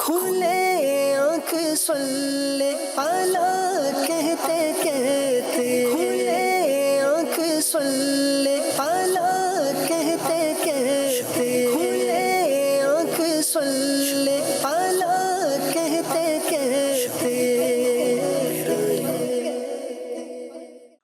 کھلے آنکھ صلی اعلیٰ کہتے کہتے، کھلے آنکھ صلی اعلیٰ کہتے کہتے، کھلے آنکھ صلی اعلیٰ کہتے کہتے۔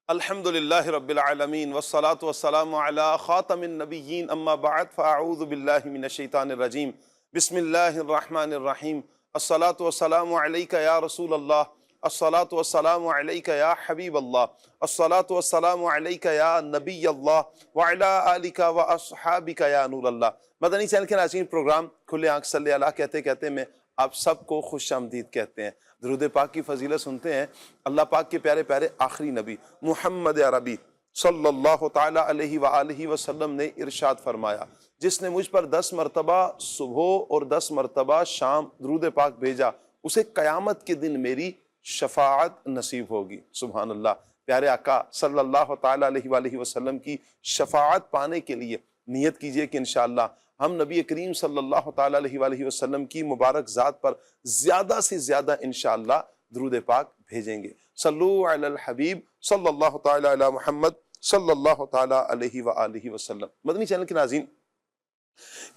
الحمدللہ رب العالمین والصلاة والسلام علی خاتم النبیین اما بعد فاعوذ باللہ من الشیطان الرجیم بسم اللہ الرحمن الرحیم الصلاة والسلام علیک یا رسول اللہ، الصلاة والسلام علیک یا حبیب اللہ، الصلاة والسلام علیک یا نبی اللہ وعلی آلک واصحابک یا نور اللہ۔ مدنی چینل کے ناظرین، پروگرام کھلے آنکھ صلی اللہ کہتے کہتے میں آپ سب کو خوش آمدید کہتے ہیں۔ درود پاک کی فضیلت سنتے ہیں۔ اللہ پاک کے پیارے پیارے آخری نبی محمد عربی صلی اللہ تعالی علیہ وآلہ وسلم نے ارشاد فرمایا، جس نے مجھ پر 10 مرتبہ صبح اور 10 مرتبہ شام درود پاک بھیجا، اسے قیامت کے دن میری شفاعت نصیب ہوگی۔ سبحان اللہ۔ پیارے آقا صلی اللہ تعالی علیہ وآلہ وسلم کی شفاعت پانے کے لیے نیت کیجئے کہ انشاءاللہ ہم نبی کریم صلی اللہ تعالی علیہ وآلہ وسلم کی مبارک ذات پر زیادہ سے زیادہ انشاءاللہ درود پاک بھیجیں گے۔ صلو علی الحبیب صلی اللہ تعالی علی محمد صلی اللہ تعالی علیہ وآلہ وسلم۔ مدنی چینل کے ناظرین،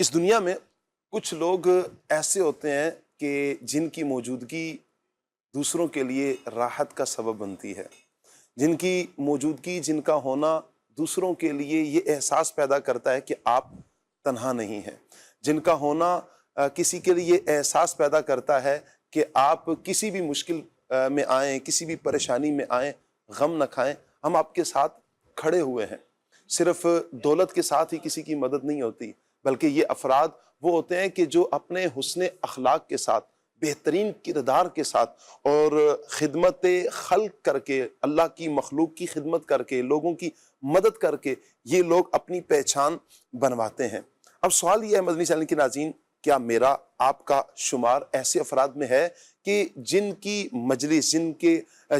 اس دنیا میں کچھ لوگ ایسے ہوتے ہیں کہ جن کی موجودگی دوسروں کے لیے راحت کا سبب بنتی ہے، جن کی موجودگی، جن کا ہونا دوسروں کے لیے یہ احساس پیدا کرتا ہے کہ آپ تنہا نہیں ہیں، جن کا ہونا کسی کے لیے احساس پیدا کرتا ہے کہ آپ کسی بھی مشکل میں آئیں، کسی بھی پریشانی میں آئیں، غم نہ کھائیں، ہم آپ کے ساتھ کھڑے ہوئے ہیں۔ صرف دولت کے ساتھ ہی کسی کی مدد نہیں ہوتی، بلکہ یہ افراد وہ ہوتے ہیں کہ جو اپنے حسن اخلاق کے ساتھ، بہترین کردار کے ساتھ اور خدمت خلق کر کے، اللہ کی مخلوق کی خدمت کر کے، لوگوں کی مدد کر کے یہ لوگ اپنی پہچان بنواتے ہیں۔ اب سوال یہ ہے مدنی چینل کے ناظرین، کیا میرا آپ کا شمار ایسے افراد میں ہے کہ جن کی مجلس،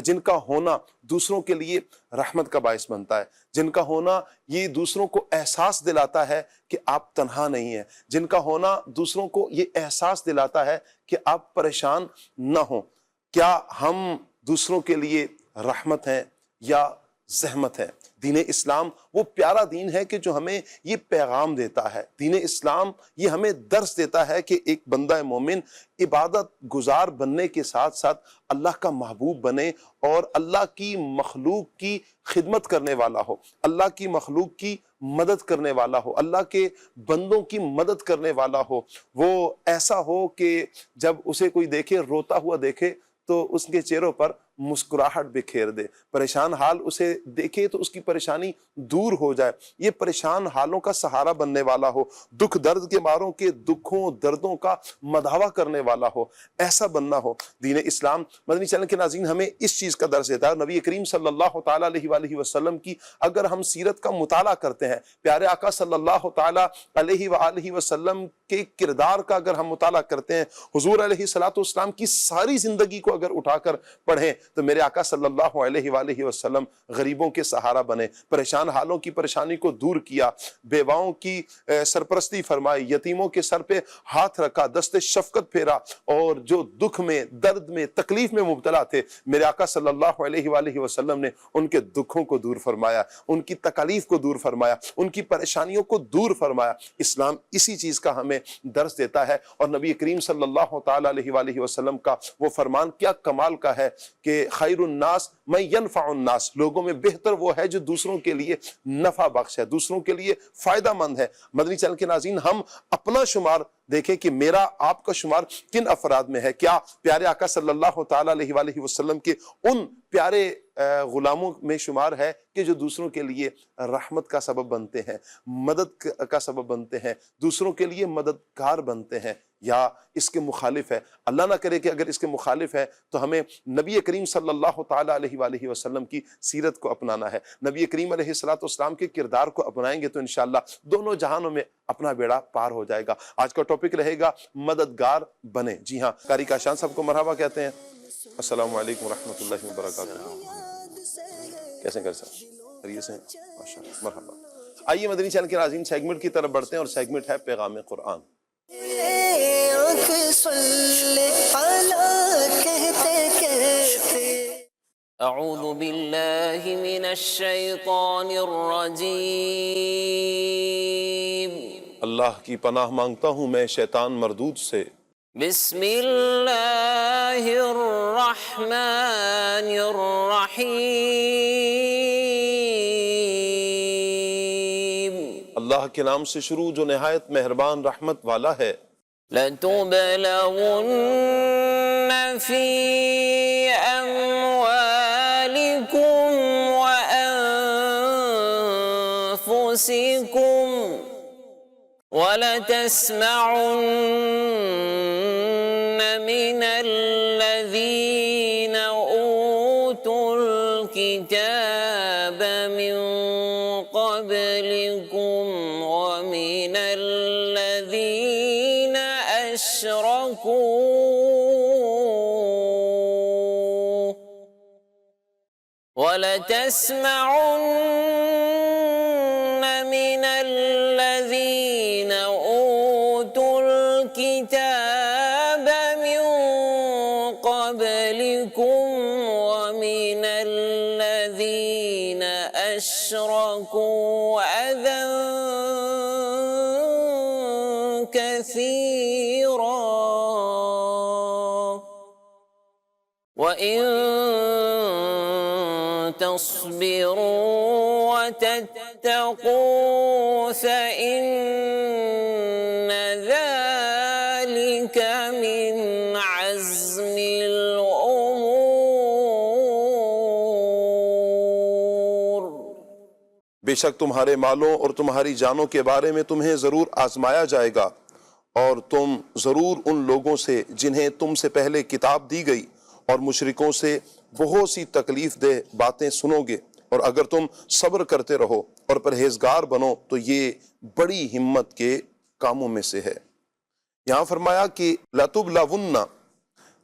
جن کا ہونا دوسروں کے لیے رحمت کا باعث بنتا ہے، جن کا ہونا یہ دوسروں کو احساس دلاتا ہے کہ آپ تنہا نہیں ہیں، جن کا ہونا دوسروں کو یہ احساس دلاتا ہے کہ آپ پریشان نہ ہوں؟ کیا ہم دوسروں کے لیے رحمت ہیں یا زحمت ہے؟ دین اسلام وہ پیارا دین ہے کہ جو ہمیں یہ پیغام دیتا ہے۔ دین اسلام یہ ہمیں درس دیتا ہے کہ ایک بندہ مومن عبادت گزار بننے کے ساتھ ساتھ اللہ کا محبوب بنے اور اللہ کی مخلوق کی خدمت کرنے والا ہو، اللہ کی مخلوق کی مدد کرنے والا ہو، اللہ کے بندوں کی مدد کرنے والا ہو۔ وہ ایسا ہو کہ جب اسے کوئی دیکھے، روتا ہوا دیکھے تو اس کے چہروں پر مسکراہٹ بکھیر دے، پریشان حال اسے دیکھے تو اس کی پریشانی دور ہو جائے، یہ پریشان حالوں کا سہارا بننے والا ہو، دکھ درد کے ماروں کے دکھوں دردوں کا مداوا کرنے والا ہو، ایسا بننا ہو۔ دین اسلام مدنی چینل کے ناظرین ہمیں اس چیز کا درس دیتا ہے۔ نبی کریم صلی اللہ تعالیٰ علیہ وآلہ وسلم کی اگر ہم سیرت کا مطالعہ کرتے ہیں، پیارے آقا صلی اللہ تعالیٰ علیہ وآلہ وسلم کے کردار کا اگر ہم مطالعہ کرتے ہیں، حضور علیہ الصلوۃ والسلام کی ساری زندگی کو اگر اٹھا کر پڑھیں تو میرے آقا صلی اللہ علیہ وآلہ وسلم غریبوں کے سہارا بنے، پریشان حالوں کی پریشانی کو دور کیا، بیواؤں کی سرپرستی فرمائی، یتیموں کے سر پہ ہاتھ رکھا، دست شفقت پھیرا، اور جو دکھ میں، درد میں، تکلیف میں مبتلا تھے، میرے آقا صلی اللہ علیہ وآلہ وسلم نے ان کے دکھوں کو دور فرمایا، ان کی تکالیف کو دور فرمایا، ان کی پریشانیوں کو دور فرمایا۔ اسلام اسی چیز کا ہمیں درس دیتا ہے، اور نبی کریم صلی اللہ تعالیٰ علیہ وآلہ وسلم کا وہ فرمان کیا کمال کا ہے کہ خیر الناس من ینفع الناس، لوگوں میں بہتر وہ ہے جو دوسروں کے لیے نفع بخش ہے، دوسروں کے لیے فائدہ مند ہے۔ مدنی چینل کے ناظرین، ہم اپنا شمار دیکھیں کہ میرا آپ کا شمار کن افراد میں ہے۔ کیا پیارے آقا صلی اللہ تعالیٰ علیہ وآلہ وسلم کے ان پیارے غلاموں میں شمار ہے کہ جو دوسروں کے لیے رحمت کا سبب بنتے ہیں، مدد کا سبب بنتے ہیں، دوسروں کے لیے مددگار بنتے ہیں، یا اس کے مخالف ہے؟ اللہ نہ کرے کہ اگر اس کے مخالف ہے تو ہمیں نبی کریم صلی اللہ تعالیٰ علیہ وآلہ وسلم کی سیرت کو اپنانا ہے۔ نبی کریم علیہ الصلوۃ والسلام کے کردار کو اپنائیں گے تو انشاءاللہ دونوں جہانوں میں اپنا بیڑا پار ہو جائے گا۔ آج کا ٹاپک رہے گا مددگار بنے۔ جی ہاں، قاری کاشان صاحب کو مرحبا کہتے ہیں۔ السلام علیکم ورحمۃ اللہ وبرکاتہ۔ کیسے کر سکتے خیریت سے؟ ماشاءاللہ، مرحبا۔ آئیے مدنی چینل کے ناظرین سیگمنٹ کی طرف بڑھتے ہیں، اور سیگمنٹ ہے پیغام قرآن۔ آنکھ صلی اعوذ باللہ من الشیطان الرجیم، اللہ کی پناہ مانگتا ہوں میں شیطان مردود سے۔ بسم اللہ الرحمن الرحیم، اللہ کے نام سے شروع جو نہایت مہربان رحمت والا ہے۔ لَتُبْلَوُنَّ فِي أَمْوَالِكُمْ وَأَنفُسِكُمْ وَلَتَسْمَعُنَّ مِنَ الَّذِينَ أُوتُوا الْكِتَابَ مِنْ قَبْلِكُمْ وَمِنَ الَّذِينَ أَشْرَكُوا وَلَتَسْمَعُنَّ مِنَ الَّذِينَ أُوتُوا الْكِتَابَ مِنْ قَبْلِكُمْ وَمِنَ الَّذِينَ أَشْرَكُوا أَذًى كَثِيرًا وَإِن تصبروا وتتقوا فإن ذلك من عزم الأمور۔ بے شک تمہارے مالوں اور تمہاری جانوں کے بارے میں تمہیں ضرور آزمایا جائے گا، اور تم ضرور ان لوگوں سے جنہیں تم سے پہلے کتاب دی گئی اور مشرکوں سے بہت سی تکلیف دہ باتیں سنو گے، اور اگر تم صبر کرتے رہو اور پرہیزگار بنو تو یہ بڑی ہمت کے کاموں میں سے ہے۔ یہاں فرمایا کہ لَتُبْلَوُنَّ،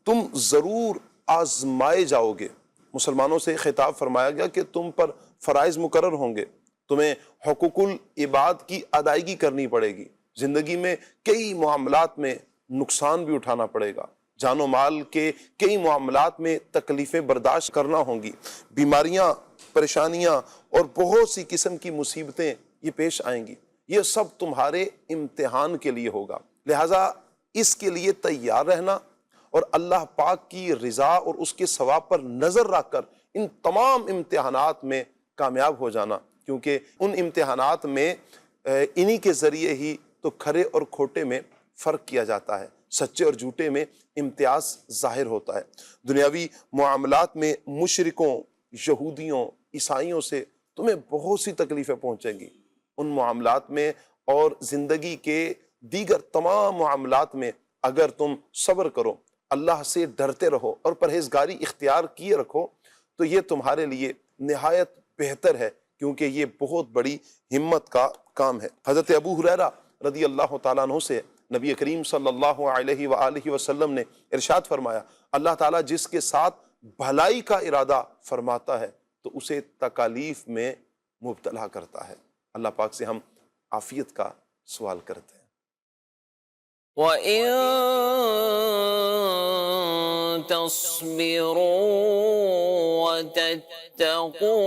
تم ضرور آزمائے جاؤ گے۔ مسلمانوں سے خطاب فرمایا گیا کہ تم پر فرائض مقرر ہوں گے، تمہیں حقوق العباد کی ادائیگی کرنی پڑے گی، زندگی میں کئی معاملات میں نقصان بھی اٹھانا پڑے گا، جان و مال کے کئی معاملات میں تکلیفیں برداشت کرنا ہوں گی، بیماریاں، پریشانیاں اور بہت سی قسم کی مصیبتیں یہ پیش آئیں گی۔ یہ سب تمہارے امتحان کے لیے ہوگا، لہٰذا اس کے لیے تیار رہنا اور اللہ پاک کی رضا اور اس کے ثواب پر نظر رکھ کر ان تمام امتحانات میں کامیاب ہو جانا، کیونکہ ان امتحانات میں انہی کے ذریعے ہی تو کھرے اور کھوٹے میں فرق کیا جاتا ہے، سچے اور جھوٹے میں امتیاز ظاہر ہوتا ہے۔ دنیاوی معاملات میں مشرکوں، یہودیوں، عیسائیوں سے تمہیں بہت سی تکلیفیں پہنچیں گی، ان معاملات میں اور زندگی کے دیگر تمام معاملات میں اگر تم صبر کرو، اللہ سے ڈرتے رہو اور پرہیزگاری اختیار کیے رکھو تو یہ تمہارے لیے نہایت بہتر ہے، کیونکہ یہ بہت بڑی ہمت کا کام ہے۔ حضرت ابو ہریرہ رضی اللہ تعالیٰ عنہ سے نبی کریم صلی اللہ علیہ وآلہ وسلم نے ارشاد فرمایا، اللہ تعالیٰ جس کے ساتھ بھلائی کا ارادہ فرماتا ہے تو اسے تکالیف میں مبتلا کرتا ہے۔ اللہ پاک سے ہم عافیت کا سوال کرتے ہیں۔ وَإِن تَصْبِرُوا وَتَتَّقُوا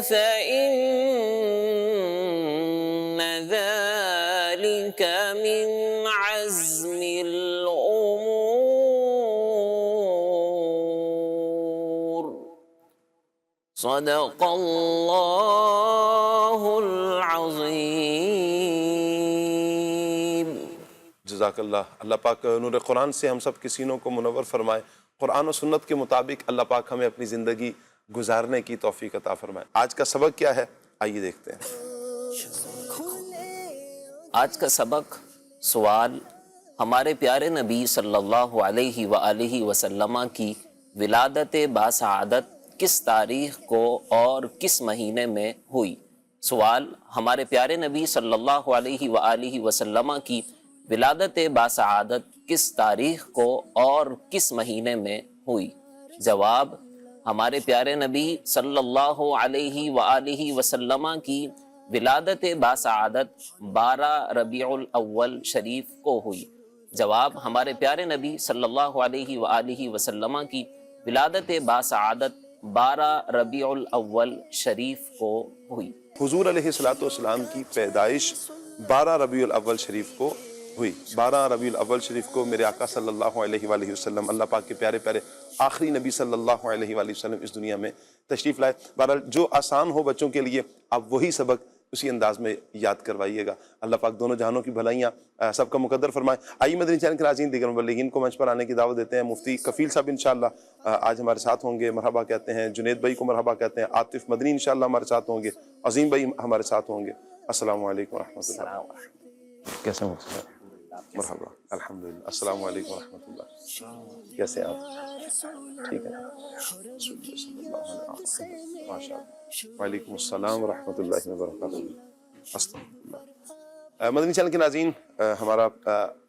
فَإِنَّ ذَلِكَ مِنْ عَزْمِ الْأُمُورِ۔ صدق اللہ العظیم۔ جزاک اللہ۔ اللہ پاک نور قرآن سے ہم سب کے سینوں کو منور فرمائے، قرآن و سنت کے مطابق اللہ پاک ہمیں اپنی زندگی گزارنے کی توفیق عطا فرمائے۔ آج کا سبق کیا ہے؟ آئیے دیکھتے ہیں۔ آج کا سبق سوال، ہمارے پیارے نبی صلی اللہ علیہ وآلہ وسلم کی ولادت باسعادت کس تاریخ کو اور کس مہینے میں ہوئی؟ سوال، ہمارے پیارے نبی صلی اللہ علیہ وآلہ وسلم کی ولادت باسعادت کس تاریخ کو اور کس مہینے میں ہوئی؟ جواب، ہمارے پیارے نبی صلی اللہ علیہ وآلہ وسلم کی ولادت باسعادت 12 ربیع الاول شریف کو ہوئی۔ جواب، ہمارے پیارے نبی صلی اللہ علیہ وآلہ وسلم کی ولادت باسعادت 12 ربیع الاول شریف کو ہوئی۔ حضور علیہ الصلوۃ والسلام کی پیدائش 12 ربیع الاول شریف کو ہوئی۔ 12 ربیع الاول شریف کو میرے آقا صلی اللہ علیہ وآلہ وسلم، اللہ پاک کے پیارے پیارے آخری نبی صلی اللہ علیہ وآلہ وسلم اس دنیا میں تشریف لائے۔ بہرحال جو آسان ہو بچوں کے لیے آپ وہی سبق اسی انداز میں یاد کروائیے گا۔ اللہ پاک دونوں جہانوں کی بھلائیاں سب کا مقدر فرمائے۔ آئیے مدنی چینل کے ناظرین، دیگر مبلغین کو منچ پر آنے کی دعوت دیتے ہیں۔ مفتی کفیل صاحب انشاءاللہ آج ہمارے ساتھ ہوں گے، مرحبا کہتے ہیں۔ جنید بھائی کو مرحبا کہتے ہیں۔ عاطف مدنی انشاءاللہ ہمارے ساتھ ہوں گے۔ عظیم بھائی ہمارے ساتھ ہوں گے۔ السلام علیکم ورحمۃ اللہ۔ کیسے ہیں مرحبا، الحمدللہ۔ السلام علیکم ورحمۃ اللہ، کیسے ہیں آپ؟ ٹھیک ہے، ماشاء اللہ۔ وعلیکم السلام ورحمۃ اللہ وبرکاتہ۔ استغفراللہ۔ مدنی چینل کے ناظرین، ہمارا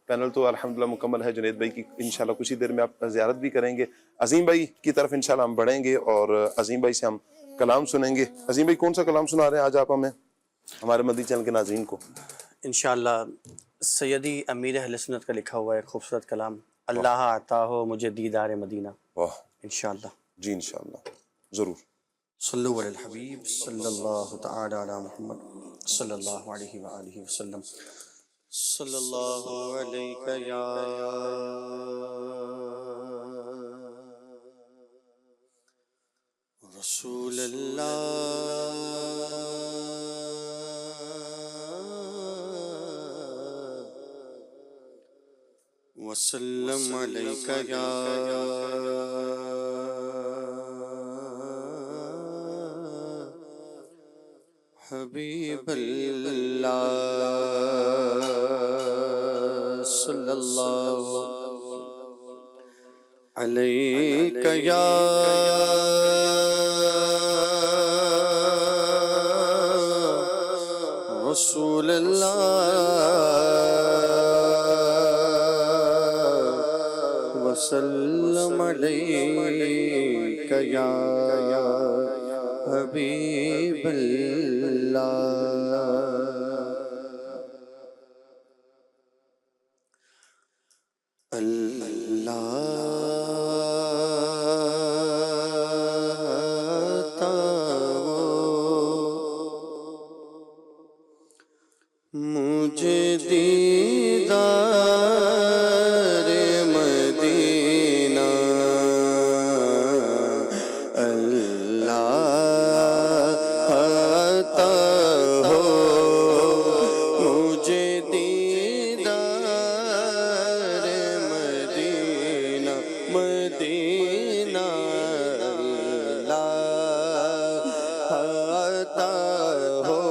پینل تو الحمدللہ مکمل ہے۔ جنید بھائی کی انشاءاللہ کچھ ہی دیر میں آپ زیارت بھی کریں گے۔ عظیم بھائی کی طرف انشاءاللہ ہم بڑھیں گے اور عظیم بھائی سے ہم کلام سنیں گے۔ عظیم بھائی کون سا کلام سنا رہے ہیں آج آپ ہمیں، ہمارے مدنی چینل کے ناظرین کو؟ انشاءاللہ سیدی امیر اہل سنت کا لکھا ہوا ہے خوبصورت کلام، اللہ عطا ہو مجھے دیدار مدینہ، واہ، انشاءاللہ۔ جی انشاءاللہ ضرور۔ صلو علی الحبیب صلی اللہ تعالی علی محمد صلی اللہ علیہ وآلہ وسلم۔ صلی اللہ علیہ یا رسول اللہ وسلم علیک یا حبیب اللہ صلی اللہ علیک یا رسول اللہ وسلم علیک یا حبیب اللہ۔ مجھے دیدار مدینہ اللہ عطا ہو، مجھے دیدار مدینہ مدینہ اللہ عطا ہو۔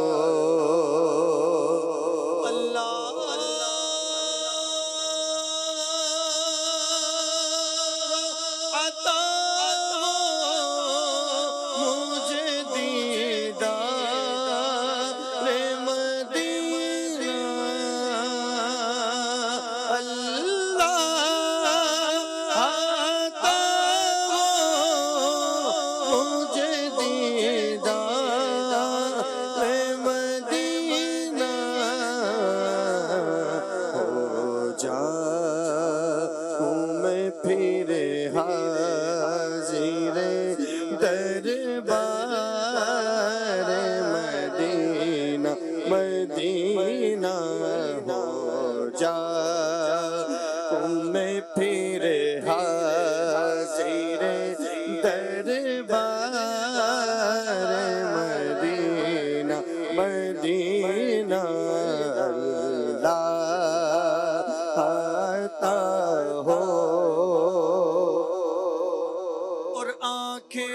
مدینہ ہو جا میں پھر حاضر دربار مدینہ مدینہ اللہ عطا ہو۔ اور آنکھیں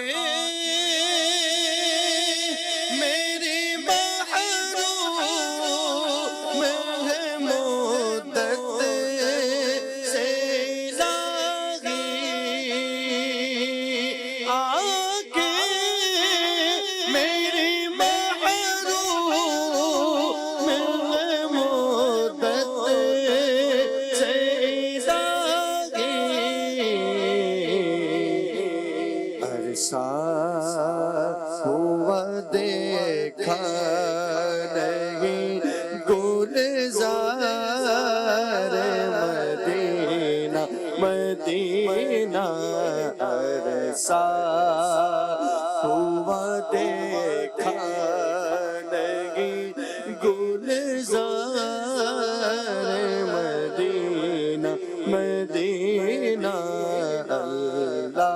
ہوا دیکھا نہیں گلزار مدینہ مدینہ مدینہ عرصہ ہوا دیکھا نہیں گلزار مدینہ مدینہ اللہ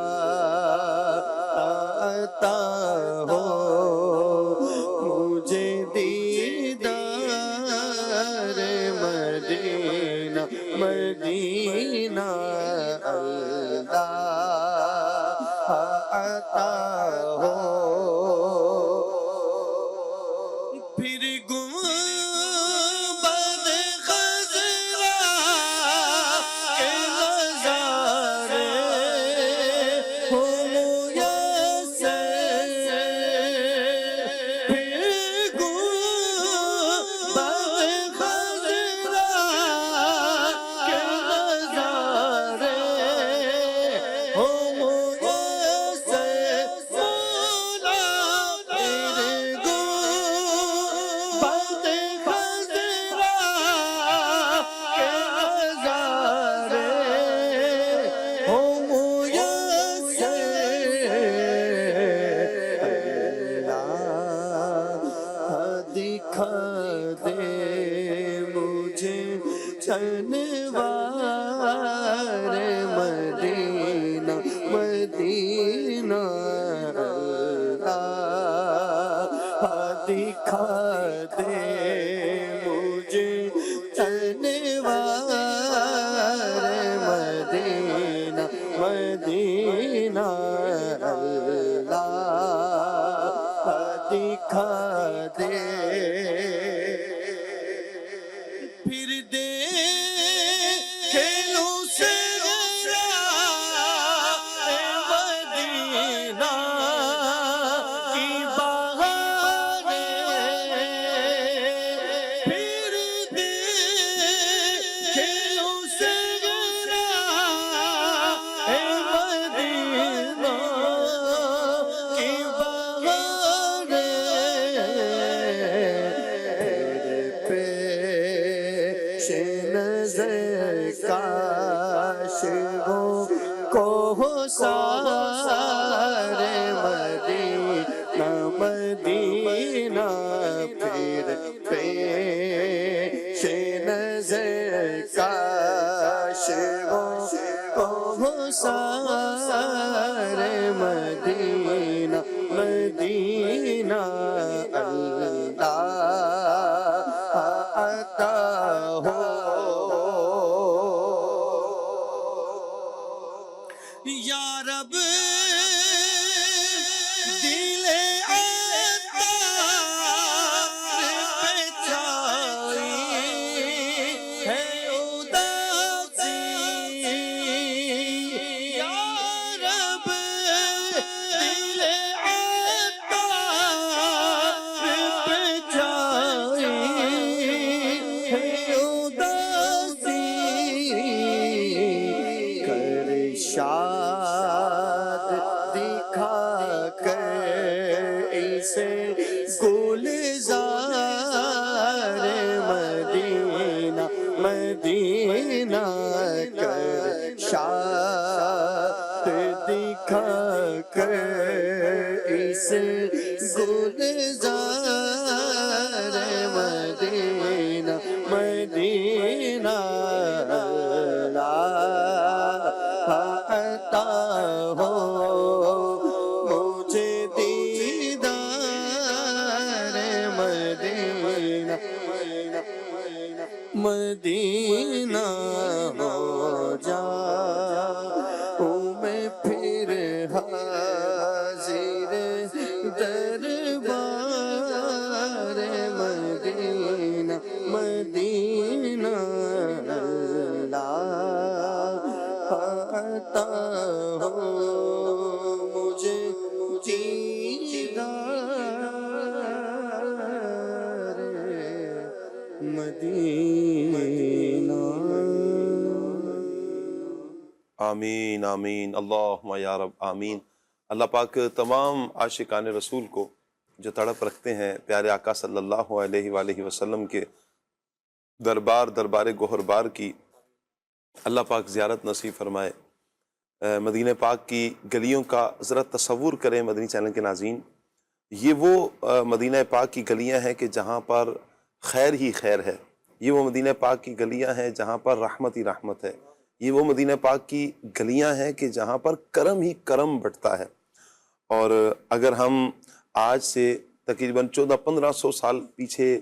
عطا ہو مجھے دیدار مدینہ مدینہ اللہ عطا ہو پھر گنبد خضرا کے نظارے ہو میسر پھر گنبد خضرا کے نظارے ہو میسر مولا پھر گنبد خضرا کے نظارے ہو میسر اللہ دکھا دے مجھے انوار مدینہ مدینہ اللہ دکھا دے مجھے انوار مدینہ مدینہ اللہ دکھا دے پھر دیکھ لوں صحرا مدینہ کی بہاریں پھر دیکھ لوں صحرا مدینہ کی بہاریں پیش نظر کاش ہو کو سارے مدینہ مدینہ پھر پیش نظر کاش ہو کو سارے مدینہ مدینہ اللہ عطا ہو یا رب دل عطار پہ چھائی ہے اداسی یا رب دل عطار پہ چھائی ہے اداسی کر شاد دکھا کر اسے گلزار مدینہ مدینہ کر شاد دکھا کر اسے گلزار مدینہ مدینہ اللہ عطا ہو مجھے دیدار مدینہ مدینہ ہو جاؤں میں پھر حاضر دربار مدینہ مدینہ اللہ عطا ہو مجھے دیدار مدینہ آمین آمین اللہم یا رب آمین۔ اللہ پاک تمام عاشقان رسول کو جو تڑپ رکھتے ہیں پیارے آقا صلی اللہ علیہ وآلہ وسلم کے دربار گوہر بار کی، اللہ پاک زیارت نصیب فرمائے۔ مدینہ پاک کی گلیوں کا ذرا تصور کریں مدنی چینل کے ناظرین. یہ وہ مدینہ پاک کی گلیاں ہیں کہ جہاں پر خیر ہی خیر ہے. یہ وہ مدینہ پاک کی گلیاں ہیں جہاں پر رحمت ہی رحمت ہے. یہ وہ مدینہ پاک کی گلیاں ہیں کہ جہاں پر کرم ہی کرم بٹتا ہے. اور اگر ہم آج سے تقریباً 1400-1500 سال پیچھے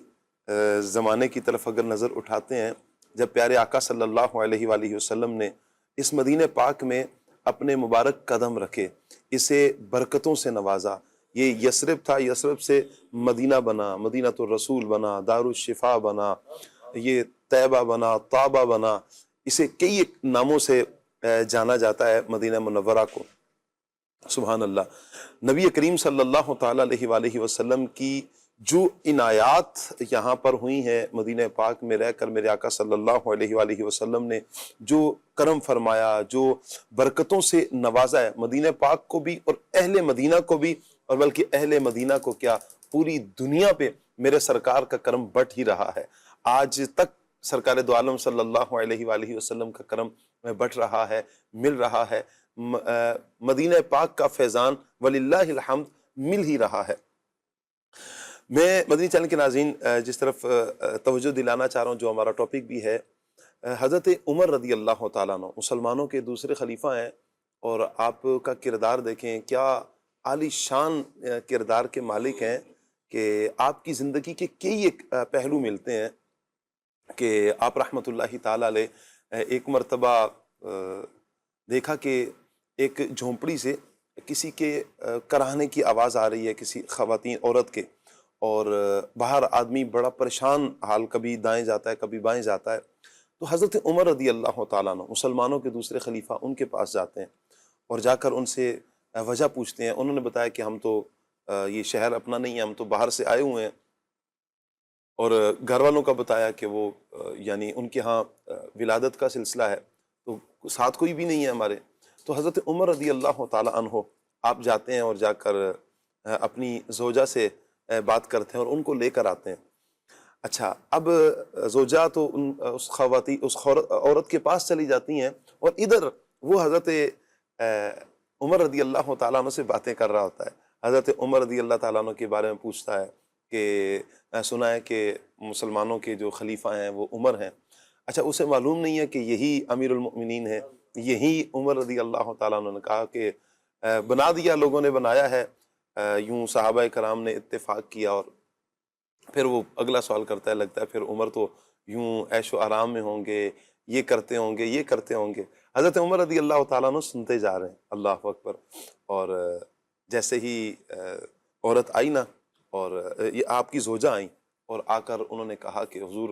زمانے کی طرف اگر نظر اٹھاتے ہیں، جب پیارے آقا صلی اللہ علیہ وآلہ وسلم نے اس مدینہ پاک میں اپنے مبارک قدم رکھے، اسے برکتوں سے نوازا. یہ یثرب تھا، یثرب سے مدینہ بنا، مدینہ الرسول بنا، دار الشفا بنا، یہ طیبہ بنا، طابہ بنا. اسے کئی ایک ناموں سے جانا جاتا ہے مدینہ منورہ کو. سبحان اللہ. نبی کریم صلی اللہ تعالیٰ علیہ وآلہ وسلم کی جو عنایات یہاں پر ہوئی ہیں مدینہ پاک میں رہ کر، میرے آقا صلی اللہ علیہ وآلہ وسلم نے جو کرم فرمایا، جو برکتوں سے نوازا ہے مدینہ پاک کو بھی اور اہل مدینہ کو بھی، اور بلکہ اہل مدینہ کو کیا پوری دنیا پہ میرے سرکار کا کرم بٹ ہی رہا ہے. آج تک سرکار دو عالم صلی اللہ علیہ وآلہ وسلم کا کرم بٹ رہا ہے، مل رہا ہے. مدینہ پاک کا فیضان وللہ الحمد مل ہی رہا ہے. میں مدنی چینل کے ناظرین جس طرف توجہ دلانا چاہ رہا ہوں، جو ہمارا ٹاپک بھی ہے، حضرت عمر رضی اللہ تعالیٰ عنہ مسلمانوں کے دوسرے خلیفہ ہیں، اور آپ کا کردار دیکھیں، کیا عالی شان کردار کے مالک ہیں کہ آپ کی زندگی کے کئی ایک پہلو ملتے ہیں کہ آپ رحمۃ اللہ تعالیٰ علیہ ایک مرتبہ دیکھا کہ ایک جھونپڑی سے کسی کے کراہنے کی آواز آ رہی ہے، کسی خواتین عورت کے، اور باہر آدمی بڑا پریشان حال، کبھی دائیں جاتا ہے کبھی بائیں جاتا ہے. تو حضرت عمر رضی اللہ تعالیٰ عنہ مسلمانوں کے دوسرے خلیفہ ان کے پاس جاتے ہیں اور جا کر ان سے وجہ پوچھتے ہیں. انہوں نے بتایا کہ ہم تو یہ شہر اپنا نہیں ہے، ہم تو باہر سے آئے ہوئے ہیں. اور گھر والوں کا بتایا کہ وہ یعنی ان کے ہاں ولادت کا سلسلہ ہے، تو ساتھ کوئی بھی نہیں ہے ہمارے. تو حضرت عمر رضی اللہ تعالیٰ عنہ آپ جاتے ہیں اور جا کر اپنی زوجہ سے بات کرتے ہیں اور ان کو لے کر آتے ہیں. اچھا، اب زوجہ تو اس عورت کے پاس چلی جاتی ہیں، اور ادھر وہ حضرت عمر رضی اللہ تعالیٰ عنہ سے باتیں کر رہا ہوتا ہے. حضرت عمر رضی اللہ تعالیٰ عنہ کے بارے میں پوچھتا ہے کہ سنا ہے کہ مسلمانوں کے جو خلیفہ ہیں وہ عمر ہیں. اچھا، اسے معلوم نہیں ہے کہ یہی امیر المؤمنین ہے، یہی عمر رضی اللہ تعالیٰ عنہ نے کہا کہ بنا دیا، لوگوں نے بنایا ہے. یوں صحابہ کرام نے اتفاق کیا. اور پھر وہ اگلا سوال کرتا ہے، لگتا ہے پھر عمر تو یوں عیش و آرام میں ہوں گے، یہ کرتے ہوں گے، یہ کرتے ہوں گے. حضرت عمر رضی اللہ تعالیٰ عنہ سنتے جا رہے ہیں. اللہ اکبر. اور جیسے ہی عورت آئی نا، اور یہ آپ کی زوجہ آئیں، اور آ کر انہوں نے کہا کہ حضور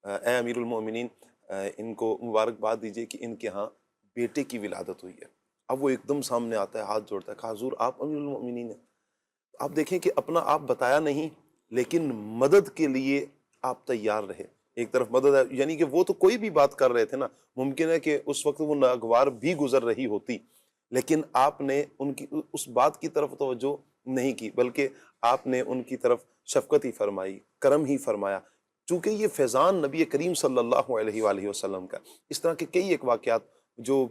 اے امیر المؤمنین، ان کو مبارکباد دیجئے کہ ان کے ہاں بیٹے کی ولادت ہوئی ہے. اب وہ ایک دم سامنے آتا ہے، ہاتھ جوڑتا ہے، کہا حضور آپ امیر المؤمنین ہیں. آپ دیکھیں کہ اپنا آپ بتایا نہیں، لیکن مدد کے لیے آپ تیار رہے. ایک طرف مدد ہے، یعنی کہ وہ تو کوئی بھی بات کر رہے تھے نا، ممکن ہے کہ اس وقت وہ ناگوار بھی گزر رہی ہوتی، لیکن آپ نے ان کی اس بات کی طرف توجہ نہیں کی، بلکہ آپ نے ان کی طرف شفقت ہی فرمائی، کرم ہی فرمایا. چونکہ یہ فیضان نبی کریم صلی اللہ علیہ وآلہ وسلم کا. اس طرح کے کئی ایک واقعات، جو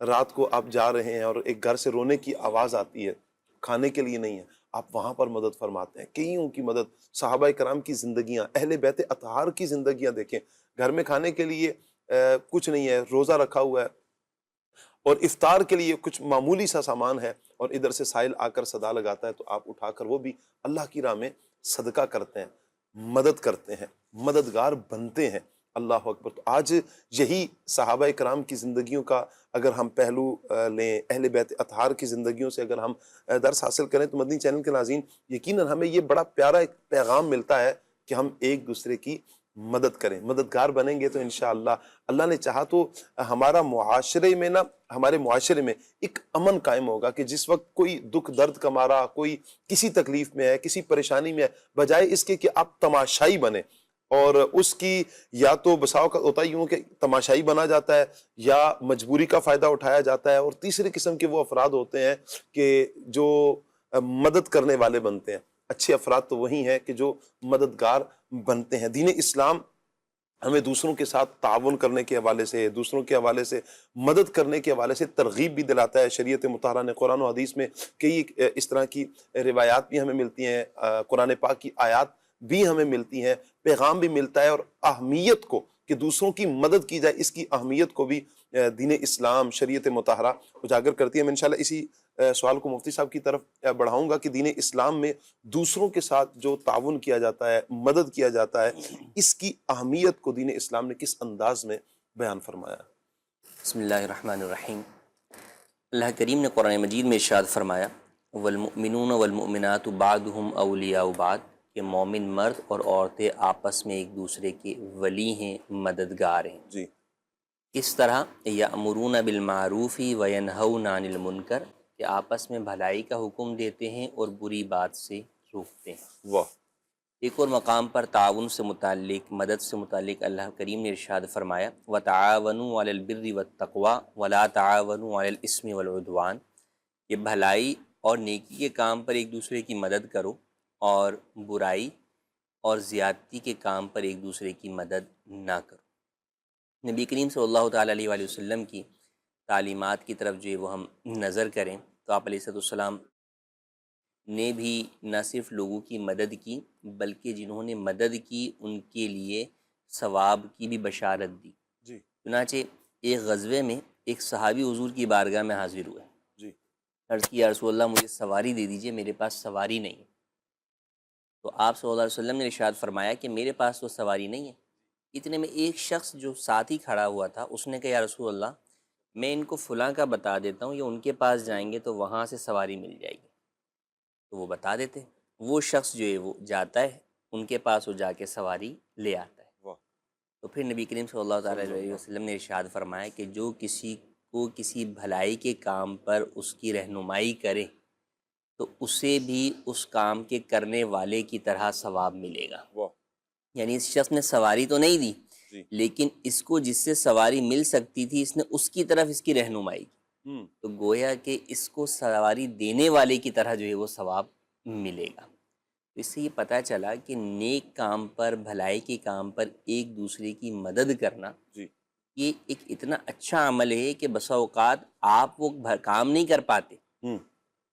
رات کو آپ جا رہے ہیں اور ایک گھر سے رونے کی آواز آتی ہے، کھانے کے لیے نہیں ہے، آپ وہاں پر مدد فرماتے ہیں. کئیوں کی مدد. صحابہ کرام کی زندگیاں، اہل بیت اطہار کی زندگیاں دیکھیں. گھر میں کھانے کے لیے کچھ نہیں ہے، روزہ رکھا ہوا ہے، اور افطار کے لیے کچھ معمولی سا سامان ہے، اور ادھر سے سائل آ کر صدا لگاتا ہے تو آپ اٹھا کر وہ بھی اللہ کی راہ میں صدقہ کرتے ہیں، مدد کرتے ہیں، مددگار بنتے ہیں. اللہ اکبر. تو آج یہی صحابہ کرام کی زندگیوں کا اگر ہم پہلو لیں، اہل بیت اطہار کی زندگیوں سے اگر ہم درس حاصل کریں، تو مدنی چینل کے ناظرین یقیناً ہمیں یہ بڑا پیارا ایک پیغام ملتا ہے کہ ہم ایک دوسرے کی مدد کریں. مددگار بنیں گے تو انشاءاللہ اللہ نے چاہا تو ہمارا معاشرے میں نا، ہمارے معاشرے میں ایک امن قائم ہوگا کہ جس وقت کوئی دکھ درد کا مارا، کوئی کسی تکلیف میں ہے، کسی پریشانی میں ہے، بجائے اس کے کہ آپ تماشائی بنیں، اور اس کی یا تو بساؤ کا ہوتا ہی یوں کہ تماشائی بنا جاتا ہے، یا مجبوری کا فائدہ اٹھایا جاتا ہے، اور تیسری قسم کے وہ افراد ہوتے ہیں کہ جو مدد کرنے والے بنتے ہیں. اچھے افراد تو وہی ہیں کہ جو مددگار بنتے ہیں. دین اسلام ہمیں دوسروں کے ساتھ تعاون کرنے کے حوالے سے، دوسروں کے حوالے سے مدد کرنے کے حوالے سے ترغیب بھی دلاتا ہے۔ شریعت مطہرہ نے قرآن و حدیث میں کئی اس طرح کی روایات بھی ہمیں ملتی ہیں، قرآن پاک کی آیات بھی ہمیں ملتی ہیں، پیغام بھی ملتا ہے، اور اہمیت کو کہ دوسروں کی مدد کی جائے، اس کی اہمیت کو بھی دین اسلام، شریعت مطہرہ اجاگر کرتی ہے۔ میں انشاءاللہ اسی سوال کو مفتی صاحب کی طرف بڑھاؤں گا کہ دین اسلام میں دوسروں کے ساتھ جو تعاون کیا جاتا ہے، مدد کیا جاتا ہے، اس کی اہمیت کو دین اسلام نے کس انداز میں بیان فرمایا؟ بسم اللہ الرحمن الرحیم۔ اللہ کریم نے قرآن مجید میں ارشاد فرمایا والمؤمنون والمؤمنات بعضهم اولیاء بعض، کہ مومن مرد اور عورتیں آپس میں ایک دوسرے کے ولی ہیں، مددگار ہیں۔ جی اس طرح یأمرون بالمعروف وینہون عن المنکر، کہ آپس میں بھلائی کا حکم دیتے ہیں اور بری بات سے روکتے ہیں۔ واہ، ایک اور مقام پر تعاون سے متعلق، مدد سے متعلق اللہ کریم نے ارشاد فرمایا وَتَعَاوَنُوا عَلَى الْبِرِّ وَالتَّقْوَىٰ وَلَا تَعَاوَنُوا عَلَى الْإِثْمِ وَالْعُدْوَانِ، کہ بھلائی اور نیکی کے کام پر ایک دوسرے کی مدد کرو، اور برائی اور زیادتی کے کام پر ایک دوسرے کی مدد نہ کرو۔ نبی کریم صلی اللہ تعالیٰ علیہ وآلہ وسلم کی تعلیمات کی طرف جو ہے وہ ہم نظر کریں تو آپ علیہ السلام نے بھی نہ صرف لوگوں کی مدد کی، بلکہ جنہوں نے مدد کی ان کے لیے ثواب کی بھی بشارت دی۔ جی چنانچہ ایک غزوے میں ایک صحابی حضور کی بارگاہ میں حاضر ہوئے، جی عرض کی یا رسول اللہ مجھے سواری دے دیجئے، میرے پاس سواری نہیں ہے۔ تو آپ صلی اللہ علیہ وسلم نے ارشاد فرمایا کہ میرے پاس تو سواری نہیں ہے۔ اتنے میں ایک شخص جو ساتھ ہی کھڑا ہوا تھا اس نے کہا یا رسول اللہ میں ان کو فلاں کا بتا دیتا ہوں، یا ان کے پاس جائیں گے تو وہاں سے سواری مل جائے گی۔ تو وہ بتا دیتے، وہ شخص جو ہے وہ جاتا ہے ان کے پاس، وہ جا کے سواری لے آتا ہے۔ واہ، تو پھر نبی کریم صلی اللہ تعالیٰ علیہ وسلم نے ارشاد فرمایا کہ جو کسی کو کسی بھلائی کے کام پر اس کی رہنمائی کرے تو اسے بھی اس کام کے کرنے والے کی طرح ثواب ملے گا۔ واہ، یعنی اس شخص نے سواری تو نہیں دی، جی لیکن اس کو جس سے سواری مل سکتی تھی اس نے اس کی طرف اس کی رہنمائی کی، تو گویا کہ اس کو سواری دینے والے کی طرح جو ہے وہ ثواب ملے گا۔ اس سے یہ پتہ چلا کہ نیک کام پر، بھلائی کے کام پر ایک دوسرے کی مدد کرنا جی یہ ایک اتنا اچھا عمل ہے کہ بسا اوقات آپ وہ کام نہیں کر پاتے،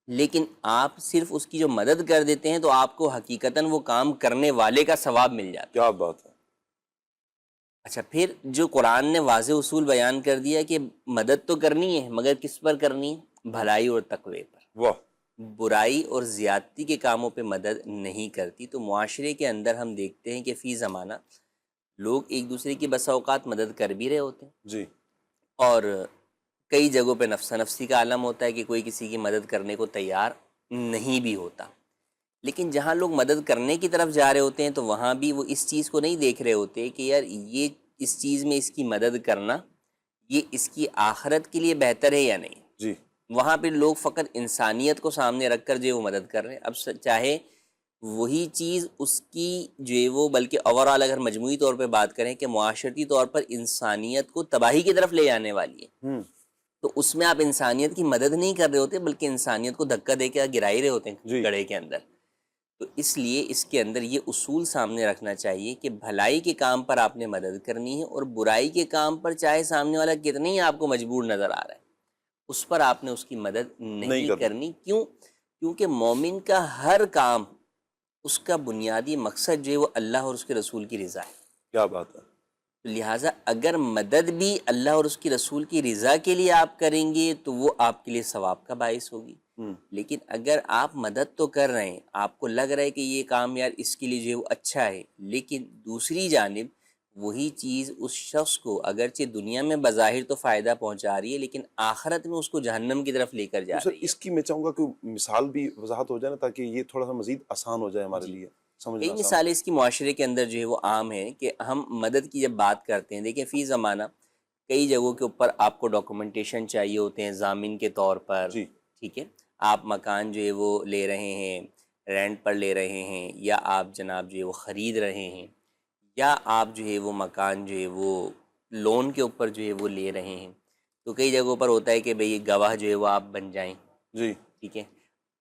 لیکن آپ صرف اس کی جو مدد کر دیتے ہیں تو آپ کو حقیقتاً وہ کام کرنے والے کا ثواب مل جاتا ہے۔ کیا بات ہے! اچھا، پھر جو قرآن نے واضح اصول بیان کر دیا کہ مدد تو کرنی ہے، مگر کس پر کرنی ہے؟ بھلائی اور تقوی پر۔ واہ، برائی اور زیادتی کے کاموں پہ مدد نہیں کرتی۔ تو معاشرے کے اندر ہم دیکھتے ہیں کہ فی زمانہ لوگ ایک دوسرے کی بسا اوقات مدد کر بھی رہے ہوتے ہیں، جی اور کئی جگہوں پہ نفسا نفسی کا عالم ہوتا ہے کہ کوئی کسی کی مدد کرنے کو تیار نہیں بھی ہوتا۔ لیکن جہاں لوگ مدد کرنے کی طرف جا رہے ہوتے ہیں تو وہاں بھی وہ اس چیز کو نہیں دیکھ رہے ہوتے کہ یار یہ اس چیز میں اس کی مدد کرنا یہ اس کی آخرت کے لیے بہتر ہے یا نہیں۔ جی وہاں پہ لوگ فقط انسانیت کو سامنے رکھ کر جو ہے وہ مدد کر رہے ہیں۔ اب چاہے وہی چیز اس کی جو ہے وہ، بلکہ اوورآل اگر مجموعی طور پہ بات کریں کہ معاشرتی طور پر انسانیت کو تباہی کی طرف لے جانے والی ہے، تو اس میں آپ انسانیت کی مدد نہیں کر رہے ہوتے بلکہ انسانیت کو دھکا دے کے گرا ہی رہے ہوتے ہیں جی گڑھے کے اندر۔ تو اس لیے اس کے اندر یہ اصول سامنے رکھنا چاہیے کہ بھلائی کے کام پر آپ نے مدد کرنی ہے، اور برائی کے کام پر چاہے سامنے والا کتنی ہی آپ کو مجبور نظر آ رہا ہے اس پر آپ نے اس کی مدد نہیں کرنی۔ کیوں؟ کیونکہ مومن کا ہر کام اس کا بنیادی مقصد جو ہے وہ اللہ اور اس کے رسول کی رضا ہے۔ کیا بات ہے! لہٰذا اگر مدد بھی اللہ اور اس کی رسول کی رضا کے لیے آپ کریں گے تو وہ آپ کے لیے ثواب کا باعث ہوگی۔ لیکن اگر آپ مدد تو کر رہے ہیں، آپ کو لگ رہا ہے کہ یہ کام یار اس کے لیے جو ہے وہ اچھا ہے، لیکن دوسری جانب وہی چیز اس شخص کو اگرچہ دنیا میں بظاہر تو فائدہ پہنچا رہی ہے لیکن آخرت میں اس کو جہنم کی طرف لے کر جا رہی ہے۔ اس کی میں چاہوں گا کہ مثال بھی وضاحت ہو جائے نا، تاکہ یہ تھوڑا سا مزید آسان ہو جائے ہمارے لیے سمجھنا۔ کئی مثالیں اس کی معاشرے کے اندر جو ہے وہ عام ہیں کہ ہم مدد کی جب بات کرتے ہیں، دیکھیں فی زمانہ کئی جگہوں کے اوپر آپ کو ڈاکومنٹیشن چاہیے ہوتے ہیں ضامن کے طور پر، ٹھیک ہے، آپ مکان جو ہے وہ لے رہے ہیں، رینٹ پر لے رہے ہیں، یا آپ جناب جو ہے وہ خرید رہے ہیں، یا آپ جو ہے وہ مکان جو ہے وہ لون کے اوپر جو ہے وہ لے رہے ہیں، تو کئی جگہوں پر ہوتا ہے کہ بھئی گواہ جو ہے وہ آپ بن جائیں، جی ٹھیک ہے۔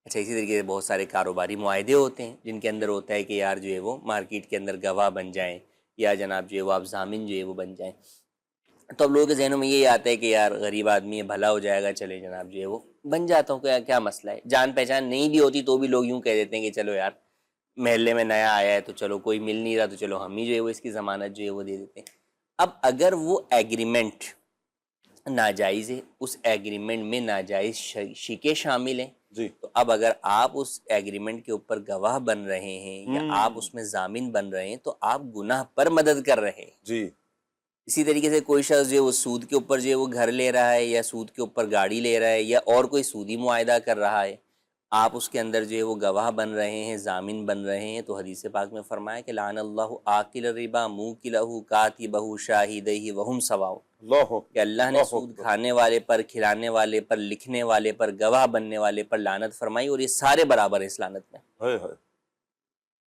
اچھا، اسی طریقے سے بہت سارے کاروباری معاہدے ہوتے ہیں جن کے اندر ہوتا ہے کہ یار جو ہے وہ مارکیٹ کے اندر گواہ بن جائیں، یا جناب جو ہے وہ آپ ضامن جو ہے وہ بن جائیں. تو اب لوگوں کے ذہنوں میں یہ آتا ہے کہ یار غریب آدمی ہے, بھلا ہو جائے گا, چلے جناب جو ہے وہ بن جاتا ہوں, کیا مسئلہ ہے. جان پہچان نہیں بھی ہوتی تو بھی لوگ یوں کہہ دیتے ہیں کہ چلو یار محلے میں نیا آیا ہے تو چلو کوئی مل نہیں رہا تو چلو ہم ہی جو ہے وہ اس کی ضمانت جو ہے وہ دے دیتے ہیں. اب اگر وہ ایگریمنٹ ناجائز ہے, اس ایگریمنٹ میں ناجائز شکیں شامل ہیں, جی تو اب اگر آپ اس ایگریمنٹ کے اوپر گواہ بن رہے ہیں یا آپ اس میں ضامن بن رہے ہیں تو آپ گناہ پر مدد کر رہے ہیں. جی اسی طریقے سے کوئی شخص جو ہے وہ سود کے اوپر جو ہے وہ گھر لے رہا ہے یا سود کے اوپر گاڑی لے رہا ہے یا اور کوئی سودی معاہدہ کر رہا ہے, آپ اس کے اندر جو ہے وہ گواہ بن رہے ہیں, ضامن بن رہے ہیں, تو حدیث پاک میں فرمایا کہ لعن اللہ آکل الربا موکلہ کاتبہ شاہدیہ وہم سواء, اللہ کہ اللہ نے سود کھانے والے پر, کھلانے والے پر, لکھنے والے پر, گواہ بننے والے پر لعنت فرمائی, اور یہ سارے برابر ہیں اس لعنت میں. ہائے ہائے.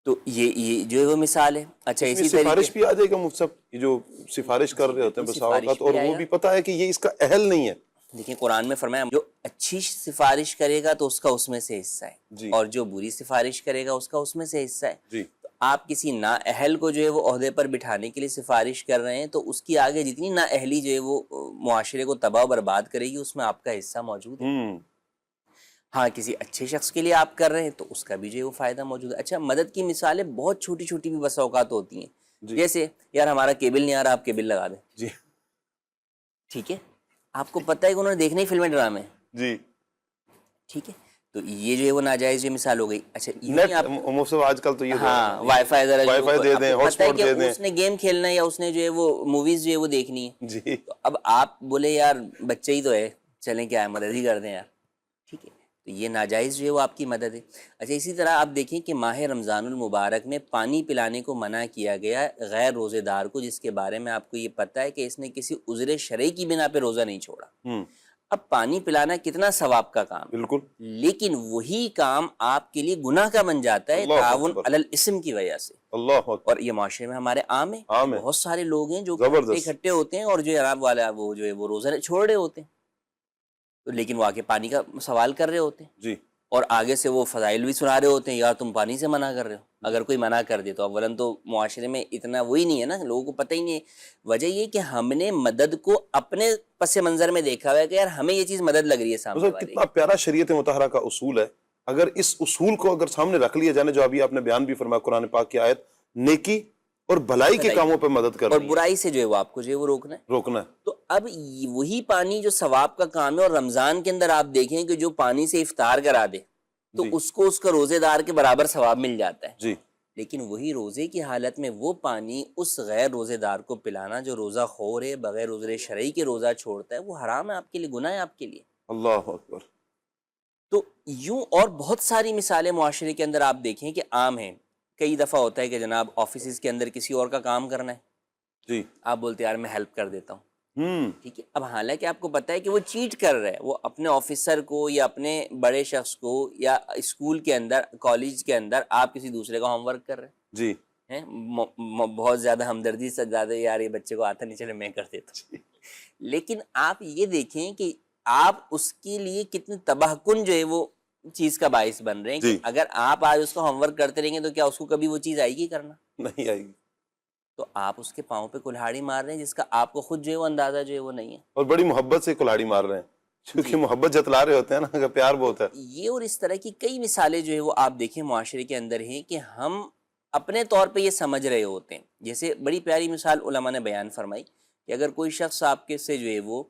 تو یہ جو ہے وہ مثال ہے. اچھا اس میں اسی سفارش طریقے بھی آ جائے گا مفتی صاحب, یہ جو سفارش کر رہے ہوتے ہیں بسا سفارش اوقات, بھی اور آئے وہ گا. بھی پتہ ہے کہ یہ اس کا اہل نہیں ہے. دیکھیں قرآن میں فرمایا جو اچھی سفارش کرے گا تو اس کا اس میں سے حصہ ہے, جی اور جو بری سفارش کرے گا اس کا اس میں سے حصہ ہے. جی تو آپ کسی نااہل کو جو ہے وہ عہدے پر بٹھانے کے لیے سفارش کر رہے ہیں تو اس کی آگے جتنی نااہلی جو ہے وہ معاشرے کو تباہ و برباد کرے گی اس میں آپ کا حصہ موجود ہے. ہاں کسی اچھے شخص کے لیے آپ کر رہے ہیں تو اس کا بھی جو ہے وہ فائدہ موجود ہے. اچھا مدد کی مثالیں بہت چھوٹی چھوٹی بھی بسا اوقات ہوتی ہیں, جی جیسے یار ہمارا کیبل نہیں آ رہا, آپ کیبل لگا دیں. جی ٹھیک ہے, آپ کو پتہ ہے کہ انہوں نے دیکھنے ہی فلمیں ڈرامے, جی ٹھیک ہے, تو یہ جو ہے وہ ناجائز یہ مثال ہو گئی. اچھا نیٹ مفتی صاحب آج کل تو یہ ہاں وائی فائی ذرا وائی فائی دے دیں, ہاٹ پتہ ہے اسپاٹ کہ دے دیں. اس نے گیم کھیلنا ہے یا اس نے جو ہے وہ موویز جو ہے وہ دیکھنی ہے, جی تو اب آپ بولے یار بچے ہی تو ہے, چلیں کیا ہے مدد ہی کر دیں یار, ٹھیک ہے, تو یہ ناجائز جو ہے وہ آپ کی مدد ہے. اچھا اسی طرح آپ دیکھیں کہ ماہ رمضان المبارک میں پانی پلانے کو منع کیا گیا غیر روزے دار کو, جس کے بارے میں آپ کو یہ پتہ ہے کہ اس نے کسی عذر شرعی کی بنا پہ روزہ نہیں چھوڑا. اب پانی پلانا کتنا ثواب کا کام, بالکل, لیکن وہی کام آپ کے لیے گناہ کا بن جاتا ہے تعاون علی الاسم کی وجہ سے. اللہ اور یہ معاشرے میں ہمارے عام ہے, عام ہے, بہت سارے لوگ ہیں جو زبردست. اکٹھے ہوتے ہیں اور جو جناب والا وہ جو ہے وہ روزہ چھوڑ رہے ہوتے ہیں, لیکن وہ آگے پانی کا سوال کر رہے ہوتے ہیں, جی اور آگے سے وہ فضائل بھی سنا رہے ہوتے ہیں, یار تم پانی سے منع کر رہے ہو. اگر کوئی منع کر دے تو اولاً تو معاشرے میں اتنا وہی نہیں ہے نا, لوگوں کو پتہ ہی نہیں ہے. وجہ یہ کہ ہم نے مدد کو اپنے پس منظر میں دیکھا ہوا ہے کہ یار ہمیں یہ چیز مدد لگ رہی ہے سامنے والے. کتنا پیارا شریعت مطہرہ کا اصول ہے. اگر اس اصول کو اگر سامنے رکھ لیا جائے, جو ابھی آپ نے بیان بھی فرمایا قرآن پاک کی آیت, نیکی اور بھلائی کے کاموں پہ مدد کرنی اور برائی سے جو ہے وہ آپ کو جو ہے وہ روکنا ہے. تو اب وہی پانی جو ثواب کا کام ہے, اور رمضان کے اندر آپ دیکھیں کہ جو پانی سے افطار کرا دے تو اس کو اس کا روزے دار کے برابر ثواب مل جاتا ہے. جی لیکن وہی روزے کی حالت میں وہ پانی اس غیر روزے دار کو پلانا جو روزہ خور ہے, بغیر عذر شرعی کے روزہ چھوڑتا ہے, وہ حرام ہے آپ کے لیے, گناہ ہے آپ کے لیے. اللہ اکبر. تو یوں اور بہت ساری مثالیں معاشرے کے اندر آپ دیکھیں کہ عام ہیں. کئی دفعہ ہوتا ہے کہ جناب آفیسز کے اندر کسی اور کا کام کرنا ہے, جی آپ بولتے ہیں یار میں ہیلپ کر دیتا ہوں, ٹھیک ہے. اب حالانکہ آپ کو پتہ ہے کہ وہ چیٹ کر رہا ہے, وہ اپنے آفیسر کو یا اپنے بڑے شخص کو یا اسکول کے اندر کالج کے اندر آپ کسی دوسرے کا ہوم ورک کر رہے ہیں, جی بہت زیادہ ہمدردی سے زیادہ یار یہ بچے کو آتا نہیں, چلے میں کر دیتا ہوں. لیکن آپ یہ دیکھیں کہ آپ اس کے لیے کتنی تباہ کن جو ہے وہ چیز کا باعث بن رہے ہیں کہ اگر آپ آج اس کو ہوم ورک کرتے رہیں گے تو کیا اس کو کبھی وہ چیز آئے گی کرنا؟ نہیں آئے گی. تو آپ اس کے پاؤں پہ کلہاڑی مار رہے ہیں جس کا آپ کو خود جو ہے وہ اندازہ جو ہے وہ نہیں ہے, اور بڑی محبت سے کلہاڑی مار رہے ہیں کیونکہ محبت جتلا رہے ہوتے ہیں نا, پیار بہت ہے. یہ اور اس طرح کی کئی مثالیں جو ہے وہ آپ دیکھیں معاشرے کے اندر ہیں کہ ہم اپنے طور پہ یہ سمجھ رہے ہوتے ہیں. جیسے بڑی پیاری مثال علماء نے بیان فرمائی کہ اگر کوئی شخص آپ کے سے جو ہے وہ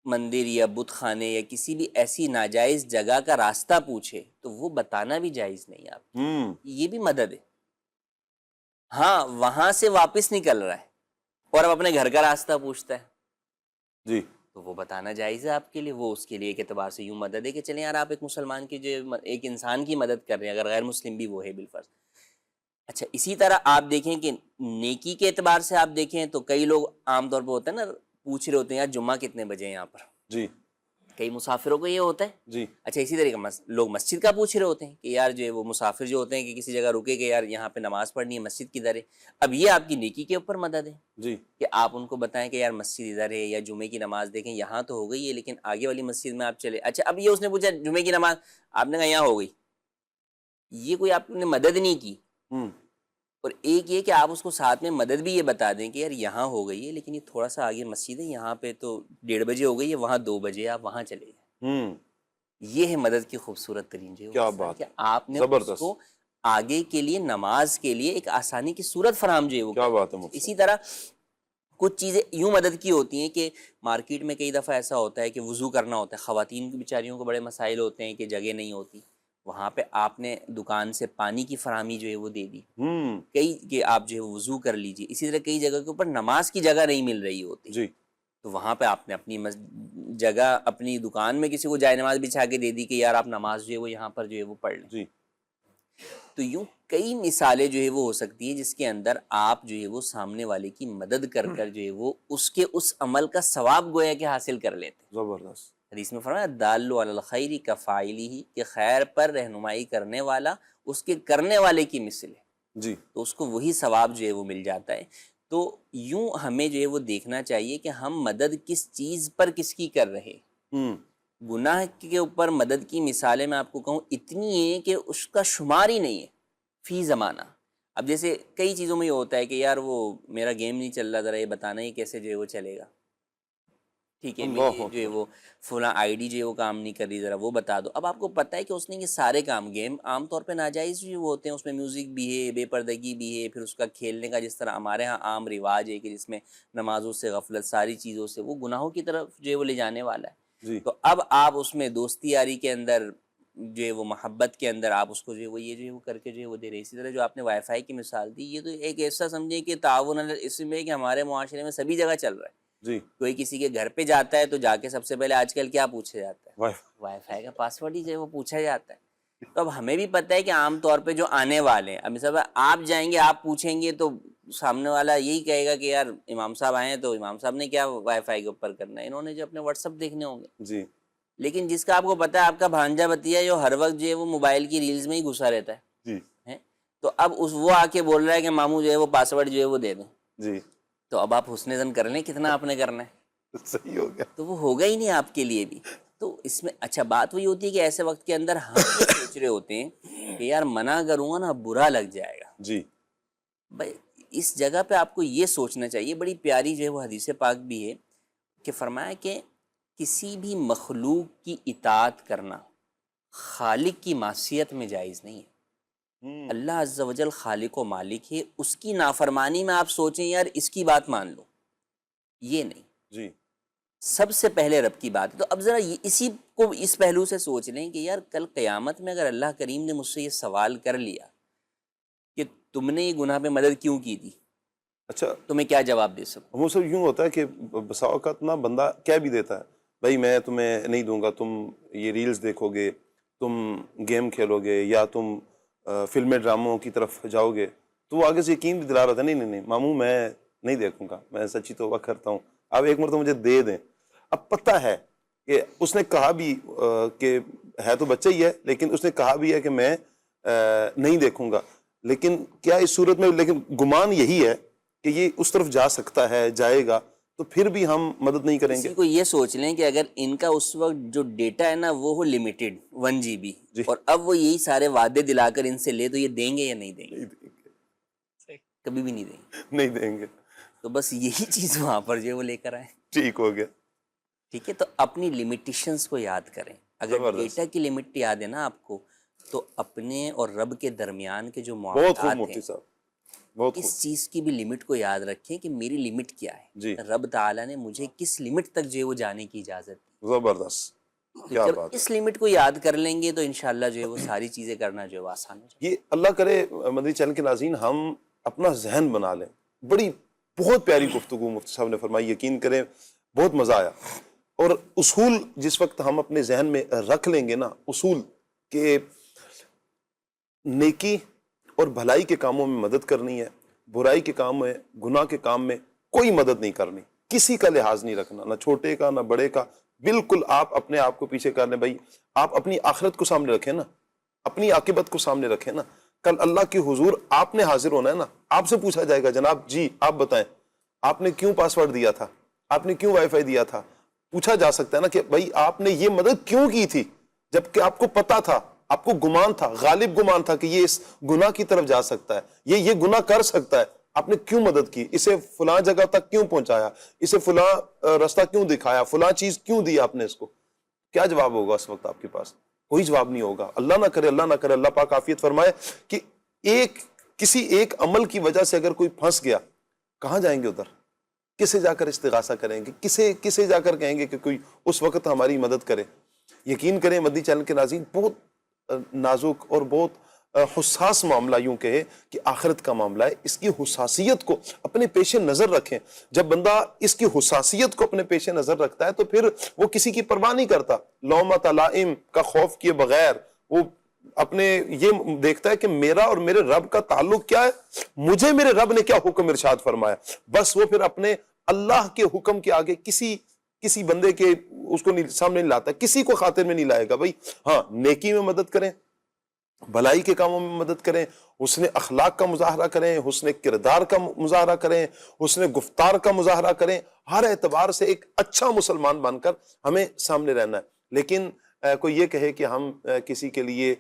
مندر یا بت خانے یا کسی بھی ایسی ناجائز جگہ کا راستہ پوچھے تو وہ بتانا بھی جائز نہیں ہے آپ, یہ بھی مدد ہے. ہاں وہاں سے واپس نکل رہا ہے اور اب اپنے گھر کا راستہ پوچھتا ہے, جی تو وہ بتانا جائز ہے آپ کے لیے, وہ اس کے لیے ایک اعتبار سے یوں مدد ہے کہ چلیں یار آپ ایک مسلمان کی جو ایک انسان کی مدد کر رہے ہیں, اگر غیر مسلم بھی وہ ہے بالفرض. اچھا اسی طرح آپ دیکھیں کہ نیکی کے اعتبار سے آپ دیکھیں تو کئی لوگ عام طور پہ ہوتے ہیں نا, پوچھ رہے ہوتے ہیں یار جمعہ کتنے بجے ہیں یہاں پر, جی کئی مسافروں کو یہ ہوتا ہے. جی اچھا اسی طریقے لوگ مسجد کا پوچھ رہے ہوتے ہیں کہ یار جو ہے وہ مسافر جو ہوتے ہیں کہ کسی جگہ رکے کہ یار یہاں پہ نماز پڑھنی ہے, مسجد کدھر ہے. اب یہ آپ کی نیکی کے اوپر مدد ہے جی کہ آپ ان کو بتائیں کہ یار مسجد ادھر ہے, یا جمعے کی نماز دیکھیں یہاں تو ہو گئی ہے لیکن آگے والی مسجد میں آپ چلے. اچھا اب یہ اس نے پوچھا جمعے کی نماز, آپ نے کہا یہاں ہو گئی, یہ کوئی آپ نے مدد نہیں کی, اور ایک یہ کہ آپ اس کو ساتھ میں مدد بھی یہ بتا دیں کہ یار یہاں ہو گئی ہے لیکن یہ تھوڑا سا آگے مسجد ہے، یہاں پہ تو 1:30 بجے ہو گئی ہے، وہاں 2 بجے آپ وہاں چلے جائیں. یہ ہے مدد کی خوبصورت ترین جو کیا بات کہ آپ نے زبردست. اس کو آگے کے لیے نماز کے لیے ایک آسانی کی صورت فراہم جو ہے وہ کیا بات ہے مفتی. اسی طرح کچھ چیزیں یوں مدد کی ہوتی ہیں کہ مارکیٹ میں کئی دفعہ ایسا ہوتا ہے کہ وضو کرنا ہوتا ہے، خواتین کی بیچاریوں کو بڑے مسائل ہوتے ہیں کہ جگہ نہیں ہوتی، وہاں پہ آپ نے دکان سے پانی کی فراہمی جو ہے وہ دے دی، کئی کہ آپ جو ہے وضو کر لیجیے. اسی طرح کئی جگہ کے اوپر نماز کی جگہ نہیں مل رہی ہوتی جی تو وہاں پہ آپ نے اپنی جگہ اپنی دکان میں کسی کو جائے نماز بچھا کے دے دی کہ یار آپ نماز جو ہے وہ یہاں پر جو ہے وہ پڑھ لیں. جی. تو یوں کئی مثالیں جو ہے وہ ہو سکتی ہے جس کے اندر آپ جو ہے وہ سامنے والے کی مدد کر کر جو ہے وہ اس کے اس عمل کا ثواب گویا کہ حاصل کر لیتے. زبردست. حدیث میں فرمایا دال علی الخیر کفاعلہ، کہ خیر پر رہنمائی کرنے والا اس کے کرنے والے کی مثل ہے. جی. تو اس کو وہی ثواب جو ہے وہ مل جاتا ہے. تو یوں ہمیں جو ہے وہ دیکھنا چاہیے کہ ہم مدد کس چیز پر کس کی کر رہے. گناہ کے اوپر مدد کی مثالیں میں آپ کو کہوں اتنی ہے کہ اس کا شمار ہی نہیں ہے فی زمانہ. اب جیسے کئی چیزوں میں یہ ہوتا ہے کہ یار وہ میرا گیم نہیں چل رہا، ذرا یہ بتانا ہی کیسے جو ہے وہ چلے گا. ٹھیک ہے جو ہے وہ فلاں آئی ڈی جو ہے وہ کام نہیں کر رہی، ذرا وہ بتا دو. اب آپ کو پتہ ہے کہ اس نے یہ سارے کام گیم عام طور پہ ناجائز جو ہوتے ہیں، اس میں میوزک بھی ہے، بے پردگی بھی ہے، پھر اس کا کھیلنے کا جس طرح ہمارے ہاں عام رواج ہے کہ جس میں نمازوں سے غفلت ساری چیزوں سے وہ گناہوں کی طرف جو ہے وہ لے جانے والا ہے. تو اب آپ اس میں دوستی یاری کے اندر جو ہے وہ محبت کے اندر آپ اس کو جو ہے وہ یہ جو ہے وہ کر کے جو ہے وہ دے رہے. اسی طرح جو آپ نے وائی فائی کی مثال دی، یہ تو ایک ایسا سمجھیں کہ تعاون اس میں کہ ہمارے معاشرے میں سبھی جگہ چل رہا ہے. جی. کوئی کسی کے گھر پہ جاتا ہے تو جا کے سب سے پہلے آج کل کیا پوچھا جاتا ہے؟ وائی فائی کا پاسورڈ ہی جو ہے وہ پوچھا جاتا ہے. تو اب ہمیں بھی پتہ ہے کہ عام طور پہ جو آنے والے ہیں، اب مثلا آپ جائیں گے آپ پوچھیں گے تو سامنے والا یہی کہے گا کہ یار امام صاحب آئے ہیں تو امام صاحب نے کیا وائی فائی کے اوپر کرنا ہے، انہوں نے جو اپنے واٹس ایپ دیکھنے ہوں گے. جی. لیکن جس کا آپ کو پتہ ہے آپ کا بھانجا بتیا جو ہر وقت جو ہے وہ موبائل کی ریلز میں ہی گھسا رہتا ہے. جی. تو اب وہ آ کے بول رہا ہے کہ ماموں جو ہے وہ پاسورڈ جو ہے وہ دے دیں. جی. تو اب آپ حسن زن کر لیں کتنا آپ نے کرنا ہے. صحیح ہو گیا. تو وہ ہوگا ہی نہیں آپ کے لیے بھی. تو اس میں اچھا بات وہی ہوتی ہے کہ ایسے وقت کے اندر ہم یہ سوچ رہے ہوتے ہیں کہ یار منع کروں گا نا برا لگ جائے گا. جی. بھائی اس جگہ پہ آپ کو یہ سوچنا چاہیے، بڑی پیاری جو ہے وہ حدیث پاک بھی ہے کہ فرمایا کہ کسی بھی مخلوق کی اطاعت کرنا خالق کی معصیت میں جائز نہیں ہے. اللہ عز و جل خالق و مالک ہے، اس کی نافرمانی میں آپ سوچیں یار اس کی بات مان لو، یہ نہیں. جی. سب سے پہلے رب کی بات ہے. تو اب ذرا اسی کو اس پہلو سے سوچ لیں کہ یار کل قیامت میں اگر اللہ کریم نے مجھ سے یہ سوال کر لیا کہ تم نے یہ گناہ پہ مدد کیوں کی تھی، اچھا تمہیں کیا جواب دے سکوں؟ وہ سب یوں ہوتا ہے کہ بسا اوقات نا بندہ کیا بھی دیتا ہے، بھائی میں تمہیں نہیں دوں گا، تم یہ ریلز دیکھو گے، تم گیم کھیلو گے، یا تم فلمیں ڈراموں کی طرف جاؤ گے. تو وہ آگے سے یقین بھی دلا رہا تھا نہیں نہیں نہیں ماموں میں نہیں دیکھوں گا، میں سچی توبہ کرتا ہوں، آپ ایک مرتبہ مجھے دے دیں. اب پتہ ہے کہ اس نے کہا بھی کہ ہے تو بچہ ہی ہے، لیکن اس نے کہا بھی ہے کہ میں نہیں دیکھوں گا. لیکن کیا اس صورت میں لیکن گمان یہی ہے کہ یہ اس طرف جا سکتا ہے، جائے گا، تو پھر بھی ہم مدد نہیں کریں گے. کسی کو یہ سوچ لیں کہ اگر ان کا اس وقت جو ڈیٹا ہے نا وہ ہو لمیٹڈ 1 GB، اور اب وہ یہی سارے وعدے دلا کر ان سے لے تو یہ دیں گے یا نہیں دیں گے؟ کبھی بھی نہیں دیں گے. نہیں دیں گے. تو بس یہی چیز وہاں پر جو ہے وہ لے کر آئے. ٹھیک ہو گیا. ٹھیک ہے. تو اپنی لمیٹیشنز کو یاد کریں. اگر ڈیٹا کی لمٹ یاد ہے نا آپ کو، تو اپنے اور رب کے درمیان کے جو معاملات ہیں اس چیز کی بھی لمٹ کو یاد رکھیں کہ میری لمٹ کیا ہے. جی. رب تعالیٰ نے مجھے کس لمٹ تک جو ہے وہ جانے کی اجازت دی. زبردست. کیا جب بات ہے. اس لمٹ کو یاد کر لیں گے تو انشاءاللہ جو ہے وہ ساری چیزیں کرنا جو ہے وہ آسان ہو جائے. یہ اللہ کرے مدنی چینل کے ناظرین ہم اپنا ذہن بنا لیں. بڑی بہت پیاری گفتگو مفتی صاحب نے فرمائی، یقین کریں بہت مزہ آیا. اور اصول جس وقت ہم اپنے ذہن میں رکھ لیں گے نا، اصول کہ نیکی اور بھلائی کے کاموں میں مدد کرنی ہے، برائی کے کام میں، گناہ کے کام میں کوئی مدد نہیں کرنی، کسی کا لحاظ نہیں رکھنا، نہ چھوٹے کا نہ بڑے کا. بالکل آپ اپنے آپ کو پیچھے کر لیں. بھائی آپ اپنی آخرت کو سامنے رکھیں نا، اپنی عاقبت کو سامنے رکھیں نا. کل اللہ کی حضور آپ نے حاضر ہونا ہے نا، آپ سے پوچھا جائے گا جناب جی آپ بتائیں آپ نے کیوں پاسورڈ دیا تھا، آپ نے کیوں وائی فائی دیا تھا. پوچھا جا سکتا ہے نا کہ بھائی آپ نے یہ مدد کیوں کی تھی جبکہ آپ کو پتا تھا آپ کو گمان تھا، غالب گمان تھا کہ یہ اس گناہ کی طرف جا سکتا ہے، یہ گناہ کر سکتا ہے، آپ نے کیوں مدد کی؟ اسے فلاں جگہ تک کیوں پہنچایا؟ اسے فلاں رستہ کیوں دکھایا؟ فلاں چیز کیوں دی آپ نے اس کو؟ کیا جواب ہوگا اس وقت آپ کے پاس؟ کوئی جواب نہیں ہوگا۔ اللہ نہ کرے، اللہ نہ کرے، اللہ پاک عافیت فرمائے کہ کسی ایک عمل کی وجہ سے اگر کوئی پھنس گیا، کہاں جائیں گے؟ ادھر کسے جا کر استغاثہ کریں گے؟ کسے جا کر کہیں گے کہ کوئی اس وقت ہماری مدد کرے؟ یقین کریں مدنی چینل کے ناظرین، بہت نازک اور بہت حساس معاملہ، یوں کہے کہ آخرت کا معاملہ ہے۔ اس کی حساسیت کو اپنے پیش نظر رکھیں۔ جب بندہ اس کی حساسیت کو اپنے پیش نظر رکھتا ہے تو پھر وہ کسی کی پرواہ نہیں کرتا، لومۃ لائم کا خوف کیے بغیر وہ اپنے یہ دیکھتا ہے کہ میرا اور میرے رب کا تعلق کیا ہے، مجھے میرے رب نے کیا حکم ارشاد فرمایا، بس وہ پھر اپنے اللہ کے حکم کے آگے کسی بندے کے اس کو سامنے نہیں لاتا، کسی کو خاطر میں نہیں لائے گا۔ بھائی ہاں، نیکی میں مدد کریں، بھلائی کے کاموں میں مدد کریں، حسن اخلاق کا مظاہرہ کریں، حسن کردار کا مظاہرہ کریں، حسن گفتار کا مظاہرہ کریں، ہر اعتبار سے ایک اچھا مسلمان بن کر ہمیں سامنے رہنا ہے۔ لیکن کوئی یہ کہے کہ ہم کسی کے لیے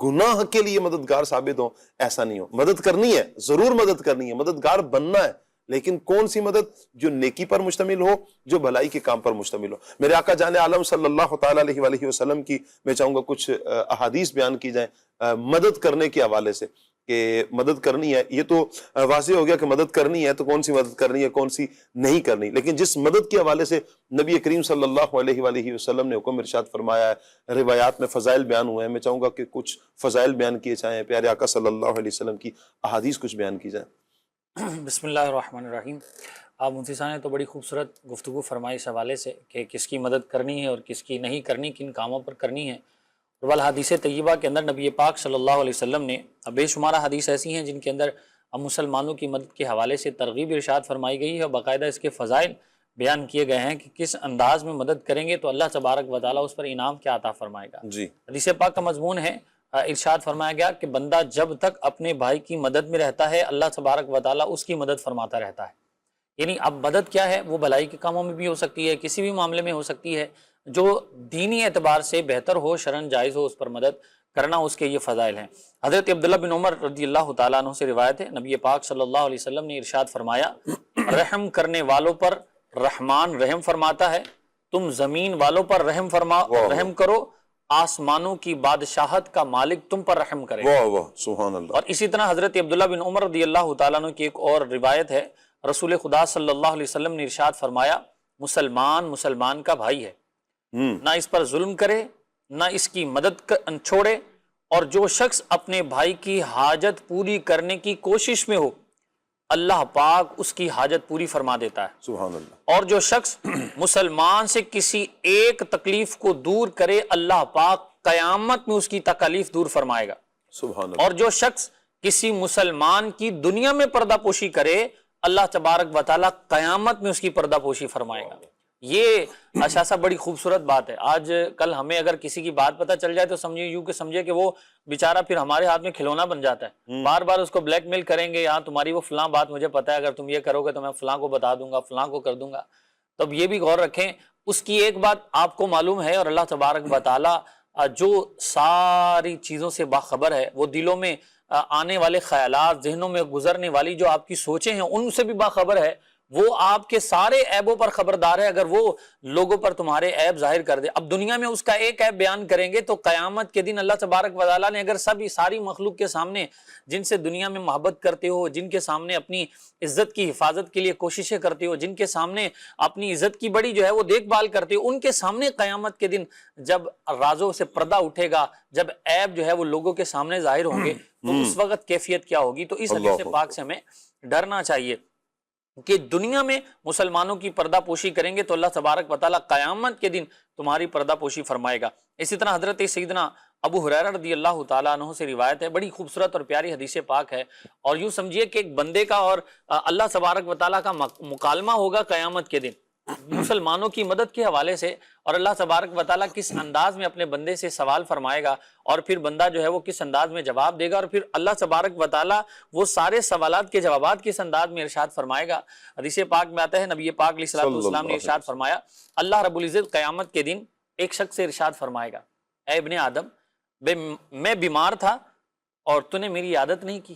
گناہ کے لیے مددگار ثابت ہوں، ایسا نہیں ہو۔ مدد کرنی ہے، ضرور مدد کرنی ہے، مددگار بننا ہے، لیکن کون سی مدد؟ جو نیکی پر مشتمل ہو، جو بھلائی کے کام پر مشتمل ہو۔ میرے آقا جان عالم صلی اللہ تعالیٰ علیہ وآلہ وسلم کی میں چاہوں گا کچھ احادیث بیان کی جائیں مدد کرنے کے حوالے سے، کہ مدد کرنی ہے۔ یہ تو واضح ہو گیا کہ مدد کرنی ہے، تو کون سی مدد کرنی ہے، کون سی نہیں کرنی۔ لیکن جس مدد کے حوالے سے نبی کریم صلی اللہ علیہ وآلہ وسلم نے حکم ارشاد فرمایا ہے، روایات میں فضائل بیان ہوئے ہیں، میں چاہوں گا کہ کچھ فضائل بیان کیے جائیں، پیارے آقا صلی اللہ علیہ وسلم کی احادیث کچھ بیان کی جائیں۔ بسم اللہ الرحمن الرحیم۔ آپ مفتی صاحب نے تو بڑی خوبصورت گفتگو فرمائی اس حوالے سے کہ کس کی مدد کرنی ہے اور کس کی نہیں کرنی، کن کاموں پر کرنی ہے۔ اور والحدیث طیبہ کے اندر نبی پاک صلی اللہ علیہ وسلم نے بے شمار حدیث ایسی ہیں جن کے اندر مسلمانوں کی مدد کے حوالے سے ترغیب ارشاد فرمائی گئی ہے، اور باقاعدہ اس کے فضائل بیان کیے گئے ہیں کہ کس انداز میں مدد کریں گے تو اللہ تبارک و تعالیٰ اس پر انعام کیا عطا فرمائے گا۔ جی، حدیث پاک کا مضمون ہے، ارشاد فرمایا گیا کہ بندہ جب تک اپنے بھائی کی مدد میں رہتا ہے اللہ تبارک و تعالیٰ اس کی مدد فرماتا رہتا ہے۔ یعنی اب مدد کیا ہے؟ وہ بھلائی کے کاموں میں بھی ہو سکتی ہے، کسی بھی معاملے میں ہو سکتی ہے، جو دینی اعتبار سے بہتر ہو، شرعاً جائز ہو، اس پر مدد کرنا اس کے یہ فضائل ہیں۔ حضرت عبداللہ بن عمر رضی اللہ تعالیٰ عنہ سے روایت ہے، نبی پاک صلی اللہ علیہ وسلم نے ارشاد فرمایا، رحم کرنے والوں پر رحمان رحم فرماتا ہے، تم زمین والوں پر رحم کرو، آسمانوں کی بادشاہت کا مالک تم پر رحم کرے۔ واہ واہ، سبحان اللہ۔ اور اسی طرح حضرت عبداللہ بن عمر رضی اللہ تعالیٰ عنہ کی ایک اور روایت ہے، رسول خدا صلی اللہ علیہ وسلم نے ارشاد فرمایا، مسلمان کا بھائی ہے، نہ اس پر ظلم کرے، نہ اس کی مدد چھوڑے، اور جو شخص اپنے بھائی کی حاجت پوری کرنے کی کوشش میں ہو اللہ پاک اس کی حاجت پوری فرما دیتا ہے۔ سبحان اللہ۔ اور جو شخص مسلمان سے کسی ایک تکلیف کو دور کرے اللہ پاک قیامت میں اس کی تکلیف دور فرمائے گا۔ سبحان اللہ۔ اور جو شخص کسی مسلمان کی دنیا میں پردہ پوشی کرے اللہ تبارک و تعالیٰ قیامت میں اس کی پردہ پوشی فرمائے گا۔ یہ اشاسا بڑی خوبصورت بات ہے۔ آج کل ہمیں اگر کسی کی بات پتہ چل جائے تو سمجھے کہ وہ بیچارہ پھر ہمارے ہاتھ میں کھلونا بن جاتا ہے، بار بار اس کو بلیک میل کریں گے، ہاں تمہاری وہ فلاں بات مجھے پتہ ہے، اگر تم یہ کرو گے تو میں فلاں کو بتا دوں گا، فلاں کو کر دوں گا۔ تو اب یہ بھی غور رکھیں، اس کی ایک بات آپ کو معلوم ہے اور اللہ تبارک و تعالیٰ جو ساری چیزوں سے باخبر ہے، وہ دلوں میں آنے والے خیالات، ذہنوں میں گزرنے والی جو آپ کی سوچیں ہیں ان سے بھی باخبر ہے، وہ آپ کے سارے عیبوں پر خبردار ہے۔ اگر وہ لوگوں پر تمہارے عیب ظاہر کر دے، اب دنیا میں اس کا ایک عیب بیان کریں گے تو قیامت کے دن اللہ تبارک و تعالیٰ نے اگر ساری مخلوق کے سامنے جن سے دنیا میں محبت کرتے ہو، جن کے سامنے اپنی عزت کی حفاظت کے لیے کوششیں کرتے ہو، جن کے سامنے اپنی عزت کی بڑی جو ہے وہ دیکھ بھال کرتے ہو، ان کے سامنے قیامت کے دن جب رازوں سے پردہ اٹھے گا، جب عیب جو ہے وہ لوگوں کے سامنے ظاہر ہوں گے تو اس وقت کیفیت کیا ہوگی۔ تو اس حدیث پاک سے ہمیں ڈرنا چاہیے کہ دنیا میں مسلمانوں کی پردہ پوشی کریں گے تو اللہ تبارک و تعالیٰ قیامت کے دن تمہاری پردہ پوشی فرمائے گا۔ اسی طرح حضرت سیدنا ابو ہریرہ رضی اللہ تعالیٰ عنہ سے روایت ہے، بڑی خوبصورت اور پیاری حدیث پاک ہے، اور یوں سمجھیے کہ ایک بندے کا اور اللہ تبارک و تعالیٰ کا مکالمہ ہوگا قیامت کے دن مسلمانوں کی مدد کے حوالے سے، اور اللہ تبارک و تعالیٰ کس انداز میں اپنے بندے سے سوال فرمائے گا اور پھر بندہ جو ہے وہ کس انداز میں جواب دے گا، اور پھر اللہ تبارک و تعالیٰ وہ سارے سوالات کے جوابات کس انداز میں ارشاد فرمائے گا۔ حدیث پاک میں آتا ہے، نبی پاک علیہ الصلوۃ والسلام نے ارشاد فرمایا، اللہ رب العزت قیامت کے دن ایک شخص سے ارشاد فرمائے گا، اے ابن آدم، بے میں بیمار تھا اور تو نے میری عیادت نہیں کی،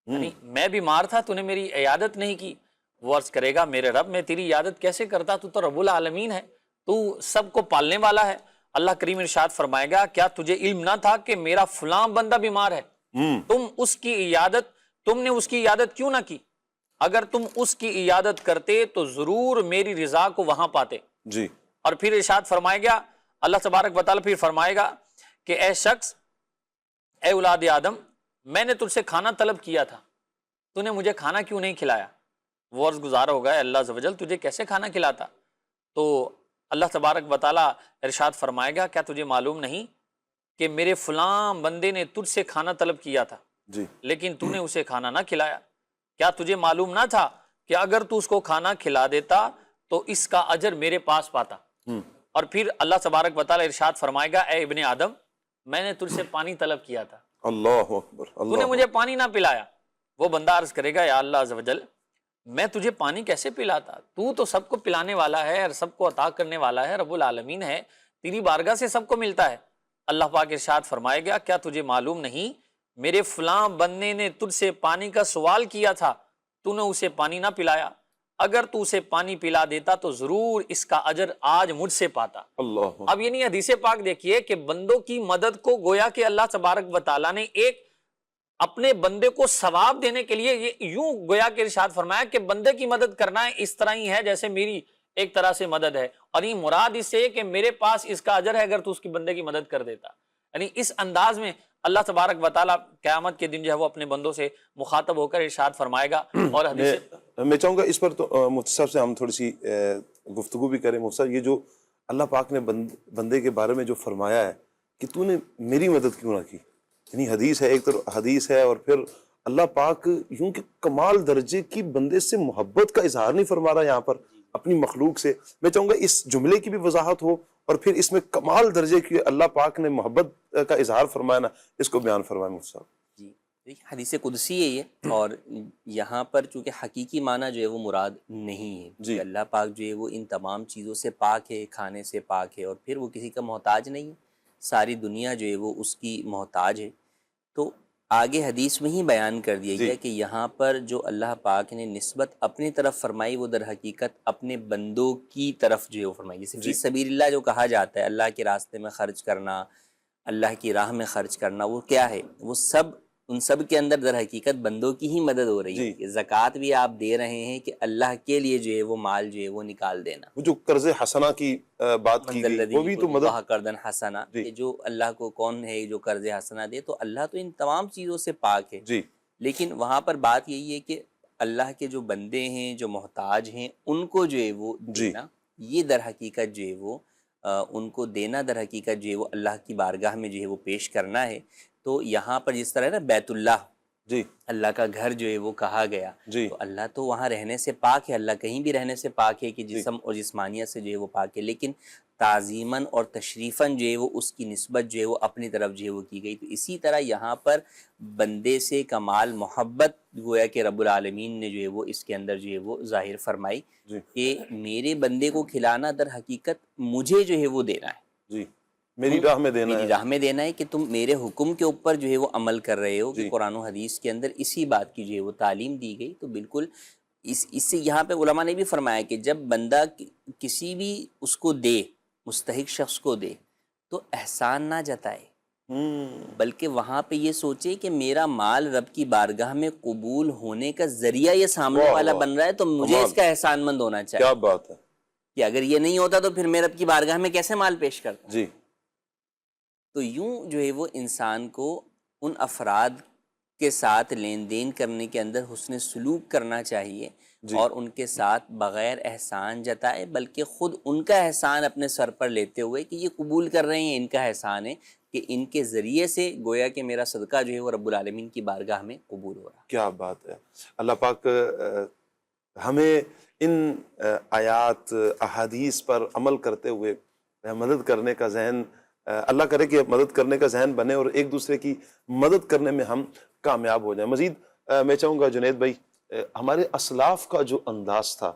یعنی میں بیمار تھا تو نے میری عیادت نہیں کی. وہ عرض کرے گا میرے رب میں تیری عیادت کیسے کرتا، تو رب العالمین ہے، تو سب کو پالنے والا ہے. اللہ کریم ارشاد فرمائے گا کیا تجھے علم نہ تھا کہ میرا فلاں بندہ بیمار ہے، تم نے اس کی عیادت کیوں نہ کی؟ اگر تم اس کی عیادت کرتے تو ضرور میری رضا کو وہاں پاتے. جی. اور پھر ارشاد فرمائے گا اللہ تبارک و تعالیٰ پھر فرمائے گا کہ اے شخص، اے اولاد آدم، میں نے تجھ سے کھانا طلب کیا تھا، تو نے مجھے کھانا کیوں نہیں کھلایا؟ وہ عرض گزار ہوگا اے اللہ عز و جل تجھے کیسے کھانا کھلاتا؟ تو اللہ تبارک و تعالیٰ ارشاد فرمائے گا کیا تجھے معلوم نہیں کہ میرے فلاں بندے نے تجھ سے کھانا طلب کیا تھا جی. لیکن تو نے اسے کھانا نہ کھلایا؟ کیا تجھے معلوم نہ تھا کہ اگر تو اس کو کھانا کھلا دیتا تو اس کا اجر میرے پاس پاتا؟ اور پھر اللہ تبارک و تعالیٰ ارشاد فرمائے گا اے ابن آدم، میں نے تجھ سے پانی طلب کیا تھا، اللہ اکبر. تو نے مجھے پانی نہ پلایا. وہ بندہ عرض کرے گا یا اللہ عز و جل میں تجھے پانی کیسے پلاتا، تو سب کو پلانے والا ہے اور سب کو عطا کرنے والا ہے، رب العالمین ہے، تیری بارگاہ سے سب کو ملتا ہے. اللہ پاک ارشاد فرمائے گا کیا تجھے معلوم نہیں میرے فلاں بندے نے تجھ سے پانی کا سوال کیا تھا، تو نے اسے پانی نہ پلایا، اگر تو اسے پانی پلا دیتا تو ضرور اس کا اجر آج مجھ سے پاتا. اللہ. اب یہ نہیں، حدیث پاک دیکھیے کہ بندوں کی مدد کو گویا کہ اللہ تبارک و تعالیٰ نے ایک اپنے بندے کو ثواب دینے کے لیے یہ یوں گویا کہ ارشاد فرمایا کہ بندے کی مدد کرنا ہے اس طرح ہی ہے جیسے میری ایک طرح سے مدد ہے، اور یہ مراد اس سے کہ میرے پاس اس کا اجر ہے اگر تو اس کی بندے کی مدد کر دیتا. یعنی اس انداز میں اللہ تبارک و تعالیٰ قیامت کے دن جو ہے وہ اپنے بندوں سے مخاطب ہو کر ارشاد فرمائے گا. اور میں چاہوں گا اس پر تو مفتی صاحب سے ہم تھوڑی سی گفتگو بھی کریں. مفتی صاحب یہ جو اللہ پاک نے بندے کے بارے میں جو فرمایا ہے کہ تو نے میری مدد کیوں نہ کی، یعنی حدیث ہے، ایک طرف حدیث ہے، اور پھر اللہ پاک یوں کہ کمال درجے کی بندے سے محبت کا اظہار نہیں فرما رہا یہاں پر اپنی مخلوق سے. میں چاہوں گا اس جملے کی بھی وضاحت ہو اور پھر اس میں کمال درجے کی اللہ پاک نے محبت کا اظہار فرمایا نا، اس کو بیان فرمائیں مفتی صاحب. جی دیکھیے حدیث قدسی ہے یہ، اور یہاں پر چونکہ حقیقی معنی جو ہے وہ مراد نہیں ہے جی. کہ اللہ پاک جو ہے وہ ان تمام چیزوں سے پاک ہے، کھانے سے پاک ہے، اور پھر وہ کسی کا محتاج نہیں ہے، ساری دنیا جو ہے وہ اس کی محتاج ہے. تو آگے حدیث میں ہی بیان کر دیا گیا کہ یہاں پر جو اللہ پاک نے نسبت اپنی طرف فرمائی وہ در حقیقت اپنے بندوں کی طرف جو ہے وہ فرمائی. جیسے فی سبیل اللہ جو کہا جاتا ہے، اللہ کے راستے میں خرچ کرنا، اللہ کی راہ میں خرچ کرنا، وہ کیا ہے؟ وہ سب ان سب کے اندر در حقیقت بندوں کی ہی مدد ہو رہی ہے. کہ زکوٰۃ بھی آپ دے رہے ہیں کہ اللہ کے لیے جو ہے وہ مال جو ہے وہ نکال دینا. وہ جو قرض حسنہ کی بات کی گئی وہ بھی تو مدد. قرضاً حسنہ، کہ جو اللہ کو کون ہے جو قرض حسنہ دے، تو اللہ تو ان تمام چیزوں سے پاک ہے. جی. لیکن وہاں پر بات یہی ہے کہ اللہ کے جو بندے ہیں جو محتاج ہیں ان کو جو ہے وہ دینا، یہ در حقیقت جو ہے وہ ان کو دینا در حقیقت جو ہے وہ اللہ کی بارگاہ میں جو ہے وہ پیش کرنا ہے. تو یہاں پر جس طرح نا بیت اللہ، جی، اللہ کا گھر جو ہے وہ کہا گیا، تو اللہ تو وہاں رہنے سے پاک ہے، اللہ کہیں بھی رہنے سے پاک ہے کہ جسم اور جسمانیت سے جو ہے وہ پاک ہے، لیکن تعظیماً اور تشریفاً جو ہے وہ اس کی نسبت جو ہے وہ اپنی طرف جو ہے وہ کی گئی. تو اسی طرح یہاں پر بندے سے کمال محبت گویا کہ رب العالمین نے جو ہے وہ اس کے اندر جو ہے وہ ظاہر فرمائی کہ میرے بندے کو کھلانا در حقیقت مجھے جو ہے وہ دینا ہے. جی، میری راہ میں دینا ہے، میری راہ میں دینا ہے کہ تم میرے حکم کے اوپر جو ہے وہ عمل کر رہے ہو. کہ قرآن و حدیث کے اندر اسی بات کی جو ہے وہ تعلیم دی گئی. تو بالکل اس سے یہاں پہ علماء نے بھی فرمایا کہ جب بندہ کسی بھی اس کو دے، مستحق شخص کو دے، تو احسان نہ جتائے، بلکہ وہاں پہ یہ سوچے کہ میرا مال رب کی بارگاہ میں قبول ہونے کا ذریعہ یہ سامنے والا بن رہا ہے، تو مجھے اس کا احسان مند ہونا چاہیے. کیا بات ہے کہ اگر یہ نہیں ہوتا تو پھر میں رب کی بارگاہ میں کیسے مال پیش کرتا. جی. تو یوں جو ہے وہ انسان کو ان افراد کے ساتھ لین دین کرنے کے اندر حسن سلوک کرنا چاہیے، اور ان کے ساتھ بغیر احسان جتائے بلکہ خود ان کا احسان اپنے سر پر لیتے ہوئے کہ یہ قبول کر رہے ہیں ان کا احسان ہے کہ ان کے ذریعے سے گویا کہ میرا صدقہ جو ہے وہ رب العالمین کی بارگاہ میں قبول ہو رہا. کیا بات ہے. اللہ پاک ہمیں ان آیات احادیث پر عمل کرتے ہوئے مدد کرنے کا ذہن، اللہ کرے کہ مدد کرنے کا ذہن بنے اور ایک دوسرے کی مدد کرنے میں ہم کامیاب ہو جائیں. مزید میں چاہوں گا جنید بھائی، ہمارے اسلاف کا جو انداز تھا